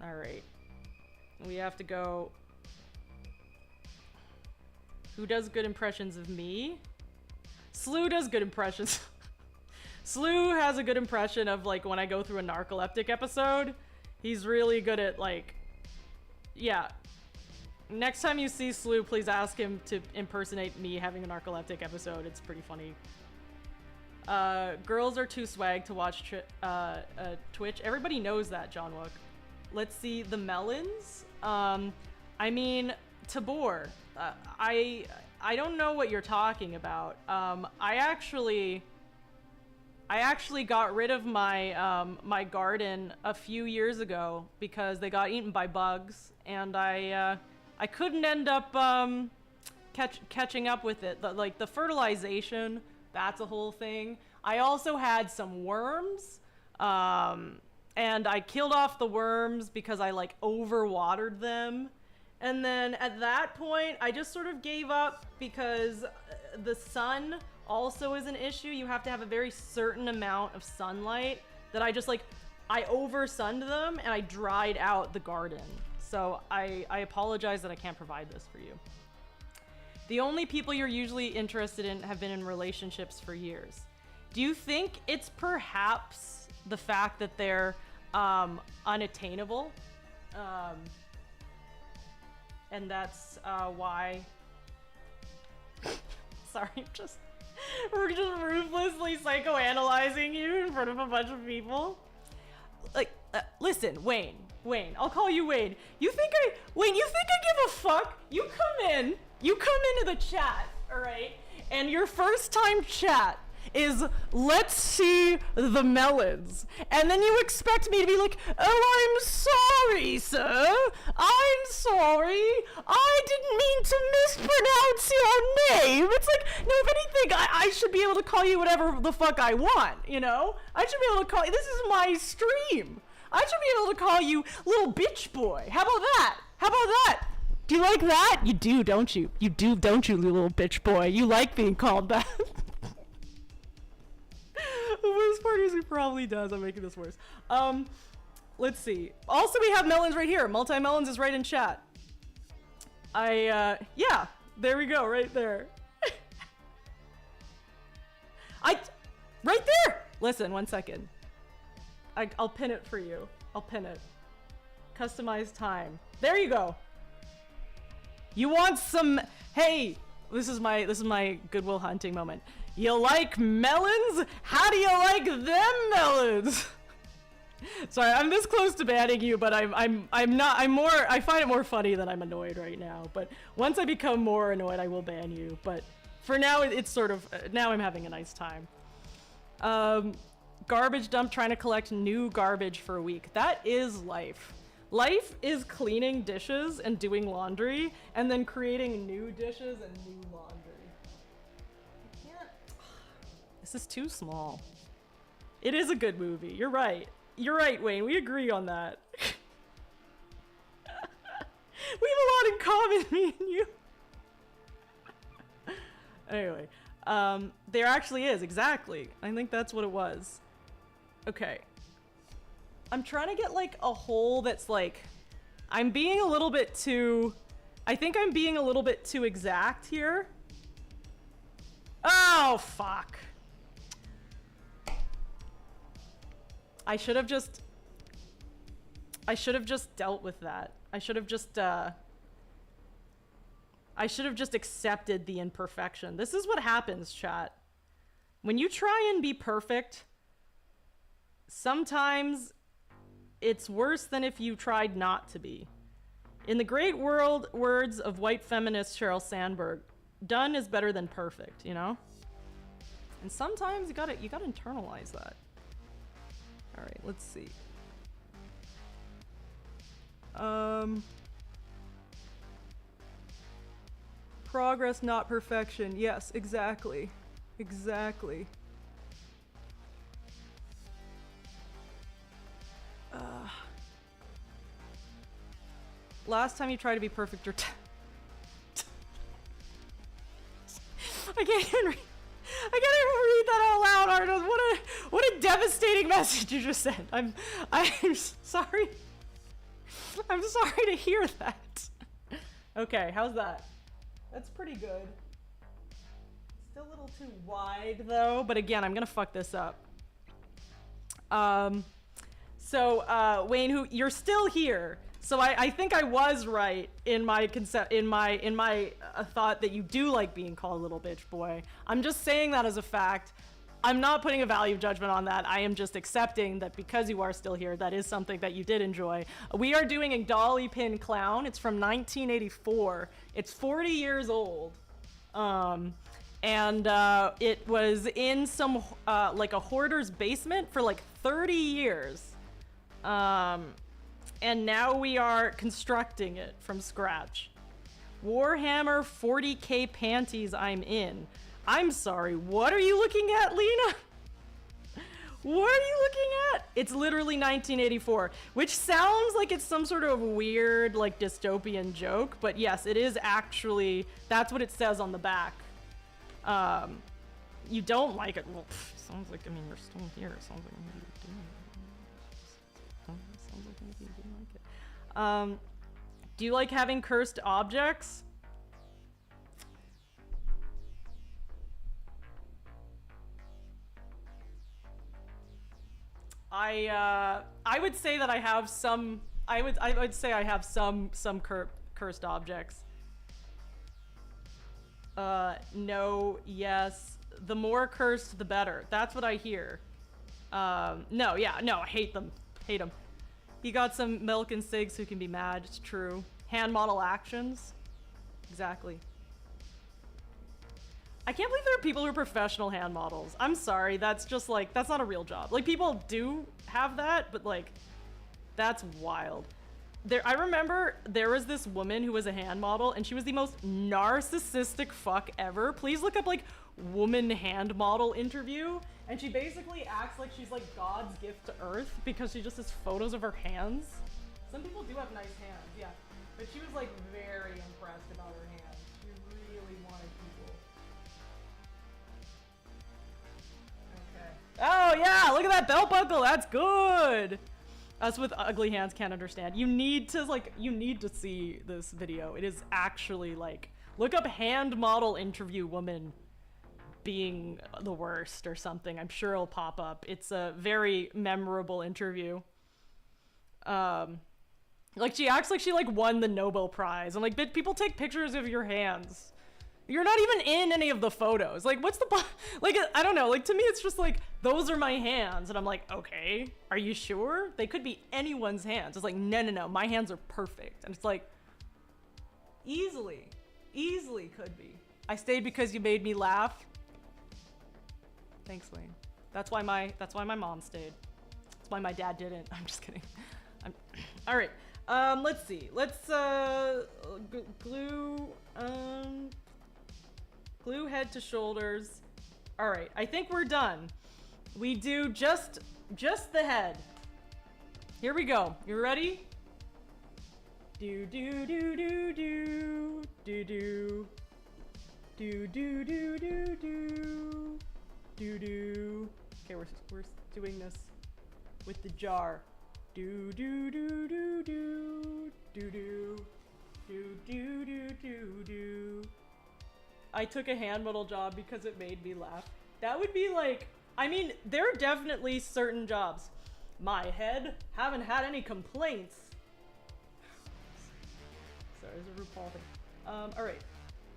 All right. We have to go... Who does good impressions of me? Slew does good impressions. Slew has a good impression of, like, when I go through a narcoleptic episode. He's really good at, like... Yeah. Next time you see Slew, please ask him to impersonate me having a narcoleptic episode. It's pretty funny. Girls are too swag to watch Twitch. Everybody knows that, John Wook. Let's see, the melons. I mean, Tabor. I don't know what you're talking about. I actually got rid of my my garden a few years ago because they got eaten by bugs, and I couldn't end up catching up with it. Like the fertilization, that's a whole thing. I also had some worms, and I killed off the worms because I like overwatered them. And then at that point, I just sort of gave up because the sun also is an issue. You have to have a very certain amount of sunlight that I just like, I over-sunned them and I dried out the garden. So I apologize that I can't provide this for you. The only people you're usually interested in have been in relationships for years. Do you think it's perhaps the fact that they're unattainable? And that's why. Sorry, we're just ruthlessly psychoanalyzing you in front of a bunch of people. Like, listen, Wayne, I'll call you Wayne. You think I give a fuck? You come into the chat, all right? And your first time chat is, let's see the melons. And then you expect me to be like, oh, I'm sorry, sir. I'm sorry. I didn't mean to mispronounce your name. It's like, no, if anything, I should be able to call you whatever the fuck I want, you know? I should be able to call you, this is my stream. I should be able to call you little bitch boy. How about that? Do you like that? You do, don't you? You do, don't you, little bitch boy? You like being called that. The worst part is he probably does. I'm making this worse. Let's see. Also, we have melons right here. Multi-melons is right in chat. Yeah, there we go, right there. Right there! Listen, 1 second. I'll pin it for you. I'll pin it. Customize time. There you go. You want some, hey, this is my Goodwill Hunting moment. You like melons? How do you like them melons? Sorry, I'm this close to banning you, but I find it more funny than I'm annoyed right now. But once I become more annoyed, I will ban you. But for now, it's sort of, now I'm having a nice time. Garbage dump, trying to collect new garbage for a week. That is life. Life is cleaning dishes and doing laundry, and then creating new dishes and new laundry. I can't. This is too small. It is a good movie. You're right. You're right, Wayne. We agree on that. We have a lot in common, me and you. Anyway, there actually is, exactly. I think that's what it was. Okay. I'm trying to get like a hole that's like, I'm being a little bit too, I think I'm being a little bit too exact here. Oh, fuck. I should have just dealt with that. I should have just accepted the imperfection. This is what happens, chat. When you try and be perfect, sometimes it's worse than if you tried not to be. In the great words of white feminist Sheryl Sandberg, done is better than perfect, you know? And sometimes you gotta internalize that. All right, let's see. Progress, not perfection. Yes, exactly. Exactly. Last time you tried to be perfect, I can't even read that out loud, Arnold. What a devastating message you just sent. I'm sorry. I'm sorry to hear that. Okay, how's that? That's pretty good. Still a little too wide though, but again, I'm gonna fuck this up. Wayne, you're still here. So I think I was right in my thought that you do like being called a little bitch boy. I'm just saying that as a fact. I'm not putting a value judgment on that. I am just accepting that because you are still here, that is something that you did enjoy. We are doing a Dolly Pin Clown. It's from 1984. It's 40 years old. It was in some, like a hoarder's basement for like 30 years. And now we are constructing it from scratch. Warhammer 40k panties I'm in. I'm sorry, what are you looking at, Lena? What are you looking at? It's literally 1984, which sounds like it's some sort of weird, like, dystopian joke, but yes, it is actually, that's what it says on the back. You don't like it? Well, sounds like, I mean, you're still here. It sounds like maybe you do. Sounds like maybe you do like it. Do you like having cursed objects? I would say that I have some. I would say I have some cursed objects. No, yes. The more cursed, the better. That's what I hear. No, yeah, no, I hate them. Hate them. You got some milk and cigs who can be mad. It's true. Hand model actions. Exactly. I can't believe there are people who are professional hand models. I'm sorry, that's just like, that's not a real job. Like, people do have that, but like, that's wild. I remember there was this woman who was a hand model and she was the most narcissistic fuck ever. Please look up like woman hand model interview. And she basically acts like she's like God's gift to earth because she just has photos of her hands. Some people do have nice hands, yeah. But she was like very impressed about her hands. She really wanted people. Okay. Oh yeah, look at that belt buckle, that's good! Us with ugly hands can't understand. You need to see this video. It is actually like, look up hand model interview woman being the worst or something. I'm sure it'll pop up. It's a very memorable interview. Like she acts like she like won the Nobel Prize. And like, people take pictures of your hands. You're not even in any of the photos. Like, what's the like, I don't know. Like, to me, it's just like, those are my hands. And I'm like, okay, are you sure? They could be anyone's hands. It's like, no, my hands are perfect. And it's like, easily could be. I stayed because you made me laugh. Thanks, Wayne. That's why my mom stayed. That's why my dad didn't. I'm just kidding. All right. Let's see. Let's glue head to shoulders. All right. I think we're done. We do just the head. Here we go. You ready? Do do do do do do do do do do do do do do. Okay, we're doing this with the jar. Do do do do do do do do do do do do. I took a hand model job because it made me laugh. That would be like, I mean, there are definitely certain jobs. My head, haven't had any complaints. Sorry, there's a RuPaul thing. All right,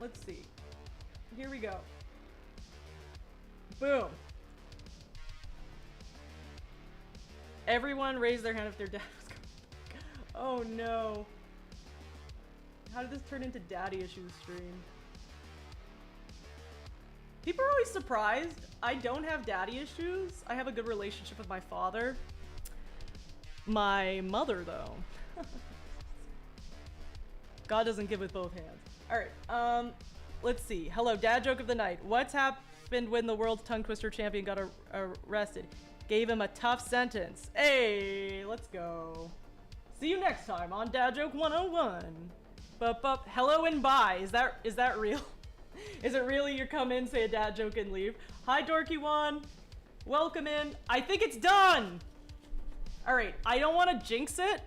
let's see. Here we go. Boom. Everyone raise their hand if their dad was coming. Oh no. How did this turn into daddy issues stream? People are always surprised. I don't have daddy issues. I have a good relationship with my father. My mother, though. God doesn't give with both hands. All right, let's see. Hello, dad joke of the night. What's happened when the world's tongue twister champion got arrested? Gave him a tough sentence. Hey, let's go. See you next time on Dad Joke 101. Bup. Hello and bye. Is that real? Is it really you come in, say a dad joke, and leave? Hi, Dorky One. Welcome in. I think it's done. All right, I don't want to jinx it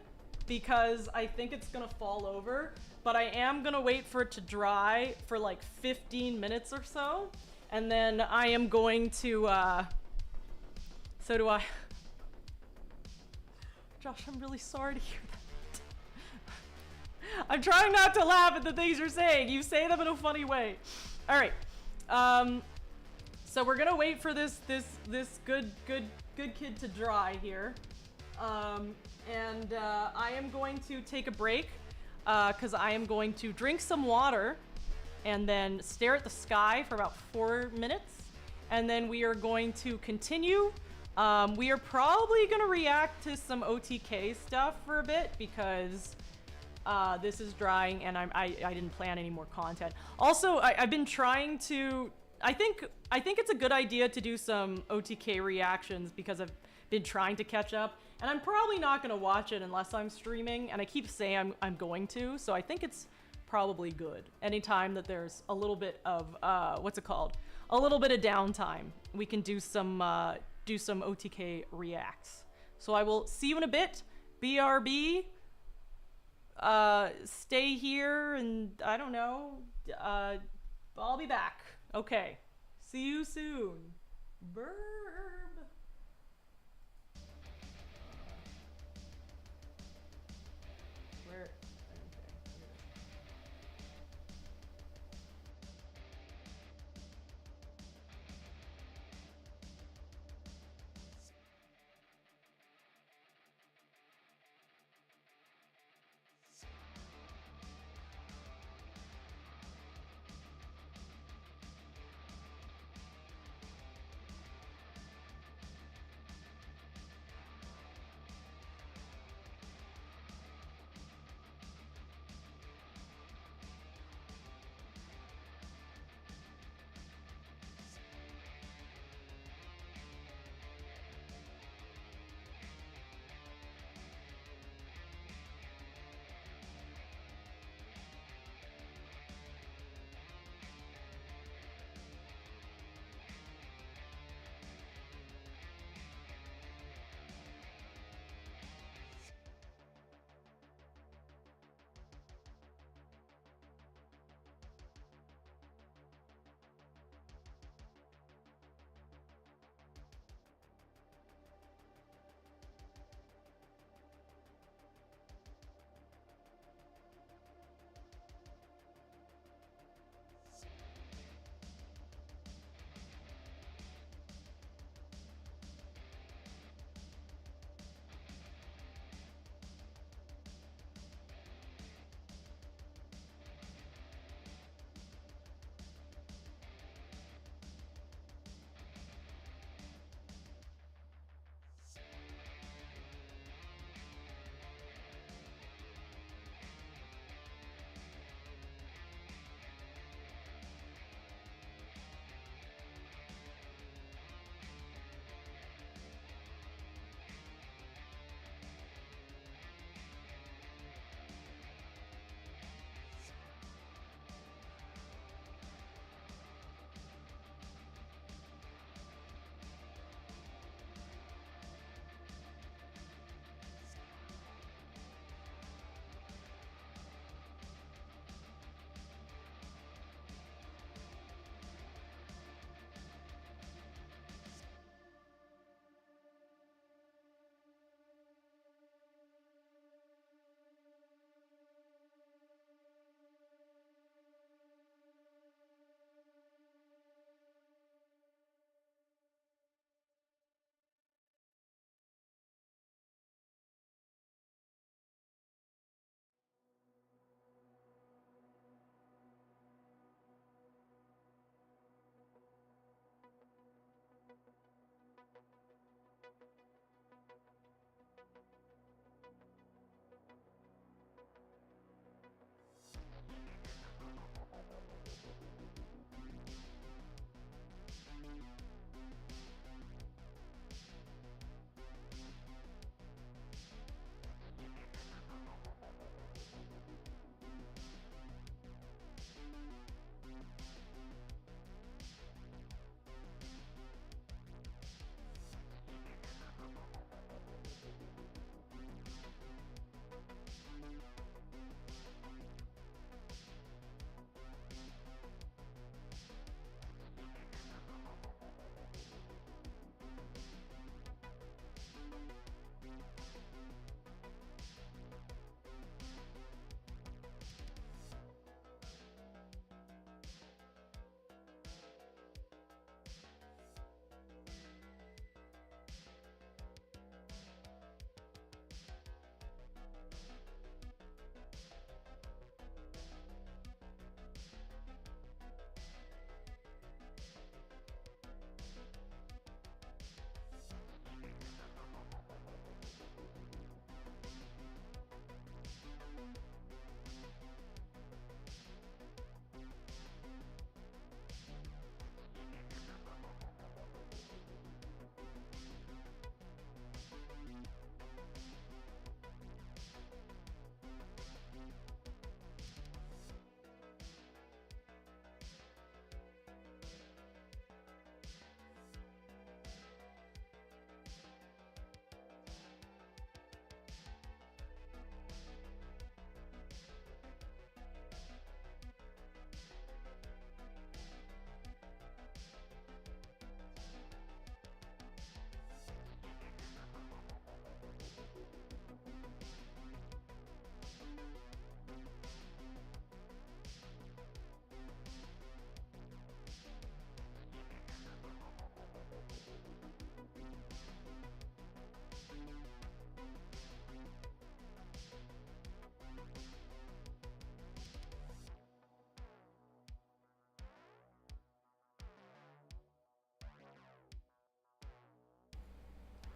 because I think it's gonna fall over, but I am gonna wait for it to dry for like 15 minutes or so, and then I am going to, so do I. Josh, I'm really sorry to hear that. I'm trying not to laugh at the things you're saying. You say them in a funny way. All right. So we're gonna wait for this good kid to dry here. I am going to take a break because I am going to drink some water and then stare at the sky for about 4 minutes, and then we are going to continue. We are probably gonna react to some OTK stuff for a bit because this is drying and I didn't plan any more content. Also, I've been trying to, I think it's a good idea to do some OTK reactions because I've been trying to catch up, and I'm probably not going to watch it unless I'm streaming, and I keep saying I'm going to, so I think it's probably good. Anytime that there's a little bit of, what's it called? A little bit of downtime, we can do some OTK reacts. So I will see you in a bit. BRB. Stay here and I don't know, I'll be back. Okay, see you soon. Burb. Where?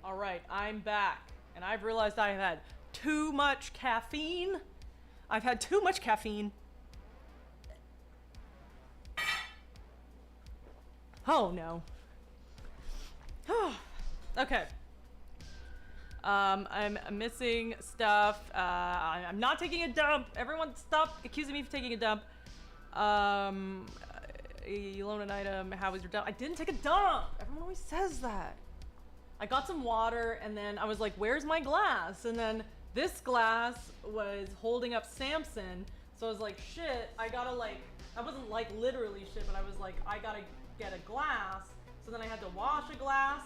All right, I'm back, and I've realized I have had too much caffeine. I've had too much caffeine. Oh no. Okay. I'm missing stuff. I'm not taking a dump. Everyone stop accusing me of taking a dump. You loan an item. How was your dump? I didn't take a dump. Everyone always says that. I got some water and then I was like, where's my glass? And then this glass was holding up Samson. So I was like, shit, I gotta like, I wasn't like literally shit, but I was like, I gotta get a glass. So then I had to wash a glass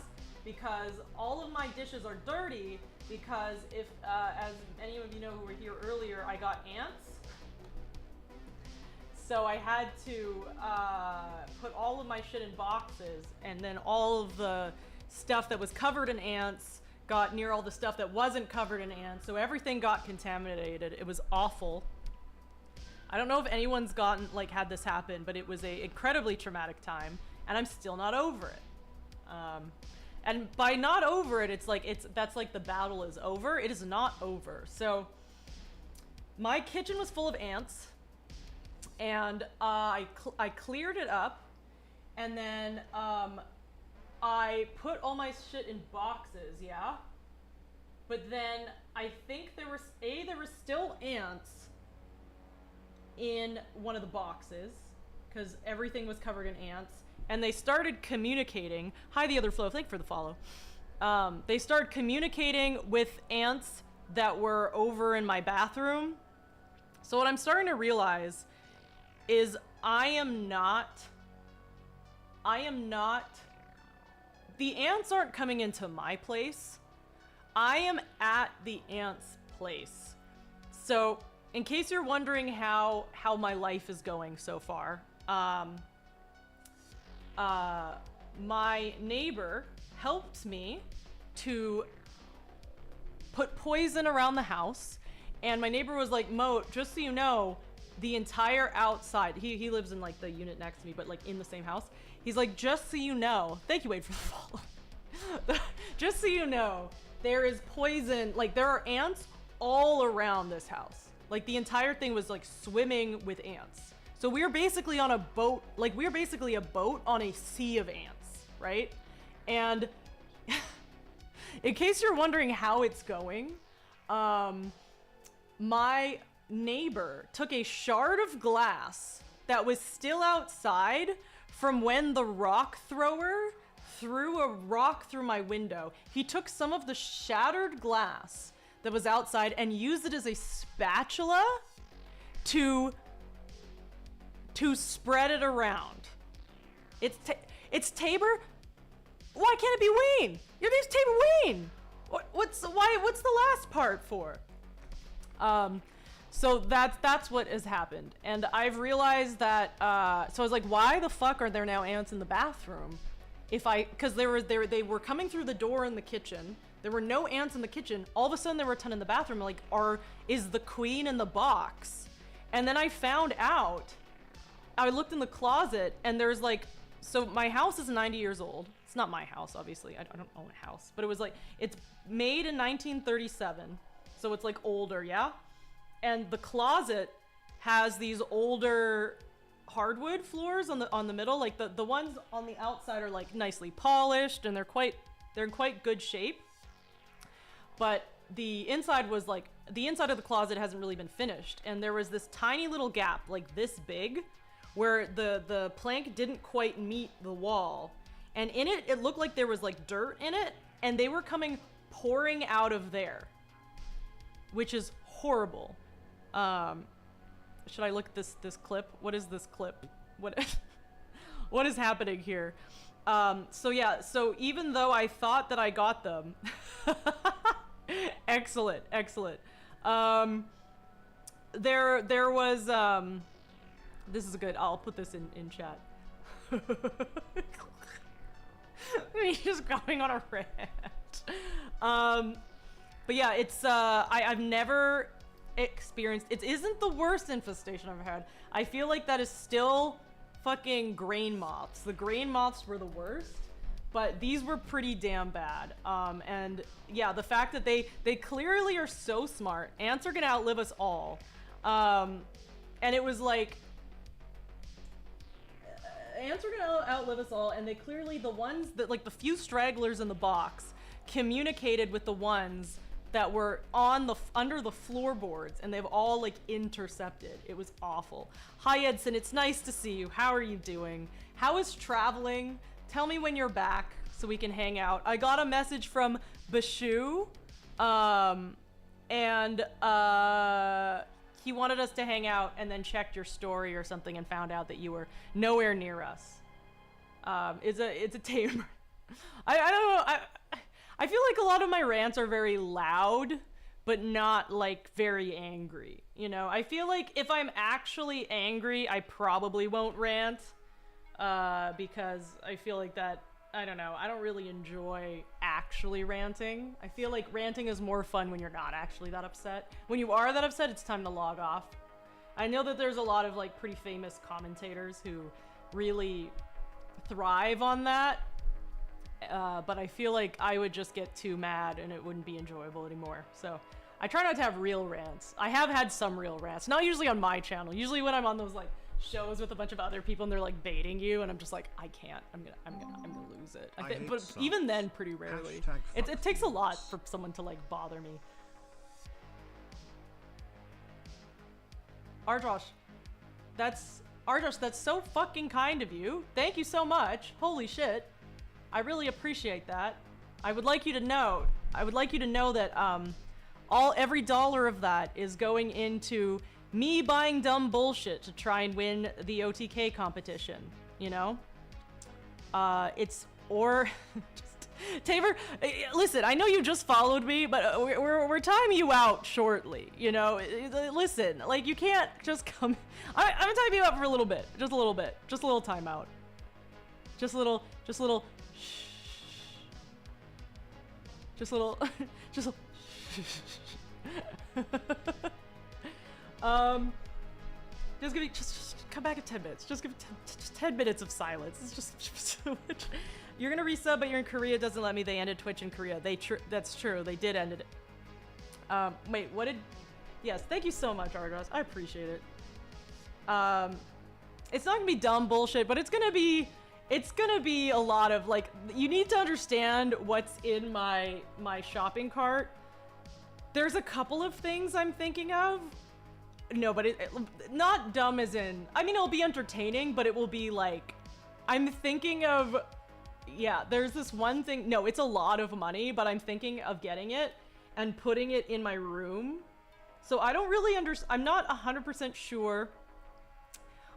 because all of my dishes are dirty because if, as any of you know who were here earlier, I got ants. So I had to put all of my shit in boxes, and then all of the stuff that was covered in ants got near all the stuff that wasn't covered in ants, so everything got contaminated. It was awful. I don't know if anyone's gotten, like, had this happen, but it was a incredibly traumatic time, and I'm still not over it. And by not over it, it's like, that's like the battle is over. It is not over. So my kitchen was full of ants, and I cleared it up, and then I put all my shit in boxes, yeah? But then I think there were still ants in one of the boxes, because everything was covered in ants, and they started communicating. Hi, the other flow, thank you for the follow. They started communicating with ants that were over in my bathroom. So what I'm starting to realize is I am not, the ants aren't coming into my place. I am at the ants' place. So in case you're wondering how my life is going so far, my neighbor helped me to put poison around the house, and my neighbor was like, Moat, just so you know, the entire outside, he lives in like the unit next to me, but like in the same house. He's like, just so you know, thank you, Wade, for the follow. Just so you know, there is poison, like there are ants all around this house. Like the entire thing was like swimming with ants. So we were basically on a boat, like we were basically a boat on a sea of ants, right? And in case you're wondering how it's going, my neighbor took a shard of glass that was still outside from when the rock thrower threw a rock through my window. He took some of the shattered glass that was outside and used it as a spatula to spread it around. It's Tabor? Why can't it be Wayne? Your name's Tabor Wayne. What's the last part for? So that's what has happened. And I've realized that, so I was like, why the fuck are there now ants in the bathroom? Because they were coming through the door in the kitchen. There were no ants in the kitchen. All of a sudden there were a ton in the bathroom. Like, is the queen in the box? And then I found out, I looked in the closet and there's like, so my house is 90 years old. It's not my house, obviously. I don't own a house, but it was like, it's made in 1937. So it's like older, yeah? And the closet has these older hardwood floors on the middle. Like the ones on the outside are like nicely polished and they're in quite good shape. But the inside was like, the inside of the closet hasn't really been finished. And there was this tiny little gap, like this big, where the plank didn't quite meet the wall. And in it, it looked like there was like dirt in it, and they were pouring out of there, which is horrible. Should I look at this clip? What is this clip? What is happening here? So yeah, so even though I thought that I got them, excellent. There was, this is good. I'll put this in chat. He's just going on a rant. But yeah, it's, I've never experienced, it isn't the worst infestation I've ever had. I feel like that is still fucking grain moths. The grain moths were the worst, but these were pretty damn bad. And yeah, the fact that they clearly are so smart. Ants are gonna outlive us all. And it was like, ants are gonna outlive us all, and they clearly, the ones that, like the few stragglers in the box, communicated with the ones that were on the under the floorboards, and they've all like intercepted. It was awful. Hi Edson, it's nice to see you. How are you doing? How is traveling? Tell me when you're back so we can hang out. I got a message from Bashu, and he wanted us to hang out, and then checked your story or something and found out that you were nowhere near us. It's a tamer. I don't know. I feel like a lot of my rants are very loud, but not like very angry. You know, I feel like if I'm actually angry, I probably won't rant, because I feel like that, I don't know, I don't really enjoy actually ranting. I feel like ranting is more fun when you're not actually that upset. When you are that upset, it's time to log off. I know that there's a lot of like pretty famous commentators who really thrive on that. But I feel like I would just get too mad and it wouldn't be enjoyable anymore. So I try not to have real rants. I have had some real rants, not usually on my channel. Usually when I'm on those like shows with a bunch of other people and they're like baiting you, and I'm just like, I can't. I'm gonna lose it. But even then, pretty rarely. It takes a lot for someone to like bother me. Arjosh, that's so fucking kind of you. Thank you so much. Holy shit. I really appreciate that. I would like you to know that every dollar of that is going into me buying dumb bullshit to try and win the OTK competition, you know? Taver, listen, I know you just followed me, but we're timing you out shortly, you know? Listen, like you can't just come. I'm gonna time you out for a little bit, just a little timeout. Just a little just a little just come back in 10 minutes. Just give just 10 minutes of silence. It's just so much. You're gonna resub, but you're in Korea. Doesn't let me. They ended Twitch in Korea. That's true. They did end it. Wait, what did? Yes, thank you so much, Argos. I appreciate it. It's not gonna be dumb bullshit, but it's gonna be a lot of like, you need to understand what's in my shopping cart. There's a couple of things I'm thinking of. No, but not dumb as in, I mean, it'll be entertaining, but it will be like, I'm thinking of, yeah, there's this one thing. No, it's a lot of money, but I'm thinking of getting it and putting it in my room. So I don't really I'm not 100% sure,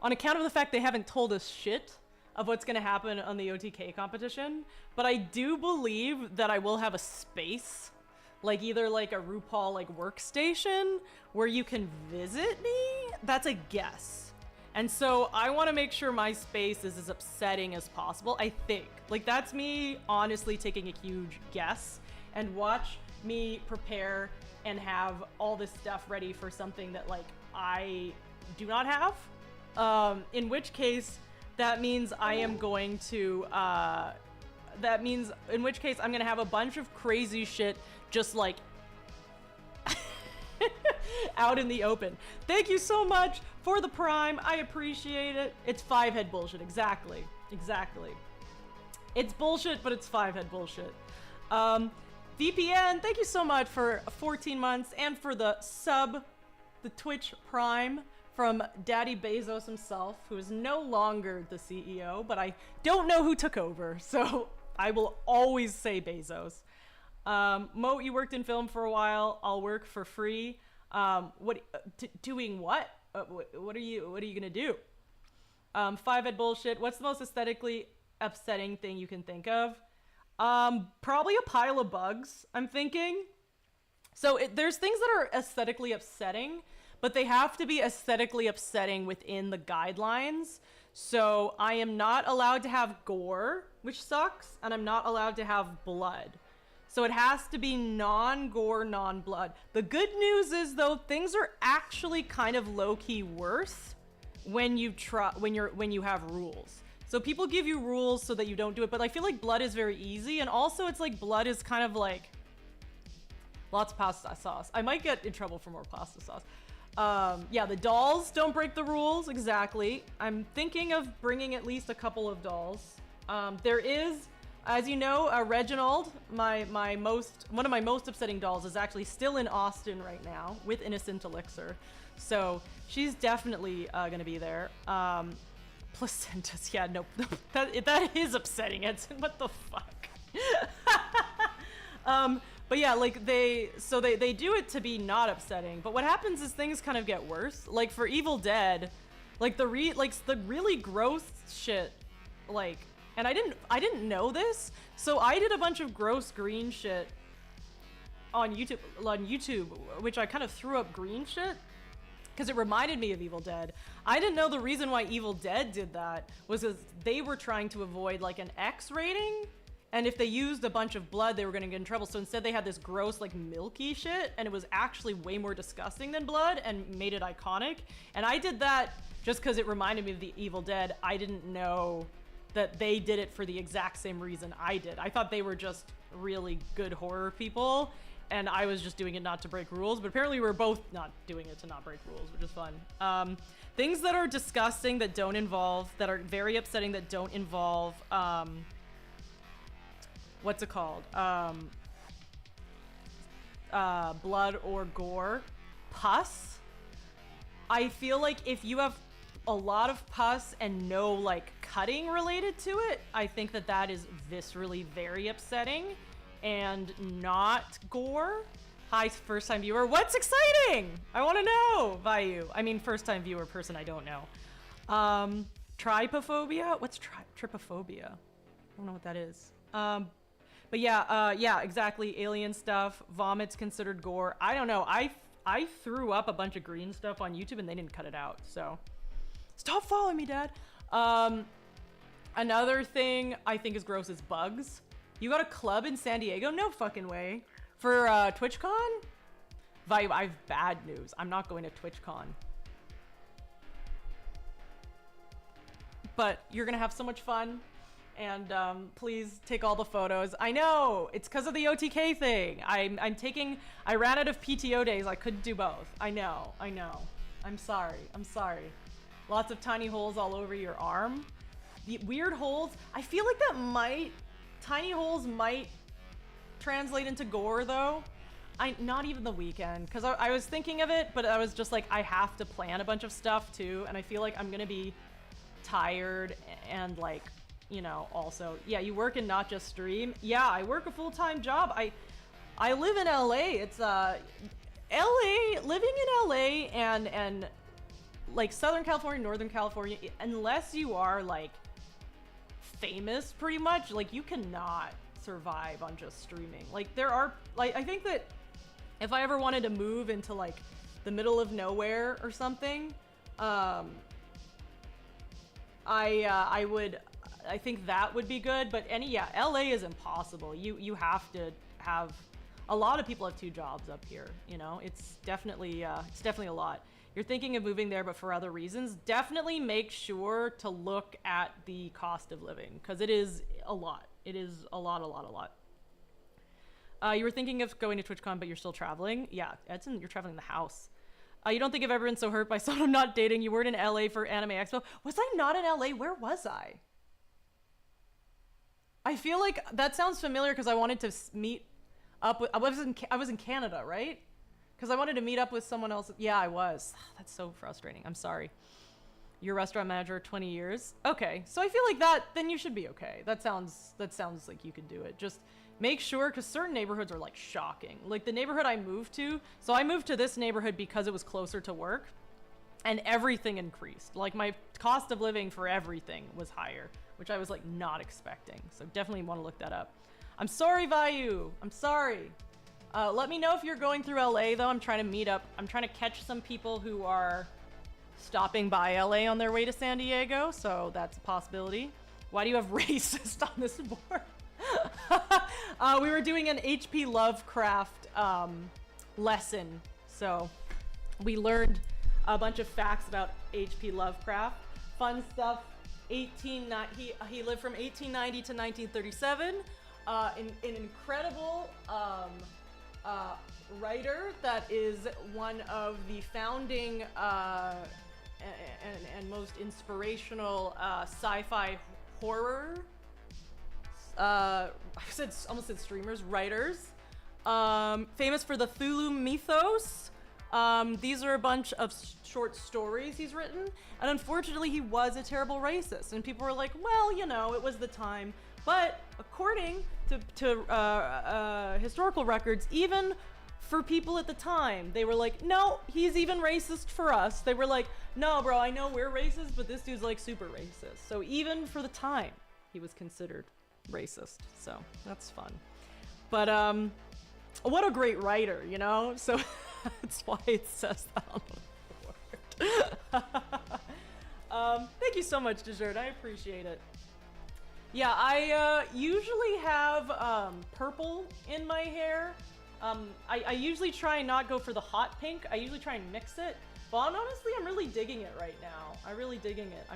on account of the fact they haven't told us shit of what's gonna happen on the OTK competition, but I do believe that I will have a space, like either like a RuPaul like workstation where you can visit me. That's a guess. And so I want to make sure my space is as upsetting as possible. I think like that's me honestly taking a huge guess, and watch me prepare and have all this stuff ready for something that like I do not have. In which case that means I am going to, in which case I'm gonna have a bunch of crazy shit just like out in the open. Thank you so much for the Prime. I appreciate it. It's 5-head bullshit. Exactly. It's bullshit, but it's 5-head bullshit. VPN, thank you so much for 14 months and for the sub, the Twitch Prime from Daddy Bezos himself, who is no longer the CEO, but I don't know who took over, so I will always say Bezos. Moat, you worked in film for a while. I'll work for free. Doing what? What are you gonna do? 5-head bullshit. What's the most aesthetically upsetting thing you can think of? Probably a pile of bugs, I'm thinking. So there's things that are aesthetically upsetting, but they have to be aesthetically upsetting within the guidelines. So I am not allowed to have gore, which sucks, and I'm not allowed to have blood. So it has to be non-gore, non-blood. The good news is though, things are actually kind of low-key worse when you have rules. So people give you rules so that you don't do it, but I feel like blood is very easy, and also it's like blood is kind of like lots of pasta sauce. I might get in trouble for more pasta sauce. Yeah, the dolls don't break the rules, exactly. I'm thinking of bringing at least a couple of dolls. There is, as you know, Reginald, one of my most upsetting dolls, is actually still in Austin right now with Innocent Elixir. So she's definitely gonna be there. Placentas, yeah, no, that is upsetting, Edson, what the fuck? But yeah, like they do it to be not upsetting, but what happens is things kind of get worse. Like for Evil Dead, like the really gross shit, like, and I didn't know this, so I did a bunch of gross green shit on YouTube, which I kind of threw up green shit because it reminded me of Evil Dead. I didn't know the reason why Evil Dead did that was because they were trying to avoid like an X rating. And if they used a bunch of blood, they were gonna get in trouble. So instead they had this gross, like, milky shit, and it was actually way more disgusting than blood and made it iconic. And I did that just because it reminded me of the Evil Dead. I didn't know that they did it for the exact same reason I did. I thought they were just really good horror people, and I was just doing it not to break rules. But apparently we were both not doing it to not break rules, which is fun. Things that are disgusting that don't involve, that are very upsetting that don't involve, what's it called? Blood or gore. Pus. I feel like if you have a lot of pus and no like cutting related to it, I think that is viscerally very upsetting and not gore. Hi, first time viewer. What's exciting? I want to know, Vayu. I mean, first time viewer person I don't know. Trypophobia? What's trypophobia? I don't know what that is. But yeah, yeah, exactly. Alien stuff. Vomit's considered gore. I don't know. I threw up a bunch of green stuff on YouTube and they didn't cut it out. So stop following me, Dad. Another thing I think is gross is bugs. You got a club in San Diego? No fucking way. For TwitchCon? I have bad news. I'm not going to TwitchCon. But you're gonna have so much fun. And please take all the photos. I know, it's because of the OTK thing. I ran out of PTO days. I couldn't do both. I know. I'm sorry. Lots of tiny holes all over your arm. The weird holes. I feel like tiny holes might translate into gore though. Not even the weekend, because I was thinking of it, but I was just like, I have to plan a bunch of stuff too. And I feel like I'm gonna be tired and like, you know, also, yeah, you work and not just stream. Yeah, I work a full-time job. I live in LA. It's living in LA and like Southern California, Northern California, unless you are like famous pretty much, like you cannot survive on just streaming. Like there are, like, I think that if I ever wanted to move into like the middle of nowhere or something, I think that would be good, but yeah, LA is impossible. You have to have, a lot of people have 2 jobs up here, you know? It's definitely a lot. You're thinking of moving there, but for other reasons, definitely make sure to look at the cost of living, because it is a lot. It is a lot. You were thinking of going to TwitchCon, but you're still traveling? Yeah, Edson, you're traveling the house. You don't think I've ever been so hurt by someone I'm not dating? You weren't in LA for Anime Expo. Was I not in LA? Where was I? I feel like that sounds familiar because I wanted to meet up with, I was in Canada, right? Because I wanted to meet up with someone else. Yeah, I was. That's so frustrating. I'm sorry. You're a restaurant manager, 20 years. Okay, so I feel like then you should be okay. That sounds like you could do it. Just make sure, because certain neighborhoods are like shocking. Like the neighborhood I moved to. So I moved to this neighborhood because it was closer to work, and everything increased. Like my cost of living for everything was higher, which I was like not expecting. So definitely want to look that up. I'm sorry, Vayu. I'm sorry. Let me know if you're going through LA though. I'm trying to meet up. I'm trying to catch some people who are stopping by LA on their way to San Diego. So that's a possibility. Why do you have racist on this board? We were doing an HP Lovecraft lesson. So we learned a bunch of facts about HP Lovecraft. Fun stuff. he lived from 1890 to 1937. An incredible writer that is one of the founding and most inspirational sci-fi horror. I almost said streamers, writers. Famous for the Cthulhu mythos. These are a bunch of short stories he's written, and unfortunately he was a terrible racist, and people were like, well, you know, it was the time. But according to historical records, even for people at the time, they were like, no, he's even racist for us. They were like, no, bro, I know we're racist, but this dude's like super racist. So even for the time, he was considered racist. So that's fun. But what a great writer, you know? So that's why it says that on the board. Thank you so much, Dessert. I appreciate it. Yeah, I usually have purple in my hair. I usually try and not go for the hot pink. I usually try and mix it. But honestly, I'm really digging it right now. I'm really digging it.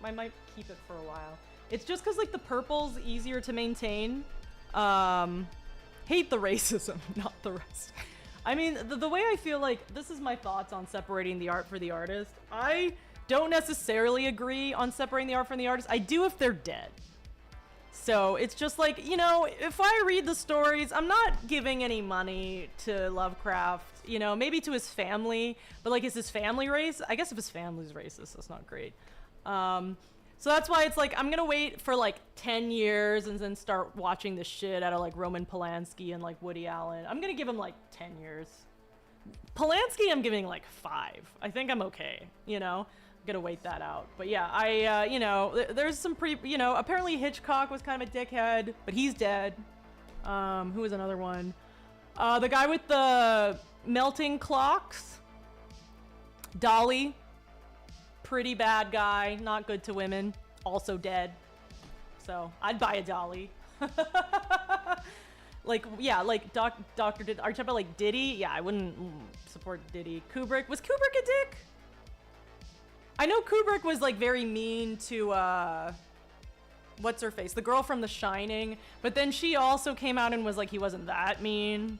I might keep it for a while. It's just because like the purple's easier to maintain. Hate the racism, not the rest. I mean, the way I feel like, this is my thoughts on separating the art for the artist. I don't necessarily agree on separating the art from the artist. I do if they're dead. So it's just like, you know, if I read the stories, I'm not giving any money to Lovecraft, you know, maybe to his family, but like, is his family racist? I guess if his family's racist, that's not great. So that's why it's like, I'm gonna wait for like 10 years and then start watching the shit out of like Roman Polanski and like Woody Allen. I'm gonna give him like 10 years. Polanski, I'm giving like 5. I think I'm okay, you know? I'm gonna wait that out. But yeah, I, you know, there's some you know, apparently Hitchcock was kind of a dickhead, but he's dead. Who was another one? The guy with the melting clocks. Dolly. Pretty bad guy, not good to women, also dead. So I'd buy a Dolly. Like, yeah, like Dr. Are you talking about like Diddy? Yeah, I wouldn't support Diddy. Kubrick, was Kubrick a dick? I know Kubrick was like very mean to what's her face, the girl from The Shining, but then she also came out and was like he wasn't that mean.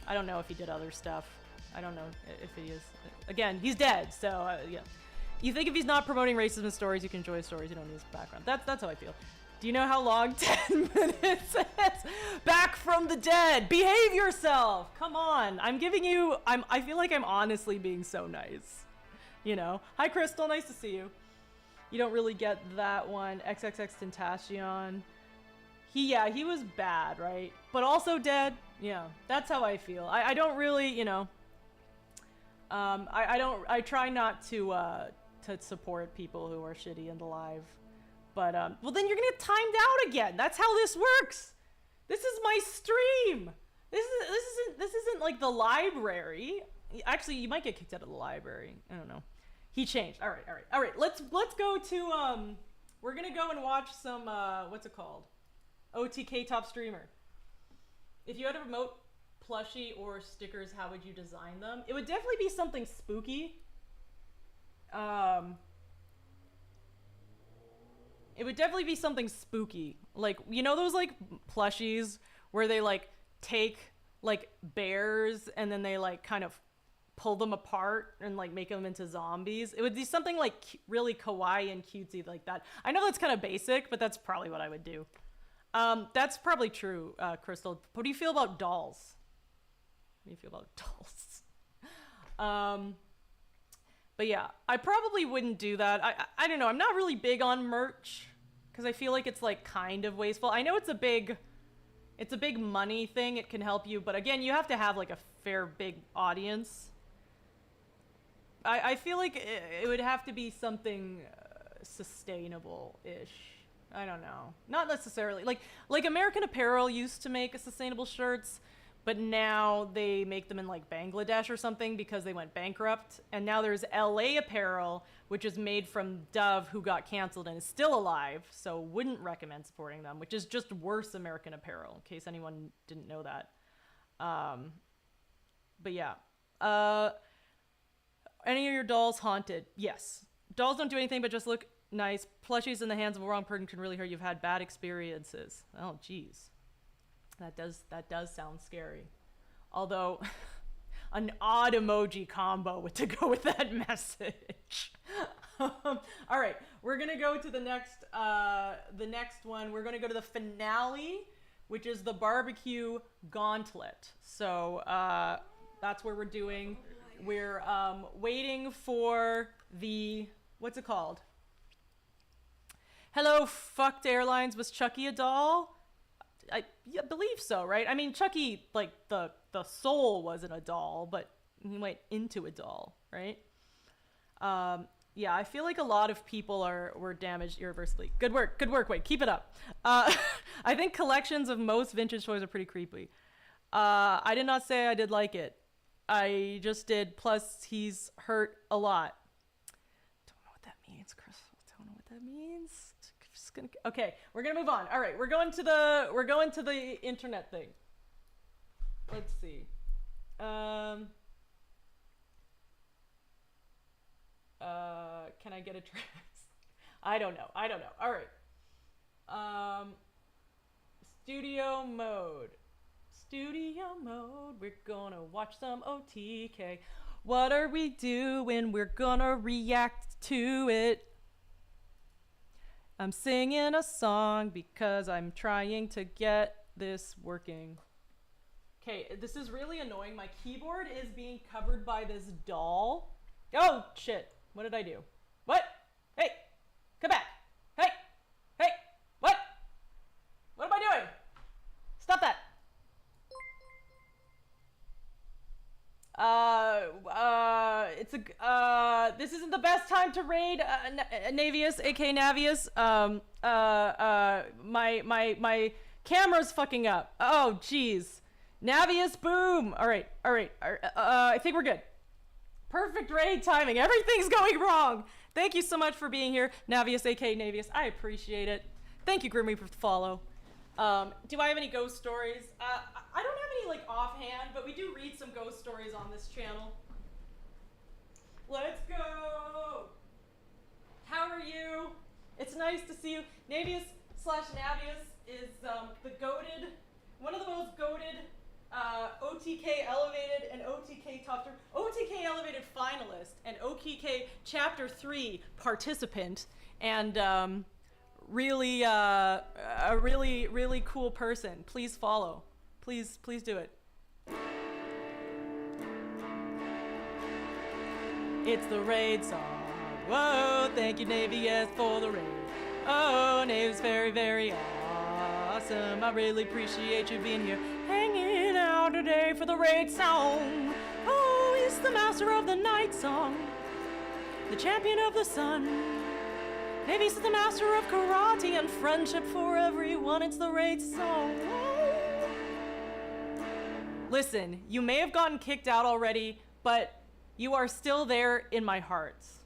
I don't know if he did other stuff. I don't know if he is. Again, he's dead, so yeah. You think if he's not promoting racism in stories, you can enjoy stories, you don't need his background. That's how I feel. Do you know how long 10 minutes is? Back from the dead. Behave yourself. Come on. I'm giving you, I feel like I'm honestly being so nice. You know? Hi, Crystal. Nice to see you. You don't really get that one. XXX Tentacion. He was bad, right? But also dead. Yeah, that's how I feel. I don't really, you know, I try not to support people who are shitty and alive. But, well then you're gonna get timed out again. That's how this works. This is my stream. This isn't like the library. Actually, you might get kicked out of the library. I don't know. He changed. All right. Let's go to, we're gonna go and watch some, what's it called? OTK Top Streamer. If you had a remote plushie or stickers, how would you design them? It would definitely be something spooky. It would definitely be something spooky. Like, you know those, like, plushies where they, like, take, like, bears and then they, like, kind of pull them apart and, like, make them into zombies? It would be something, like, really kawaii and cutesy like that. I know that's kind of basic, but that's probably what I would do. That's probably true, Crystal. What do you feel about dolls? What do you feel about dolls? But yeah, I probably wouldn't do that. I don't know. I'm not really big on merch because I feel like it's like kind of wasteful. I know it's a big money thing. It can help you, but again, you have to have like a fair big audience. I feel like it would have to be something sustainable-ish. I don't know. Not necessarily. Like American Apparel used to make sustainable shirts, but now they make them in like Bangladesh or something because they went bankrupt. And now there's LA Apparel, which is made from Dove, who got canceled and is still alive. So wouldn't recommend supporting them, which is just worse American Apparel, in case anyone didn't know that. But yeah. Any of your dolls haunted? Yes. Dolls don't do anything but just look Nice. Plushies in the hands of a wrong person can really hurt. You've had bad experiences. Oh, geez. That does sound scary. Although, an odd emoji combo to go with that message. All right, we're gonna go to the next one. We're gonna go to the finale, which is the barbecue gauntlet. So that's where we're doing. We're waiting for the, what's it called? Hello, fucked airlines. Was Chucky a doll? I believe so, right? I mean, Chucky, like, the soul wasn't a doll, but he went into a doll, right? Yeah, I feel like a lot of people were damaged irreversibly. Good work, wait, keep it up. I think collections of most vintage toys are pretty creepy. I did not say I did like it. I just did, plus he's hurt a lot. Don't know what that means, Crystal. Don't know what that means. Just gonna, okay, we're gonna move on. All right, we're going to the internet thing. Let's see. Can I get a track? I don't know. All right. Studio mode. We're gonna watch some OTK. What are we doing? We're gonna react to it. I'm singing a song because I'm trying to get this working. Okay, this is really annoying. My keyboard is being covered by this doll. Oh, shit. What did I do? What? Hey, come back. Hey, what? What am I doing? Stop that. This isn't the best time to raid Navius, aka Navius. My camera's fucking up. Oh, jeez. Navius, boom. All right. I think we're good. Perfect raid timing. Everything's going wrong. Thank you so much for being here, Navius, aka Navius. I appreciate it. Thank you, Grim Reaper, for the follow. Do I have any ghost stories? I don't have any, like, offhand, but we do read some ghost stories on this channel. Let's go! How are you? It's nice to see you. Navius/Navius is the goated, one of the most goated OTK Elevated and OTK Top 3, OTK Elevated finalist and OTK Chapter 3 participant, and really a really cool person. Please follow. Please do it. It's the raid song. Whoa, thank you, Navius, for the raid. Oh, Nave's very awesome. I really appreciate you being here, hanging out today for the raid song. Oh, he's the master of the night song, the champion of the sun. Navy's the master of karate and friendship for everyone. It's the raid song. Listen, you may have gotten kicked out already, but you are still there in my hearts.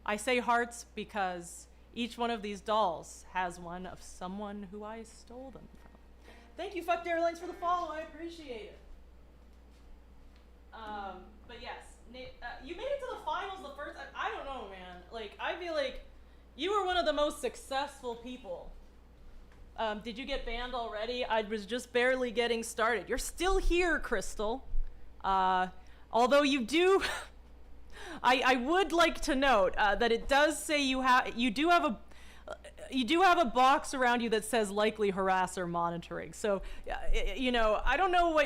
I say hearts because each one of these dolls has one of someone who I stole them from. Thank you, Fucked Airlines, for the follow. I appreciate it. But yes, you made it to the finals the first time. I don't know, man. Like, I feel like you were one of the most successful people. Did you get banned already? I was just barely getting started. You're still here, Crystal. Although you do, I would like to note that it does say you do have a box around you that says likely harasser monitoring. So, you know, I don't know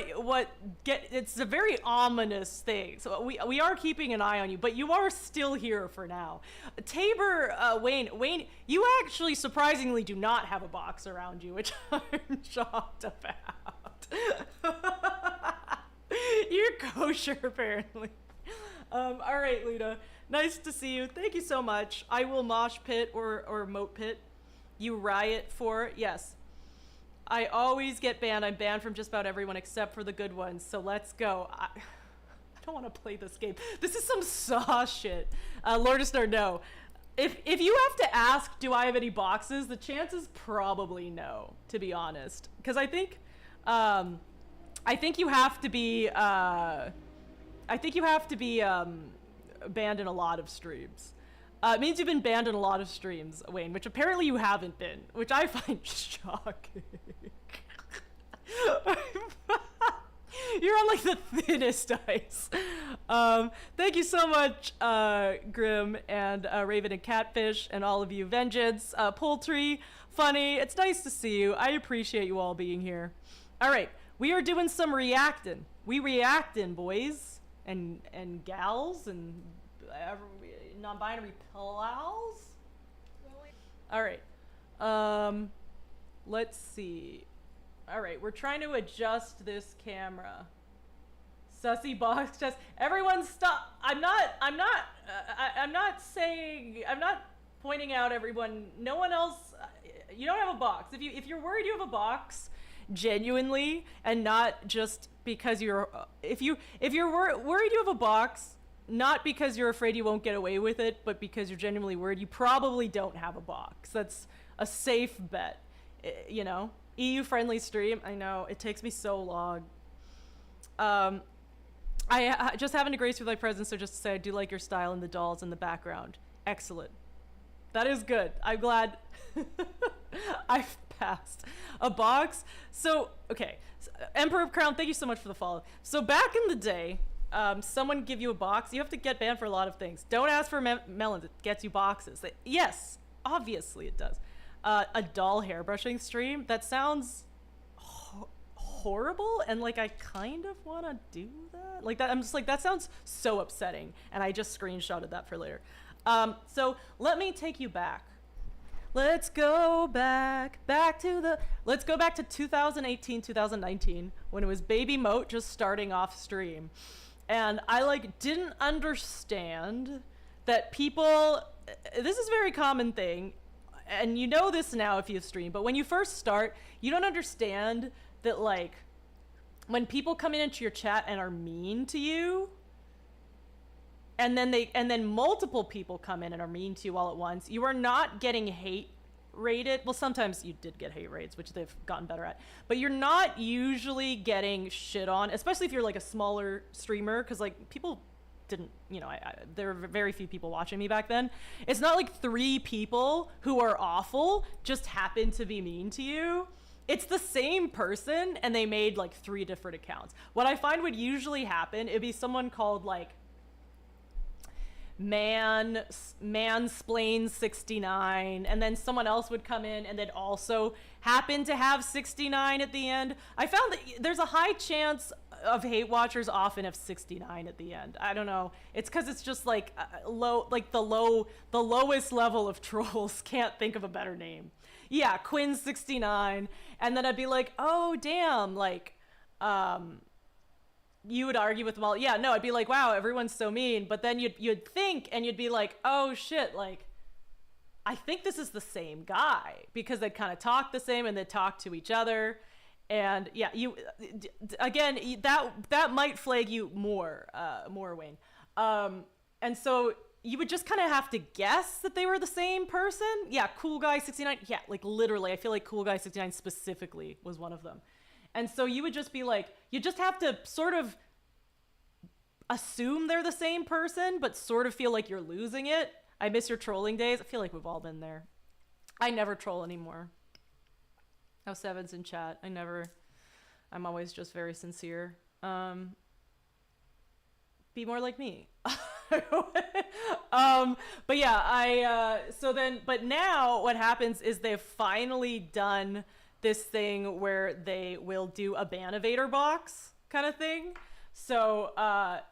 it's a very ominous thing. So we are keeping an eye on you, but you are still here for now. Tabor, Wayne, you actually surprisingly do not have a box around you, which I'm shocked about. You're kosher, apparently. All right, Luna. Nice to see you. Thank you so much. I will mosh pit or moat pit. You riot for, yes. I always get banned. I'm banned from just about everyone except for the good ones. So let's go. I don't want to play this game. This is some saw shit. Lordistar, no. If you have to ask, do I have any boxes? The chance is probably no, to be honest. Because I think you have to be, banned in a lot of streams. It means you've been banned in a lot of streams, Wayne, which apparently you haven't been, which I find shocking. You're on like the thinnest ice. Thank you so much, Grim and Raven and Catfish and all of you, Vengeance, Poultry, Funny. It's nice to see you. I appreciate you all being here. All right, we are doing some reacting. We reacting, boys and gals and non-binary pals. All right. Let's see. All right, we're trying to adjust this camera. Sussy box test. Everyone stop. I'm not pointing out everyone. No one else. You don't have a box. If you're worried you have a box, genuinely, and not just because you're, if you're worried you have a box, not because you're afraid you won't get away with it, but because you're genuinely worried, you probably don't have a box. That's a safe bet, you know? EU-friendly stream, I know, it takes me so long. I just having to grace with my presence, so just to say I do like your style and the dolls in the background. Excellent. That is good. I'm glad I've passed. A box? So, okay. Emperor of Crown, thank you so much for the follow. So back in the day, someone give you a box, you have to get banned for a lot of things. Don't ask for melons, it gets you boxes. Yes, obviously it does. A doll hairbrushing stream, that sounds horrible, and like I kind of want to do that. Like that, I'm just like, that sounds so upsetting, and I just screenshotted that for later. So let me take you back. Let's go back to 2018, 2019, when it was Baby Moat just starting off stream. And I like didn't understand that people, this is a very common thing, and you know this now if you stream, but when you first start, you don't understand that like when people come into your chat and are mean to you, and then multiple people come in and are mean to you all at once, you are not getting hate rated. Well, sometimes you did get hate rates, which they've gotten better at, but you're not usually getting shit on, especially if you're like a smaller streamer, because like people didn't, you know, there were very few people watching me back then. It's not like 3 people who are awful just happen to be mean to you. It's the same person and they made like 3 different accounts. What I find would usually happen, it'd be someone called like mansplain 69, and then someone else would come in and then also happen to have 69 at the end. I found that there's a high chance of hate watchers often have 69 at the end. I don't know. It's because it's just like low, like the lowest level of trolls can't think of a better name. Yeah, Quinn 69, and then I'd be like, oh damn, like you would argue with them all. Yeah, no, I'd be like, wow, everyone's so mean. But then you'd think and you'd be like, oh shit, like I think this is the same guy, because they kind of talk the same and they talk to each other. And yeah, you again, that might flag you more, Wayne. And so you would just kind of have to guess that they were the same person. Yeah, Cool Guy 69. Yeah, like literally, I feel like Cool Guy 69 specifically was one of them. And so you would just be like, you just have to sort of assume they're the same person, but sort of feel like you're losing it. I miss your trolling days. I feel like we've all been there. I never troll anymore. Oh, Seven's in chat. I'm always just very sincere. Be more like me. But yeah, but now what happens is they've finally done this thing where they will do a Banovator box kind of thing. So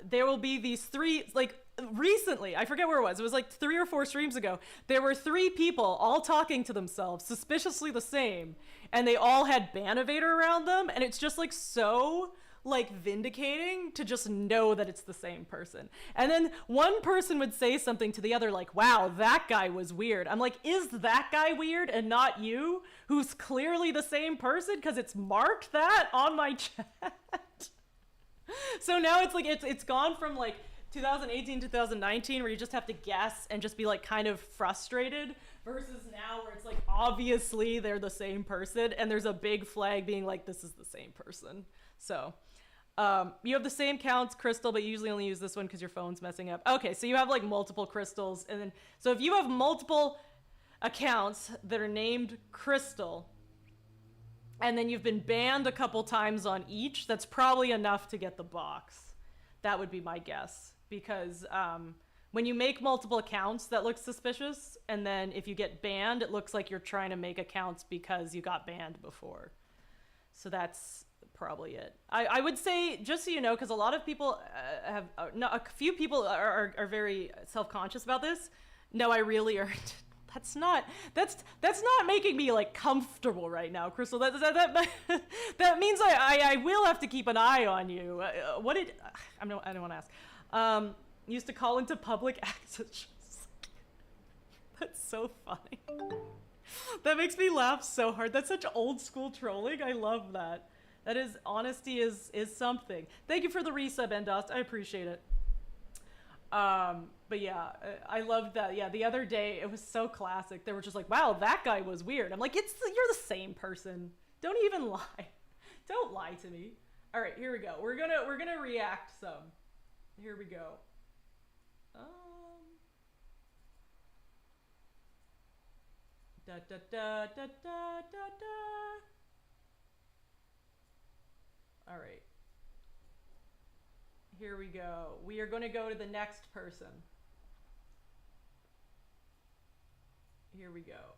there will be these 3, like recently, I forget where it was like 3 or 4 streams ago, there were 3 people all talking to themselves, suspiciously the same, and they all had Banovator around them, and it's just like so like vindicating to just know that it's the same person. And then one person would say something to the other like, wow, that guy was weird. I'm like, is that guy weird and not you, who's clearly the same person, because it's marked that on my chat? So now it's like it's gone from like 2018 2019 where you just have to guess and just be like kind of frustrated, versus now where it's like obviously they're the same person and there's a big flag being like, this is the same person. So You have the same counts, Crystal, but you usually only use this one because your phone's messing up. Okay, so you have like multiple crystals, and then so if you have multiple accounts that are named Crystal, and then you've been banned a couple times on each, that's probably enough to get the box. That would be my guess, because when you make multiple accounts, that looks suspicious, and then if you get banned, it looks like you're trying to make accounts because you got banned before. So that's probably it. I would say, just so you know, because a lot of people a few people are very self-conscious about this. No, I really earned. That's not making me like comfortable right now, Crystal. That means I will have to keep an eye on you. I don't want to ask. Used to call into public access. That's so funny. That makes me laugh so hard. That's such old school trolling. I love that. That is, honesty is something. Thank you for the resub, Endust. I appreciate it. But yeah, I loved that. Yeah, the other day it was so classic. They were just like, "Wow, that guy was weird." I'm like, you're the same person. Don't even lie. Don't lie to me. All right, here we go. We're gonna react some. Here we go. Da da da da da da da. All right. Here we go. We are going to go to the next person. Here we go.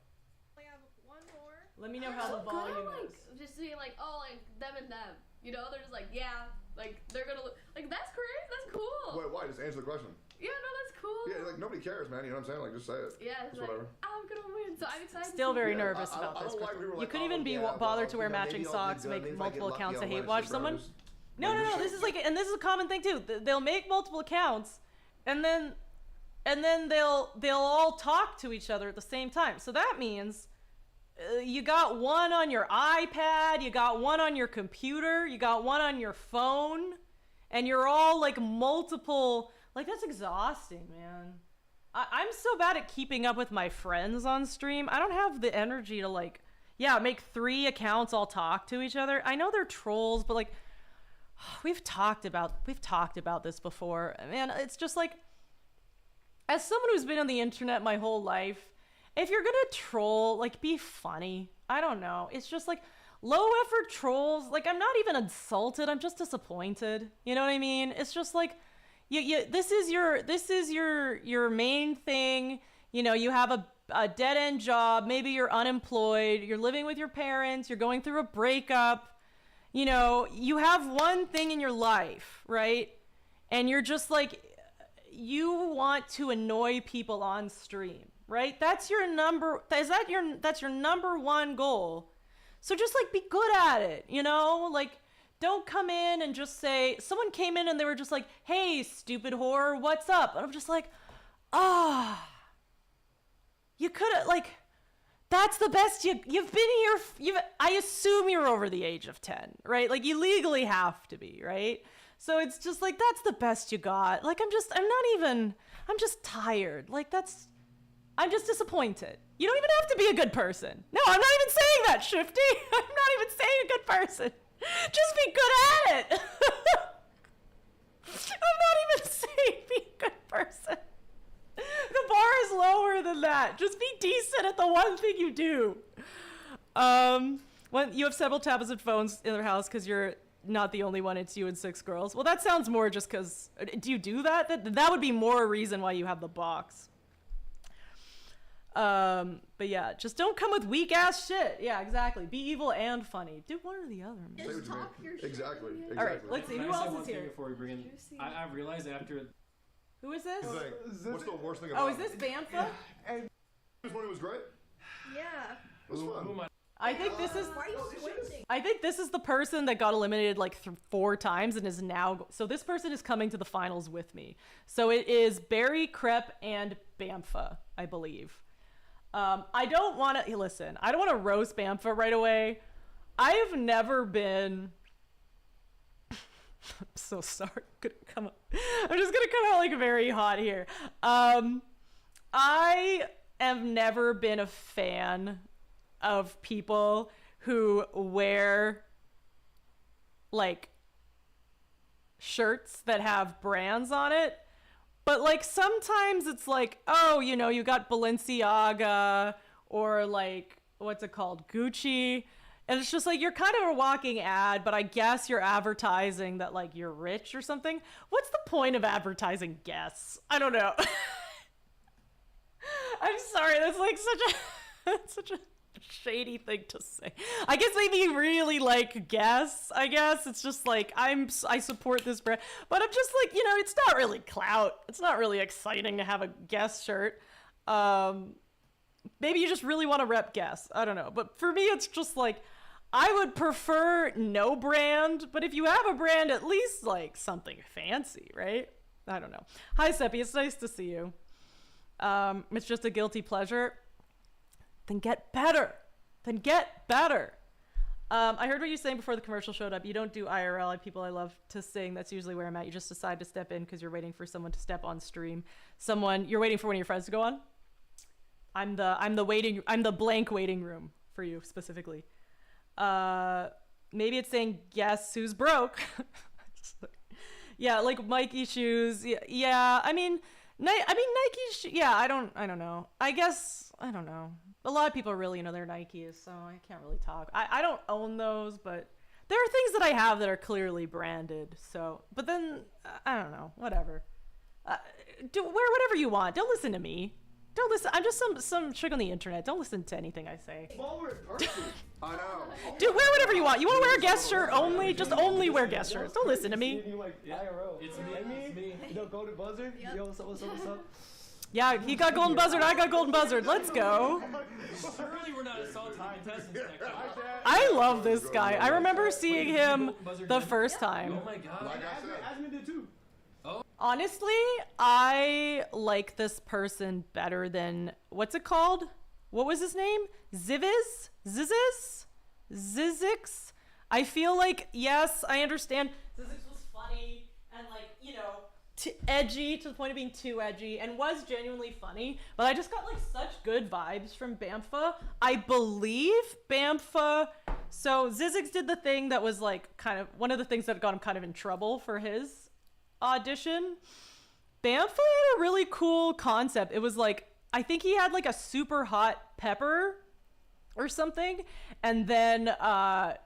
I have one more. Let me know how the volume is. Just being like, oh, like them and them. You know, they're just like, yeah, like they're gonna look like that's great. That's cool. Wait, why? Just answer the question. Yeah, no, that's cool. Yeah, like nobody cares, man. You know what I'm saying? Like, just say it. Yeah, it's like, whatever. I'm gonna win. So I'm excited. Still very Yeah, nervous about this. Like You couldn't even be bothered to wear matching socks, make multiple accounts to hate watch someone. No. This is like, and this is a common thing too. They'll make multiple accounts, and then they'll all talk to each other at the same time. So that means you got one on your iPad, you got one on your computer, you got one on your phone, and you're all like multiple. Like, that's exhausting, man. I'm so bad at keeping up with my friends on stream. I don't have the energy to like, yeah, make 3 accounts all talk to each other. I know they're trolls, but like, we've talked about this before. Man, it's just like, as someone who's been on the internet my whole life, if you're gonna troll, like, be funny. I don't know. It's just like low effort trolls. Like, I'm not even insulted. I'm just disappointed. You know what I mean? It's just like, this is your main thing. You know, you have a dead end job. Maybe you're unemployed. You're living with your parents. You're going through a breakup. You know, you have one thing in your life, right? And you're just like, you want to annoy people on stream, right? That's your number one goal. So just like be good at it, you know? Like, don't come in and just say, someone came in and they were just like, "Hey, stupid whore, what's up?" And I'm just like, you could have, like, that's the best you've been here. I assume you're over the age of 10, right? Like, you legally have to be, right? So it's just like, that's the best you got. Like, I'm just tired. Like, I'm just disappointed. You don't even have to be a good person. No, I'm not even saying that, Shifty. I'm not even saying a good person. Just be good at it. I'm not even saying be a good person. The bar is lower than that. Just be decent at the one thing you do. When you have several tablets and phones in their house because you're not the only one, it's you and 6 girls. Well, that sounds more just because, do you do that? That would be more a reason why you have the box. But yeah, just don't come with weak ass shit. Yeah, exactly. Be evil and funny. Do one or the other, man. Just talk your shit. Exactly. All right, let's see. Who else is here? Before we bring in, I realized after. Who is this? What's the worst thing about Oh, is this Bamfa? This one was great. Yeah. It was fun. I think this is. Why are you squinting? I think this is the person that got eliminated like 4 times and is now. So this person is coming to the finals with me. So it is Barry, Crep, and Bamfa, I believe. I don't want to listen. I don't want to roast Bamfa right away. I have never been. I'm so sorry. I'm just gonna come out like very hot here. I have never been a fan of people who wear like shirts that have brands on it. But like sometimes it's like, oh, you know, you got Balenciaga or like, what's it called? Gucci. And it's just like, you're kind of a walking ad, but I guess you're advertising that like you're rich or something. What's the point of advertising Guess? I don't know. I'm sorry. That's like such a shady thing to say. I guess maybe you really like Guess. I guess it's just like I support this brand, but I'm just like, you know, it's not really clout. It's not really exciting to have a Guess shirt. Maybe you just really want to rep Guess. I don't know, but for me, it's just like I would prefer no brand. But if you have a brand, at least like something fancy, right? I don't know. Hi, Seppi. It's nice to see you. It's just a guilty pleasure. Then get better. I heard what you were saying before the commercial showed up. You don't do IRL. People I love to sing. That's usually where I'm at. You just decide to step in because you're waiting for someone to step on stream. You're waiting for one of your friends to go on. I'm the blank waiting room for you specifically. Maybe it's saying guess who's broke. Yeah, like Mikey shoes. Yeah. I mean Nike. Yeah, I don't know. I guess I don't know. A lot of people really know their Nikes, so I can't really talk. I don't own those, but there are things that I have that are clearly branded. So, but then I don't know. Whatever. Wear whatever you want. Don't listen to me. Don't listen. I'm just some chick on the internet. Don't listen to anything I say. I know. Dude, wear whatever you want. You want to wear a Guess shirt only? Just only wear Guess shirts. Don't listen to me. It's me. You know, Golden Buzzer? Yep. Yo, what's up? Yeah, he got golden buzzard. I got golden buzzard. Let's go. Surely we're not assaulting the contestants next time. I love this guy. I remember seeing him the first time. Oh my god. Like I said. Asmund did too. Honestly, I like this person better than, what's it called? What was his name? Zizix? I feel like, yes, I understand. Zizix was funny and like, you know, edgy to the point of being too edgy and was genuinely funny, but I just got like such good vibes from Bamfa. I believe Bamfa. So Zizix did the thing that was like kind of one of the things that got him kind of in trouble for his audition. Bamfa had a really cool concept. It was like, I think he had like a super hot pepper or something, and then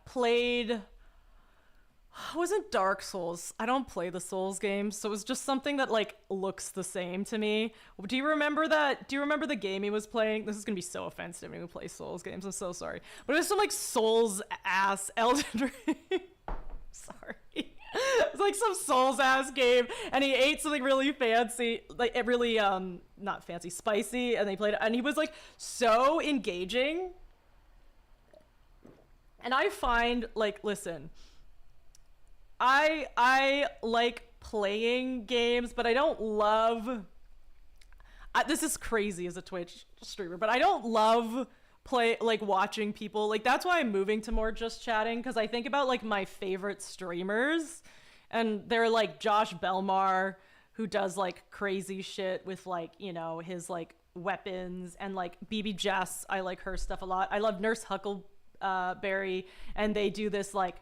played, wasn't Dark Souls. I don't play the Souls games, so it was just something that like looks the same to me. Do you remember that? Do you remember the game he was playing? This is gonna be so offensive to anyone who plays Souls games. I'm so sorry, but it was some like Souls ass Elden Ring. Sorry. It's like some Souls ass game, and he ate something really fancy, like it really not fancy, spicy, and they played it, and he was like so engaging. And I find like, listen, I like playing games, but I don't love. This is crazy as a Twitch streamer, but I don't love watching people. Like that's why I'm moving to more just chatting, because I think about like my favorite streamers, and they're like Josh Belmar, who does like crazy shit with like, you know, his weapons, and like BB Jess. I like her stuff a lot. I love Nurse Huckleberry, and they do this like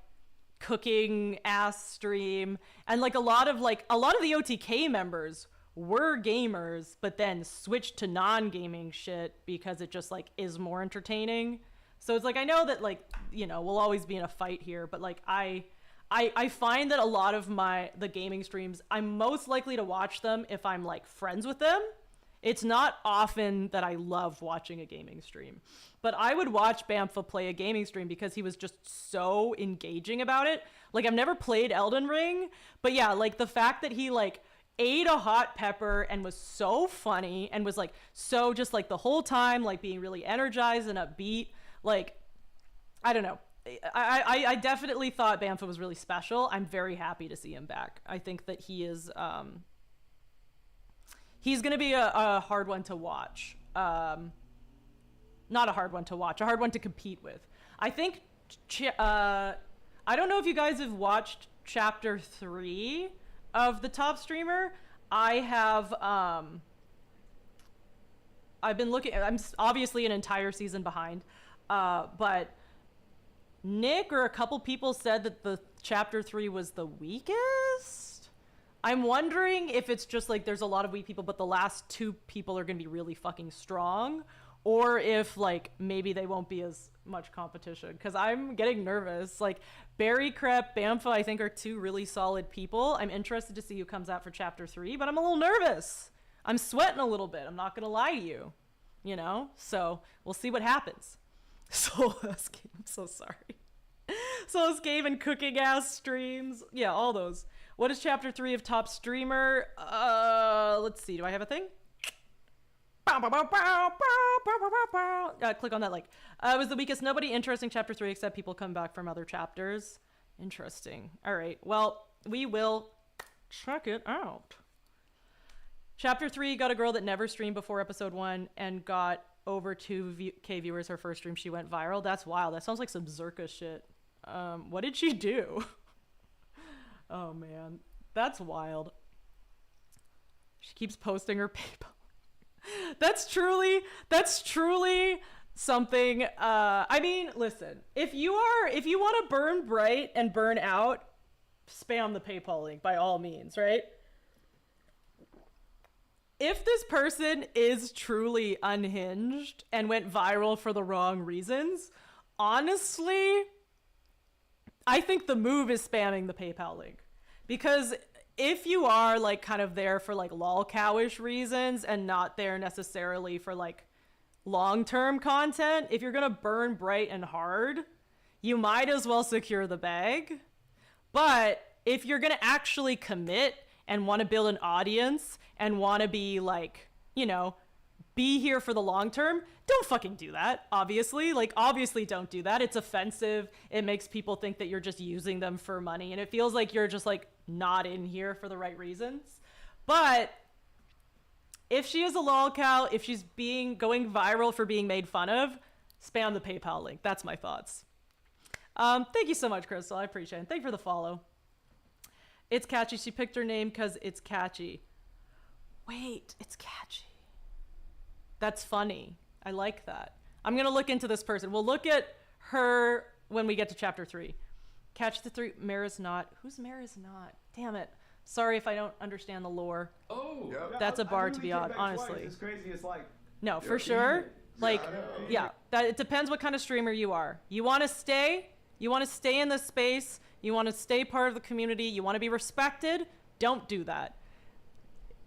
cooking ass stream, and like a lot of the OTK members were gamers but then switched to non-gaming shit because it just like is more entertaining. So it's like, I know that like, you know, we'll always be in a fight here, but like I find that a lot of the gaming streams, I'm most likely to watch them if I'm like friends with them. It's not often that I love watching a gaming stream, but I would watch Bamfa play a gaming stream because he was just so engaging about it. Like I've never played Elden Ring, but yeah, like the fact that he like ate a hot pepper and was so funny and was like so just like the whole time like being really energized and upbeat, like I don't know. I definitely thought Bamfa was really special. I'm very happy to see him back. I think that he is he's gonna be a hard one to watch. Not a hard one to watch, a hard one to compete with. I think I don't know if you guys have watched chapter 3 of the top streamer. I have I've been looking, I'm obviously an entire season behind, but Nick or a couple people said that the chapter 3 was the weakest. I'm wondering if it's just like there's a lot of weak people, but the last 2 people are gonna be really fucking strong, or if like maybe they won't be as much competition, because I'm getting nervous. Like Barry Crep, Bamfa, I think are 2 really solid people. I'm interested to see who comes out for chapter 3, but I'm a little nervous. I'm sweating a little bit. I'm not gonna lie to you, you know? So we'll see what happens. Soulless Game, I'm so sorry. Soulless Game and cooking ass streams. Yeah, all those. What is chapter 3 of top streamer? Let's see, do I have a thing? Click on that like. It was the weakest. Nobody interesting chapter 3 except people come back from other chapters. Interesting. All right. Well, we will check it out. Chapter 3 got a girl that never streamed before episode 1 and got over 2K viewers her first stream. She went viral. That's wild. That sounds like some Zerka shit. What did she do? Oh man, that's wild. She keeps posting her PayPal. That's truly something. I mean, listen, if you want to burn bright and burn out, spam the PayPal link by all means, right? If this person is truly unhinged and went viral for the wrong reasons, honestly, I think the move is spamming the PayPal link. Because if you are like kind of there for like lol-cowish reasons and not there necessarily for like long-term content, if you're gonna burn bright and hard, you might as well secure the bag. But if you're gonna actually commit and want to build an audience and want to be like, you know, be here for the long term, don't fucking do that. Obviously don't do that. It's offensive. It makes people think that you're just using them for money, and it feels like you're just like not in here for the right reasons. But if she is a lol cow, if she's going viral for being made fun of, spam the PayPal link. That's my thoughts. Thank you so much, Crystal. I appreciate it. Thank you for the follow. It's catchy. She picked her name because it's catchy. Wait, it's catchy. That's funny. I like that. I'm going to look into this person. We'll look at her when we get to chapter 3. Catch the 3. Mara's not. Who's Mara's not? Damn it. Sorry if I don't understand the lore. Oh. Yeah. That's a bar to be on, honestly. It's crazy. It's like... No, for sure. Like, yeah. That it depends what kind of streamer you are. You want to stay? You want to stay in this space? You want to stay part of the community? You want to be respected? Don't do that.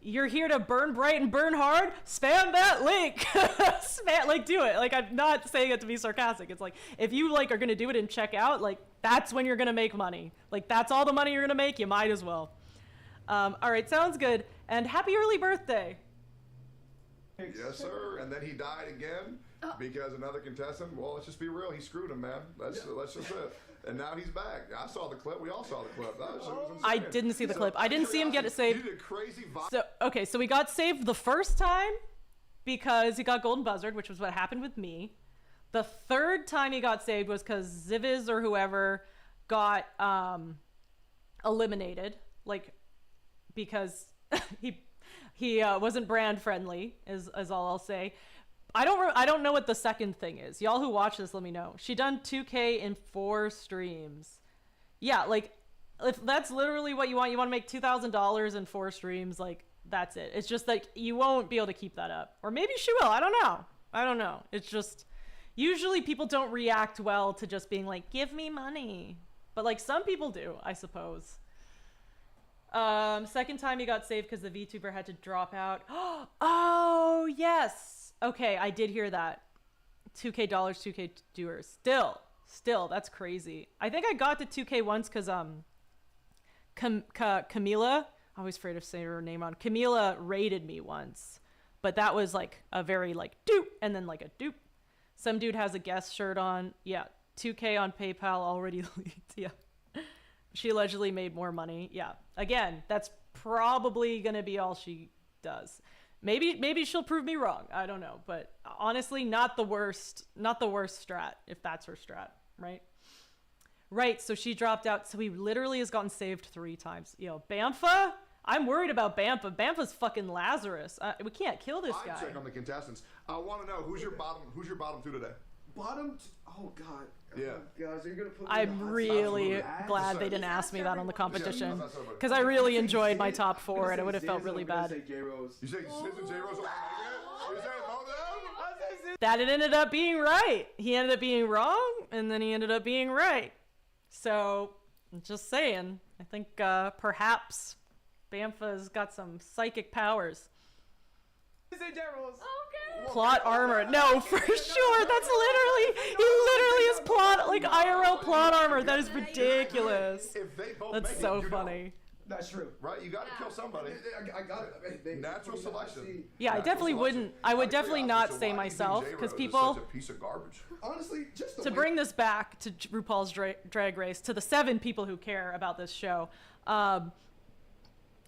You're here to burn bright and burn hard? Spam that link. Spam, like, do it. Like, I'm not saying it to be sarcastic. It's like, if you like are gonna do it and check out, like, that's when you're gonna make money. Like, that's all the money you're gonna make. You might as well. All right, sounds good. And happy early birthday. Yes, sir. And then he died again because another contestant. Well, let's just be real. He screwed him, man. That's just it. And now he's back. I saw the clip. We all saw the clip. That was insane. I didn't see the clip. I didn't see him get it saved. He did a crazy So, okay, so we got saved the first time because he got Golden Buzzard, which was what happened with me. The third time he got saved was because Ziviz or whoever got eliminated, like, because he wasn't brand friendly, is all I'll say. I don't know what the second thing is. Y'all who watch this, let me know. She done 2K in 4 streams. Yeah, like, if that's literally what you want to make $2,000 in 4 streams, like, that's it. It's just like, you won't be able to keep that up. Or maybe she will. I don't know. It's just, usually people don't react well to just being like, give me money. But, like, some people do, I suppose. Second time he got saved because the VTuber had to drop out. Oh, yes. Okay, I did hear that. $2K, 2K doers. Still, that's crazy. I think I got to 2K once because Camila, I was afraid of saying her name wrong. Camila raided me once, but that was like a very like doop and then like a doop. Some dude has a guest shirt on. Yeah, 2K on PayPal already leaked. Yeah, she allegedly made more money. Yeah, again, that's probably gonna be all she does. Maybe she'll prove me wrong. I don't know, but honestly, not the worst strat if that's her strat, right? Right. So she dropped out. So he literally has gotten saved 3 times. You know, Bamfa. I'm worried about Bamfa. Bamfa's fucking Lazarus. We can't kill this guy. Check on the contestants. I want to know who's your bottom 2 today. bottom. Oh God. Yeah. Oh, guys, you're gonna put me I'm in the hot really spot. glad they didn't ask me that on the competition. Yeah. Because I really enjoyed my top 4 and it would have felt really bad. You say Sis and J-Rose will You say both of them? That it ended up being right. He ended up being wrong, and then he ended up being right. So, just saying. I think perhaps Bamfa's got some psychic powers. Okay. Plot armor. No, for sure. That's literally, he literally is plot, like IRL plot armor. That is ridiculous. If they both That's make so it, you funny. know. That's true. Right? You gotta kill somebody. I got it. Natural selection. Yeah, I definitely wouldn't. I would definitely not say myself, because people, Such a piece of garbage. Honestly, just to bring this back to RuPaul's Drag Race, to the 7 people who care about this show,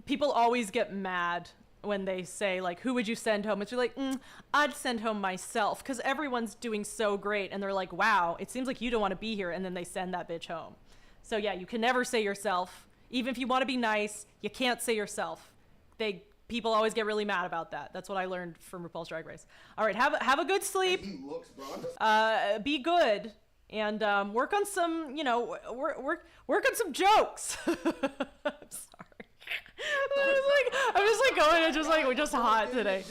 people always get mad when they say, like, who would you send home? It's like, I'd send home myself, because everyone's doing so great, and they're like, wow, it seems like you don't want to be here, and then they send that bitch home. So yeah, you can never say yourself. Even if you want to be nice, you can't say yourself. People always get really mad about that. That's what I learned from RuPaul's Drag Race. All right, have a good sleep. He looks, bro. Be good, and work on some, work on some jokes. I'm sorry. I'm just like going. It's just like we're just hot today.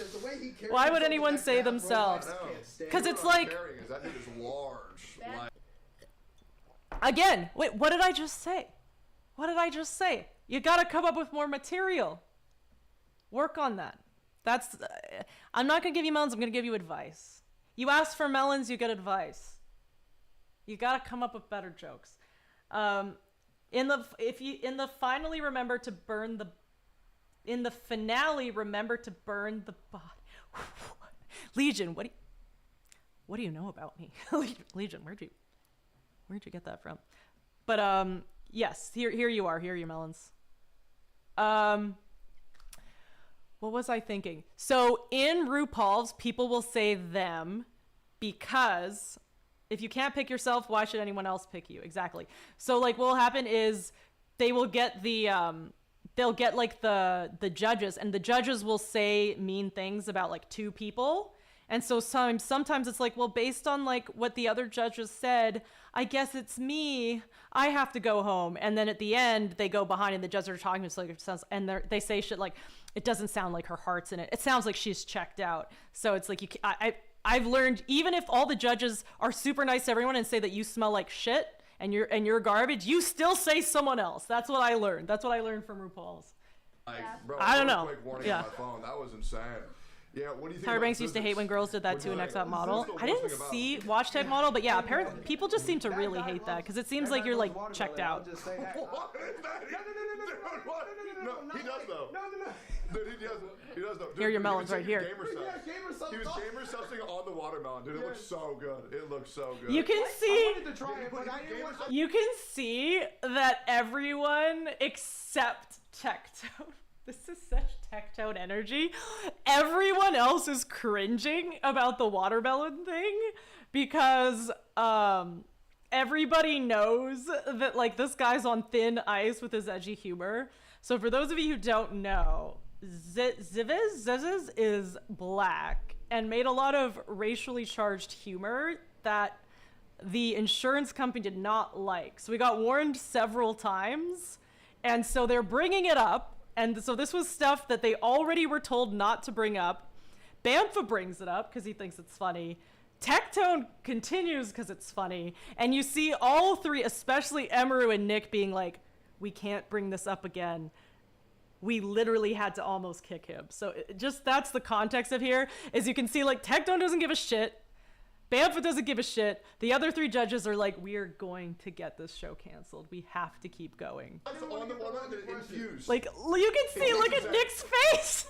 Why would anyone say themselves? Because it's like. That thing is large. Again, wait. What did I just say? What did I just say? You gotta come up with more material. Work on that. I'm not gonna give you melons, I'm gonna give you advice. You ask for melons, you get advice. You gotta come up with better jokes. In the finale, remember to burn the body. Legion, what do you know about me? Legion, where'd you get that from? But yes, here you are. Here are your melons. What was I thinking? So in RuPaul's, people will say them because if you can't pick yourself, why should anyone else pick you? Exactly. So like what will happen is they will get they'll get like the judges, and the judges will say mean things about like 2 people. And so sometimes it's like, well, based on like what the other judges said, I guess it's me. I have to go home. And then at the end, they go behind and the judges are talking. It's like it sounds, and they say shit like, it doesn't sound like her heart's in it. It sounds like she's checked out. So it's like I've learned, even if all the judges are super nice to everyone and say that you smell like shit and you're garbage, you still say someone else. That's what I learned. That's what I learned from RuPaul's. Like, bro, I don't know. Warning on my phone. That was insane. Yeah, what do you think? Tyra Banks used to hate when girls did that to an X-Out model. I didn't watch Type Model, but yeah, apparently people just seem to really hate that because it seems like you're like checked out. What is that? No, he does though. No. Dude, he does though. Dude, Here are your melons right here. He was gamer substance on the watermelon, dude. It looks so good. It looks so good. You can see that everyone except Tectone. This is such Tectone energy. Everyone else is cringing about the watermelon thing because everybody knows that like this guy's on thin ice with his edgy humor. So for those of you who don't know, Ziviz is black and made a lot of racially charged humor that the insurance company did not like. So we got warned several times, and so they're bringing it up. And so this was stuff that they already were told not to bring up. Bamfa brings it up because he thinks it's funny. Tectone continues because it's funny. And you see all 3, especially Emeru and Nick, being like, we can't bring this up again. We literally had to almost kick him. So that's the context of here, is you can see like Tectone doesn't give a shit. Bamfa doesn't give a shit. The other 3 judges are like, we're going to get this show canceled. We have to keep going. Like, you can see, look at Nick's face.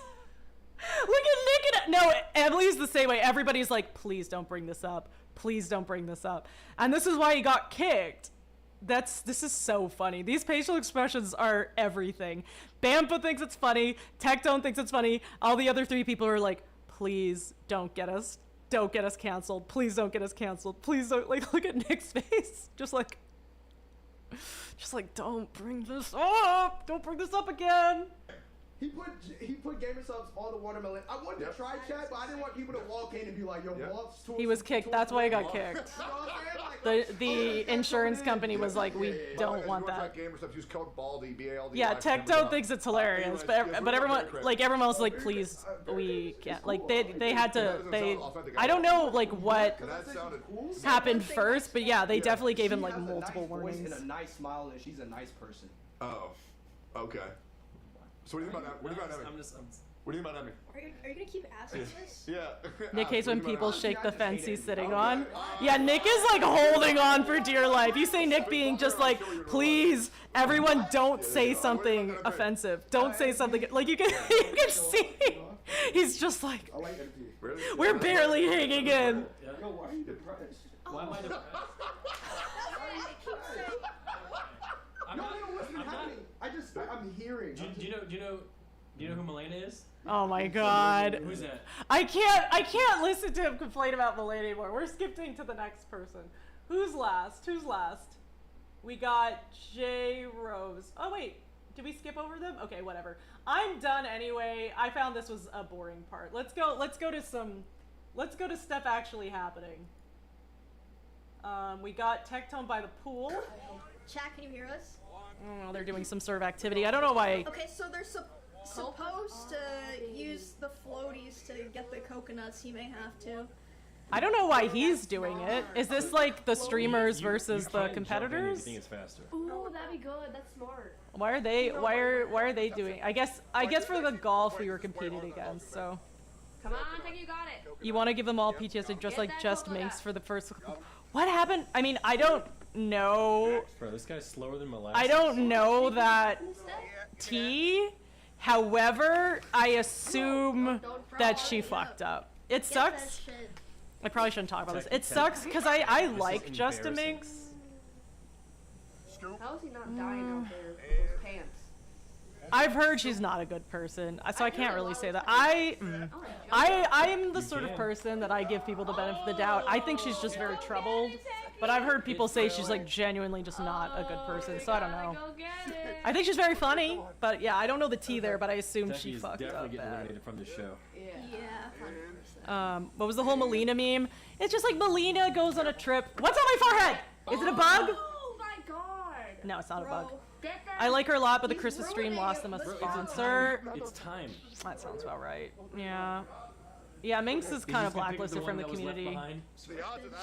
Look at Nick. No, Emily's the same way. Everybody's like, please don't bring this up. Please don't bring this up. And this is why he got kicked. This is so funny. These facial expressions are everything. Bamfa thinks it's funny. Tectone thinks it's funny. All the other 3 people are like, please don't get us canceled. Please don't get us canceled. Please don't. Like, look at Nick's face. Just like, don't bring this up. Don't bring this up again. He put gamer subs on the watermelon. I wanted to try chat, but I didn't want people to walk in and be like, yo, Wolf's too. He was kicked. That's why he got kicked. The insurance company was like, we don't want that. Yeah, Tecto thinks it's hilarious, but everyone else like, please, we can't. Like they had to. I don't know like what happened first, but yeah, they definitely gave him like multiple warnings. And a nice smile, and she's a nice person. Oh, okay. So what do you think about that? What do you think about Emmy? What do you think about Emmy? Are you gonna keep asking this? Yeah. Nick hates when people shake the fence he's sitting on. Yeah, Nick is like holding on for dear life. You say Nick being just like, please, everyone, don't say something offensive. Don't say something like you can see. He's just like, we're barely hanging in. Yo, why are you depressed? Why am I depressed? What's happening? I'm hearing. Do you know who Milena is? Oh my god. Who's that? I can't listen to him complain about Milena anymore. We're skipping to the next person. Who's last? We got J Rose. Oh wait, did we skip over them? Okay, whatever. I'm done anyway. I found this was a boring part. Let's go to stuff actually happening. We got Tectone by the pool. Chat, can you hear us? Oh, they're doing some sort of activity. I don't know why. Okay, so they're supposed to use the floaties to get the coconuts. He may have to. I don't know why he's doing it. Is this like the streamers versus the competitors? I think it's faster. Ooh, that'd be good. That's smart. Why are they doing? I guess for the golf we were competing against. So. Come on, Tech, you got it. You want to give them all PTSD just like Just Minx for the first. What happened? I mean, I don't know. Bro, this guy's slower than molasses. I don't know that T. However, I assume that she fucked up. It sucks. I probably shouldn't talk about this. It sucks because I like Just Minx. How is he not dying out there with those pants? I've heard she's not a good person, so I can't really say that. I am the sort of person that I give people the benefit of the doubt. I think she's just very troubled, but I've heard people say she's like genuinely just not a good person, so I don't know. I think she's very funny, but yeah, I don't know the tea there, but I assume she fucked up definitely getting bad. eliminated from the show. Yeah. What was the whole Melina meme? It's just like Melina goes on a trip. What's on my forehead? Is it a bug? Oh my god. No, it's not a bug. Get that. I like her a lot, but the Christmas stream lost them a sponsor. It's time. That sounds about right. Yeah. Yeah, Minx is kind of blacklisted from the community.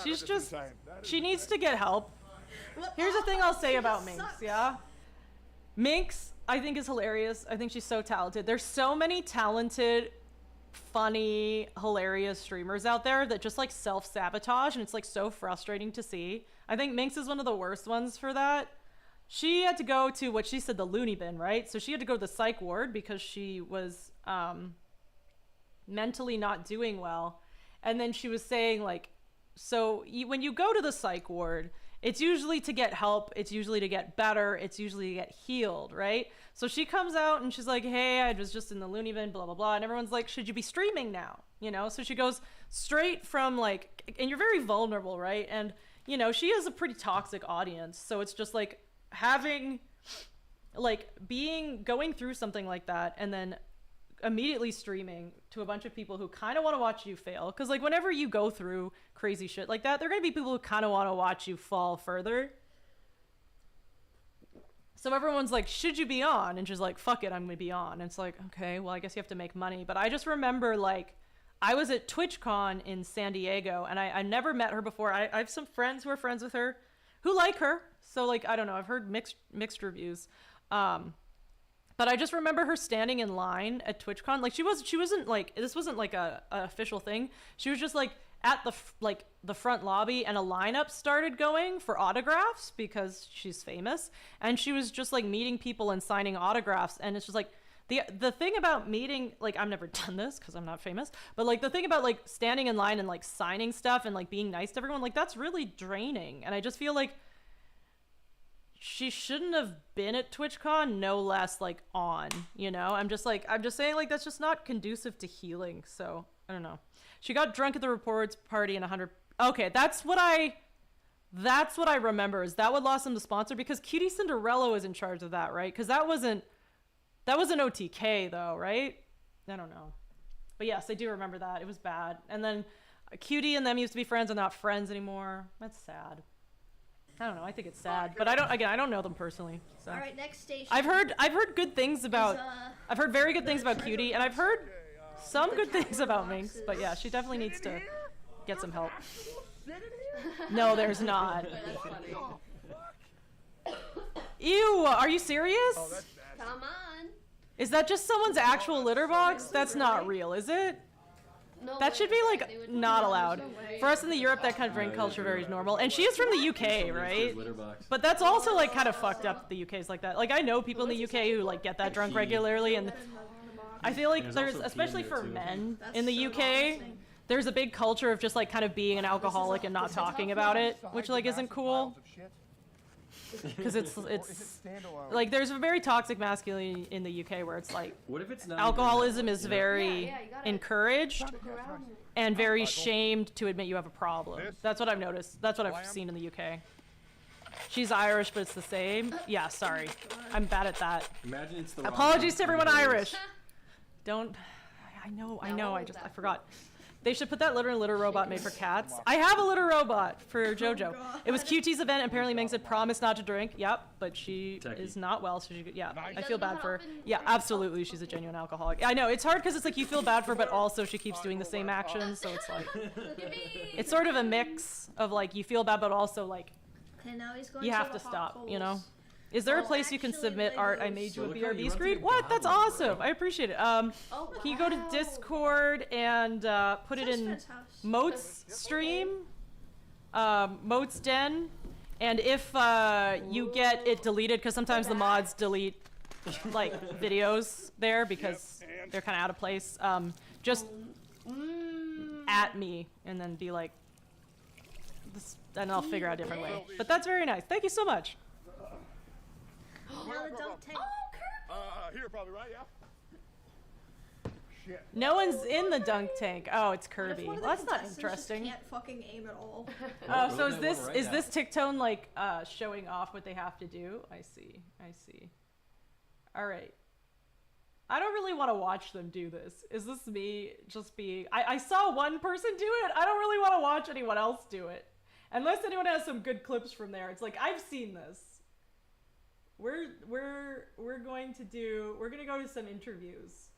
She's just, she needs to get help. Here's the thing I'll say about Minx, yeah? Minx, I think, is hilarious. I think she's so talented. There's so many talented, funny, hilarious streamers out there that just like self-sabotage, and it's like so frustrating to see. I think Minx is one of the worst ones for that. She had to go to what she said, the loony bin, right? So she had to go to the psych ward because she was mentally not doing well. And then she was saying like, so when you go to the psych ward, it's usually to get help, it's usually to get better, it's usually to get healed, right? So she comes out and she's like, hey, I was just in the loony bin, blah, blah, blah. And everyone's like, should you be streaming now? You know? So she goes straight from like, and you're very vulnerable, right? And, you know, she has a pretty toxic audience. So it's just like having, like going through something like that and then immediately streaming to a bunch of people who kind of want to watch you fail. Because like whenever you go through crazy shit like that, there are going to be people who kind of want to watch you fall further. So everyone's like, should you be on? And she's like, fuck it, I'm going to be on. And it's like, okay, well, I guess you have to make money. But I just remember like, I was at TwitchCon in San Diego and I never met her before. I have some friends who are friends with her who like her. So like, I don't know, I've heard mixed reviews. But I just remember her standing in line at TwitchCon. Like she wasn't like, this wasn't like a official thing. She was just like at the front lobby and a lineup started going for autographs because she's famous. And she was just like meeting people and signing autographs. And it's just like, the thing about meeting, like I've never done this because I'm not famous, but like the thing about like standing in line and like signing stuff and like being nice to everyone, like that's really draining. And I just feel like she shouldn't have been at TwitchCon, no less like on, you know? I'm just saying like that's just not conducive to healing. So I don't know. She got drunk at the reports party and 100. Okay, that's what I remember is that what lost them the sponsor, because Cutie Cinderella was in charge of that, right? Because that wasn't That was an OTK though, right? I don't know. But yes, I do remember that. It was bad. And then Cutie and them used to be friends and not friends anymore. That's sad. I don't know. I think it's sad, but I don't know them personally. So. All right, next station. I've heard good things about. I've heard very good things about Cutie, and I've heard some good things about Minx. But yeah, she definitely needs to get some help. No, there's not. That's funny. Ew, are you serious? Come on. Is that just someone's actual litter box? That's not real, is it? No That way. should be like They would not allowed. no way. For us in the Europe, that kind of drink culture very normal. And she is from the UK, right? Litter box. But that's also like kind of fucked up. The UK's like that. Like I know people in the UK who like get that drunk regularly, and I feel like there's, also pee especially in there, for too. men That's in the so UK, embarrassing. there's a big culture of just like kind of being an alcoholic and not talking about it, which like isn't cool. Because it's like there's a very toxic masculinity in the UK where it's like What if it's not alcoholism even is that, you know? very Yeah, you gotta encouraged look around it. and very shamed to admit you have a problem. That's what I've noticed. That's what I've seen in the UK. She's Irish, but it's the same. Yeah, sorry. I'm bad at that. Imagine it's the wrong Apologies thing to everyone do. Irish. Don't. I know. I forgot. They should put that litter robot made for cats. I have a litter robot for JoJo. It was QT's event. Apparently, Minx had promised not to drink. Yep, but she Techie. is not well, so she. Yeah, I Doesn't feel know bad how for her. to open Yeah, drinks. absolutely, she's a genuine alcoholic. I know it's hard because it's like you feel bad for her, but also she keeps doing the same actions, so it's like Look at me. it's sort of a mix of like you feel bad, but also like And now he's going you to have the to hot stop. You coals. know. Is there a Oh, place you can actually, submit art? I Legos. made you So a look how you BRB run screen. through What? That's goblins, awesome. bro. I appreciate it. Oh, Can you go to wow. Discord and put it Says in Fred's house. Moat's stream, Moat's Den, and if you get it deleted, because sometimes the mods delete like videos there because they're kind of out of place, just at me and then be like, this, and I'll figure out a different way. But that's very nice. Thank you so much. Now the dunk tank. Here probably, right? Yeah. Shit. No one's in the dunk tank. Oh, it's What if Kirby. one of Well, the that's not contestants just interesting. Can't fucking aim at all. Oh, so is That this one right is now. this Ticktone like showing off what they have to do? I see. I see. All right. I don't really want to watch them do this. Is this me just being? I saw one person do it. I don't really want to watch anyone else do it, unless anyone has some good clips from there. It's like I've seen this. We're going to go to some interviews.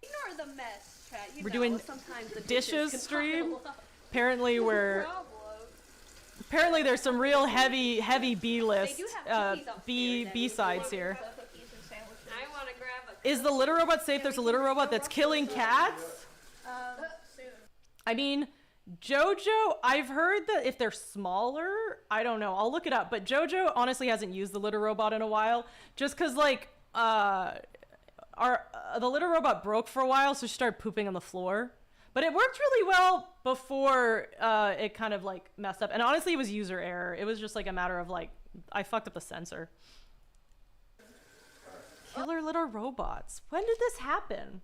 Ignore the mess, chat. You We're know, doing sometimes the dishes can stream? pile up. Apparently we're. Problem. Apparently there's some real heavy B list They do have cookies B upstairs, B sides here. Cookies and sandwiches. I want to grab a. Is the litter robot safe? There's a litter robot that's killing cats? Soon. I mean, JoJo, I've heard that if they're smaller, I don't know, I'll look it up, but JoJo honestly hasn't used the litter robot in a while, just cause like, the litter robot broke for a while, so she started pooping on the floor. But it worked really well before it kind of like messed up. And honestly, it was user error. It was just like a matter of like, I fucked up the sensor. Killer litter robots. When did this happen?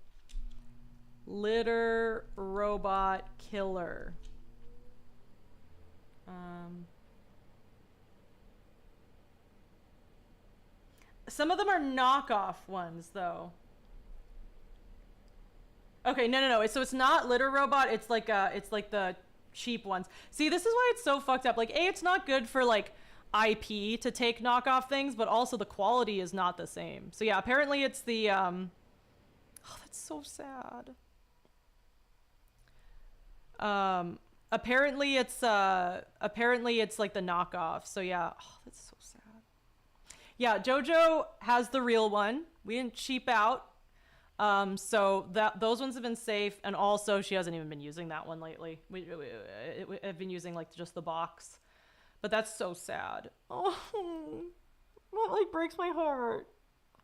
Litter robot killer. Some of them are knockoff ones though. Okay, no. So it's not litter robot. It's like the cheap ones. See, this is why it's so fucked up. Like, A, it's not good for like IP to take knockoff things, but also the quality is not the same. So yeah, apparently it's the oh, that's so sad. Apparently it's like the knockoff. So yeah, oh, that's so sad. Yeah, JoJo has the real one. We didn't cheap out. So those ones have been safe, and also she hasn't even been using that one lately. We have been using like just the box, but that's so sad. Oh, that like breaks my heart.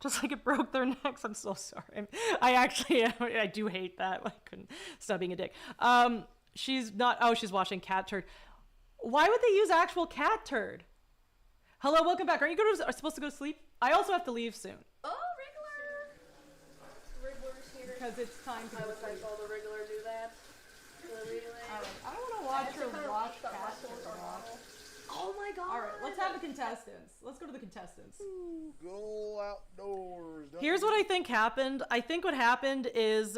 Just like it broke their necks. I'm so sorry. I do hate that. I couldn't stop being a dick. She's not. Oh, she's watching cat turd. Why would they use actual cat turd? Hello, welcome back. Aren't you supposed to go to sleep? I also have to leave soon. Oh, Wriggler's here. Because it's time to I would like all the Wriggler do that. The relay. I don't want to watch her watch cat turd. Oh my god. All right, let's have the contestants. Let's go to the contestants. Good old outdoors. Here's what I think happened. I think what happened is,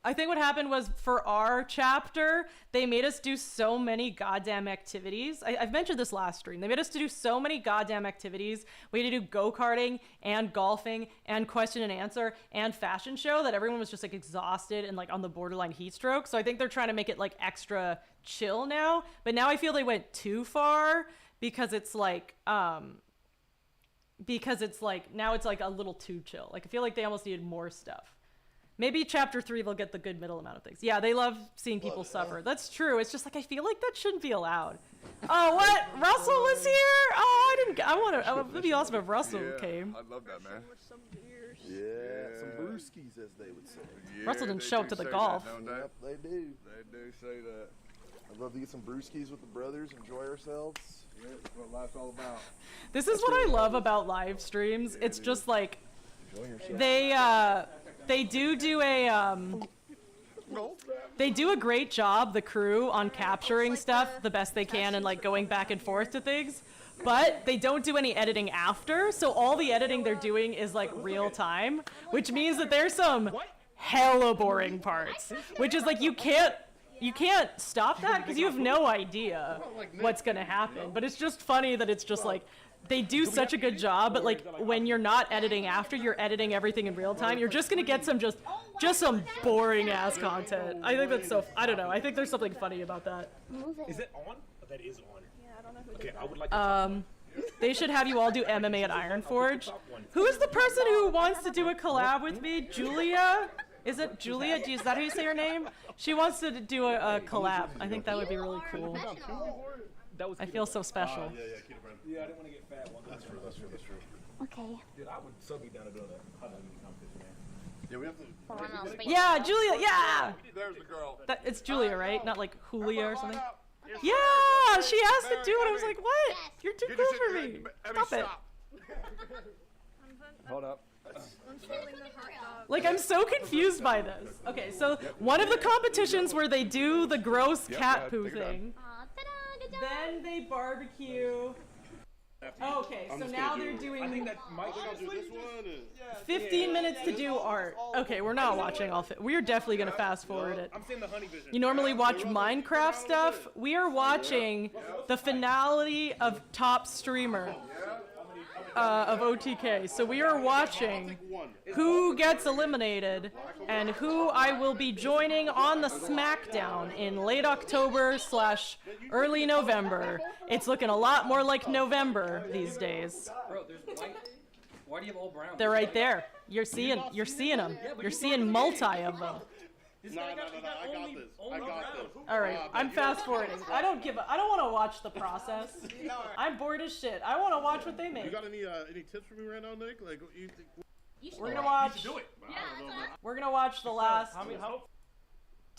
I think what happened was for our chapter, they made us do so many goddamn activities. I've mentioned this last stream. They made us to do so many goddamn activities. We had to do go-karting and golfing and question and answer and fashion show that everyone was just like exhausted and like on the borderline heat stroke. So I think they're trying to make it like extra chill now. But now I feel they went too far because it's like, now it's like a little too chill. Like I feel like they almost needed more stuff. Maybe chapter 3 they'll get the good middle amount of things. Yeah, they love seeing people suffer. That's true. It's just like I feel like that shouldn't be allowed. Oh, what? Russell was here? Oh, it would be awesome if Russell came. I love that, man. Yeah, some brewskis, as they would say. Yeah, Russell didn't they show do up to the say golf. That, don't they? Yep, they do. They do say that. I'd love to get some brewskis with the brothers, enjoy ourselves. Yeah, that's what life's all about. This is what I love about live streams. It's just like they do a great job, the crew, on capturing stuff the best they can and like going back and forth to things, but they don't do any editing after, so all the editing they're doing is like real time, which means that there's some hella boring parts, which is like you can't stop that because you have no idea what's gonna happen. But it's just funny that it's just like they do such a good job, but like when you're not editing after, you're editing everything in real time, you're just gonna get some just some boring ass content. I think that's so, I don't know, I think there's something funny about that. Is it on? Oh, that is on. Yeah, I don't know who Okay, I would like to They should have you all do MMA at Iron Forge. Who is the person who wants to do a collab with me? Julia? Is it Julia? Is that how you say her name? She wants to do a collab. I think that would be really cool. I feel so special. Yeah, I didn't want to get fat one. That's true. Okay. Dude, I would so be down to do a hot dog eating competition, man. Yeah, we have to. Yeah, Julia, yeah! There's the girl. It's Julia, right? Not like Julia or something? Yeah! She asked to do it. I was like, what? You're too cool for me. Stop it. Hold up. Like, I'm so confused by this. Okay, so one of the competitions where they do the gross cat poo thing. Then they barbecue. Okay, so now they're doing 15 minutes to do art. Okay, we're not watching all. We're definitely gonna fast forward it. I'm seeing the honey vision. You normally watch Minecraft stuff. We are watching the finale of Top Streamer of OTK. So we are watching who gets eliminated and who I will be joining on the SmackDown in late October / early November. It's looking a lot more like November these days. Bro, there's white. Why do you have all brown? They're right there. You're seeing them. You're seeing multi of them. No, I got this. All right, I'm fast forwarding. I don't want to watch the process. I'm bored as shit. I want to watch what they You make. got any tips for me right now, Nick? Like, you think? We're gonna watch. Do it. We're gonna watch the last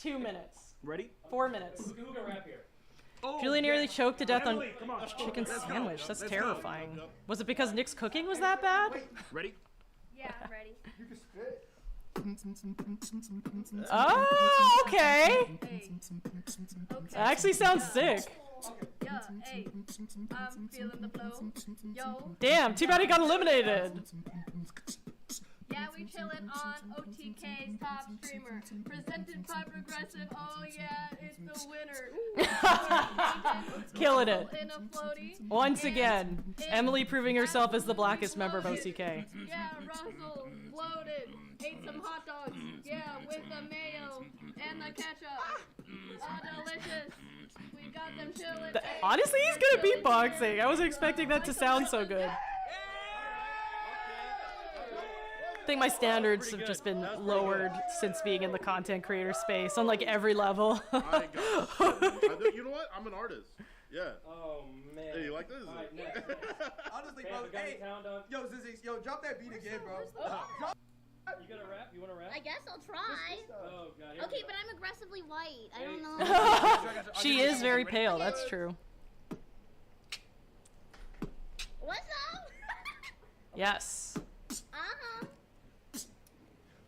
2 minutes. Ready? 4 minutes. Who gonna rap here? Julie nearly choked to death on Emily, come on. chicken sandwich. That's terrifying. Was it because Nick's cooking was that bad? Ready? Yeah, I'm ready. You can spit. Oh, okay. Hey. That actually sounds sick. Yeah, hey. I'm feeling the flow. Yo. Damn, too bad he got eliminated. Yeah, we chillin' on OTK's Top Streamer. Presented by Progressive. Oh yeah, it's the winner. Killing it. In a floaty. Once again, Emily proving herself as the blackest member of OCK. Yeah, Russell floated. Ate some hot dogs. Yeah, with the mayo and the ketchup. Delicious. We got them chillin'. Honestly, he's good at beatboxing. I wasn't expecting that to sound so good. I think my standards have just been lowered since being in the content creator space on like every level. You know what? I'm an artist. Yeah. Oh man. Hey, you like this? Honestly, bro. Hey, yo, Zizzy, yo, drop that beat again, bro. You gonna rap? You wanna rap? I guess I'll try. Oh god. Okay, but I'm aggressively white. I don't know. She is very pale, that's true. What's up? Yes. Uh-huh.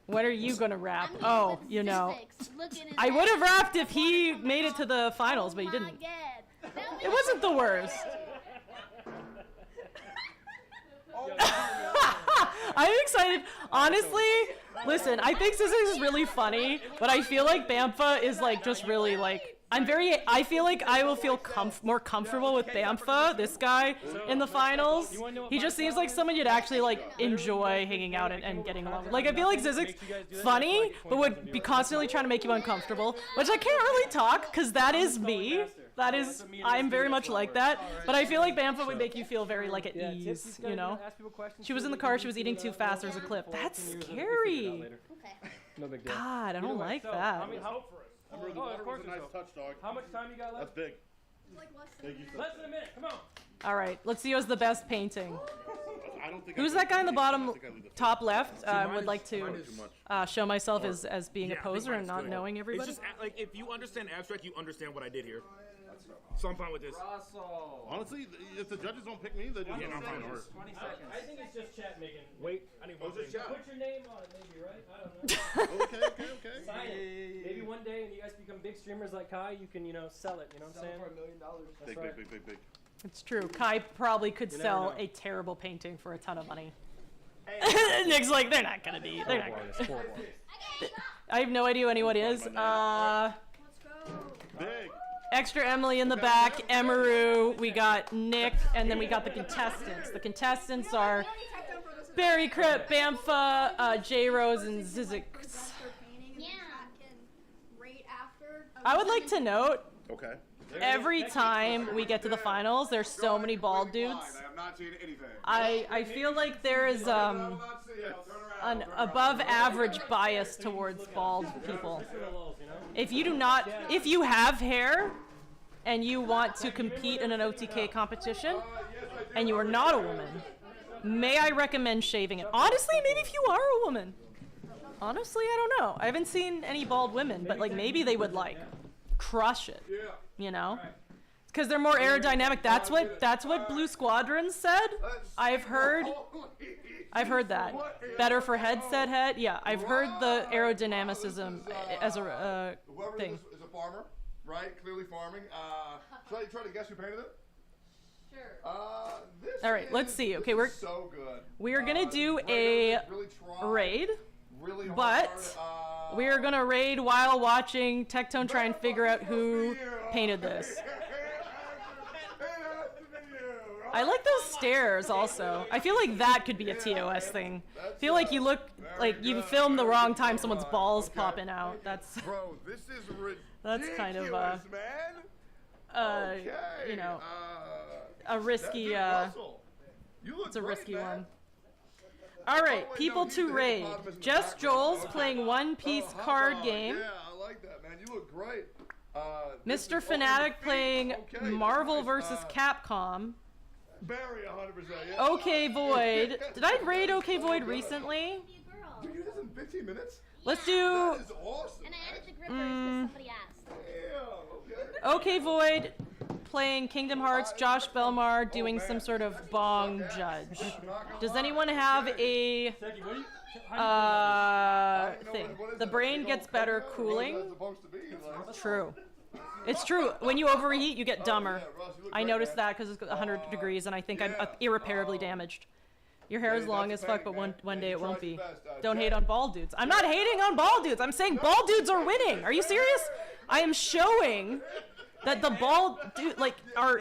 What are you gonna rap? I'm going Oh, with you know. Zizix. Look at his I would have ass. rapped if he made it to the finals, but he Oh my didn't. God. Now we It wasn't the worst. I'm excited. Honestly, listen, I think Zizix is really funny, but I feel like Bamfa is like just really like I feel like I will feel more comfortable with Bamfa, this guy, in the finals. He just seems like someone you'd actually like enjoy hanging out and getting along with. Like I feel like Zizix funny, but would be constantly trying to make you uncomfortable, which I can't really talk because that is me. That is, I'm very much like that. But I feel like Bamfa would make you feel very like at ease, you know? She was in the car, she was eating too fast, there's a clip. That's scary. No big deal. God, I don't like that. Remember, the water was a nice touch, dog. How much time you got left? That's big. Like Less than a minute. Come on. All right, let's see who's the best painting. I don't think Who's that guy in the bottom top left? I would like to show myself as being a poser and not knowing everybody. It's just like if you understand abstract, you understand what I did here. So I'm fine with this. Russell. Honestly, if the judges don't pick me, they just I'm fine with it. 20 seconds. I think it's just chat, Megan. Wait, I need one thing. Put your name on it, maybe, right? I don't know. Okay. Sign it. Maybe one day, and you guys become big streamers like Kai, you can, sell it. You know what I'm saying? For $1 million. That's right. Big. It's true. Kai probably could You never sell know. a terrible painting for a ton of money. Nick's like, they're not gonna be. They're not gonna. I have no idea who anyone is. Let's go. Big. Extra Emily in the back, Emaru, we got Nick, and then we got the contestants. The contestants are Barry Crip, Bamfa, J Rose, and Zizix. Yeah. I would like to note, Okay. every time we get to the finals, there's so many bald dudes. I have not seen anything. I feel like there is an above average bias towards bald people. If you have hair and you want to compete in an OTK competition and you are not a woman, may I recommend shaving it? Honestly, maybe if you are a woman. Honestly, I don't know. I haven't seen any bald women, but like maybe they would like crush it, you know? Because they're more aerodynamic. That's what Blue Squadron said. I've heard that. Better for headset head. Yeah, I've heard the aerodynamicism as a Whoever thing. is a farmer, right? Clearly farming. Should I try to guess who painted it? Sure. This All right, let's see. Okay, we're so good. we're gonna do Really a tried raid, really but hard. we are gonna raid while watching Tectone try and figure out who painted this. I like those stairs also. I feel like that could be a TOS thing. I feel like you look like you filmed the wrong time, someone's balls popping out. That's Bro, this is ridiculous, that's kind of man. you know, a risky it's a risky one. All right, people to raid. Just Joel's playing One Piece card game. Yeah, I like that, man. You look great. Mr. Fanatic playing Marvel vs. Capcom. Barry, 100%. Yeah. OK Void. Did I raid OK Void recently? Did you do this in 15 minutes? Let's do That is awesome. And I added the grippers because somebody asked. Damn, okay. OK Void playing Kingdom Hearts. Josh Belmar doing some sort of bong judge. Does anyone have a thing? The brain gets better cooling. True. It's true. When you overheat, you get dumber. I noticed that because it's 100 degrees, and I think I'm irreparably damaged. Your hair is long as fuck, but one day it won't be. Don't hate on bald dudes. I'm not hating on bald dudes. I'm saying bald dudes are winning. Are you serious? I am showing that the bald dude are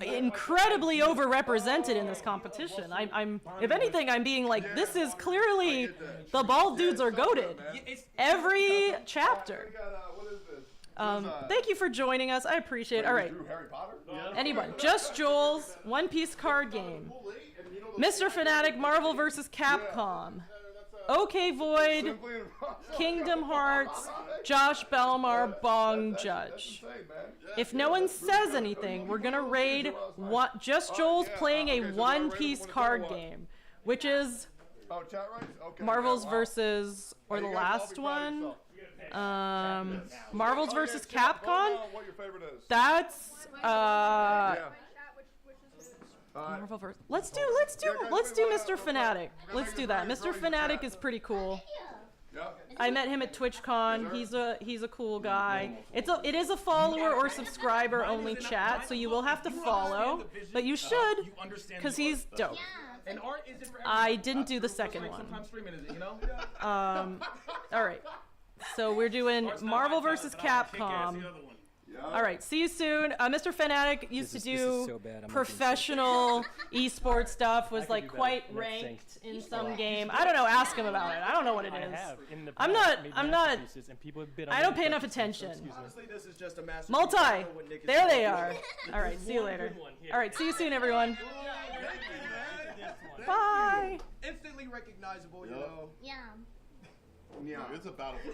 incredibly overrepresented in this competition. I'm if anything, I'm being like, this is clearly the bald dudes are goated. Every chapter. Thank you for joining us. I appreciate it. All right. Anyone. Just Joel's One Piece card game. Mr. Fanatic, Marvel vs. Capcom. OK Void, Kingdom Hearts, Josh Belmar, Bong Judge. If no one says anything, we're gonna raid Just Joel's playing a One Piece card game, which is Marvel's versus, or the last one. Marvel's versus Capcom. That's Marvel verse. Let's do Mr. Fanatic. Let's do that. Mr. Fanatic is pretty cool. I met him at TwitchCon. He's a cool guy. It is a follower or subscriber only chat, so you will have to follow, but you should, because he's dope. And art isn't for I didn't do the second one. Sometimes streaming is it, you know? All right. So we're doing Marvel vs. Capcom. All right, see you soon. Mr. Fanatic used to do professional esports stuff, was like quite ranked in some game. I don't know, ask him about it. I don't know what it is. I don't pay enough attention. Honestly, this is just a massive Multi! There they are. All right, see you later. All right, see you soon, everyone. Bye! Instantly recognizable, you know. Yeah. Yeah, it's a battle for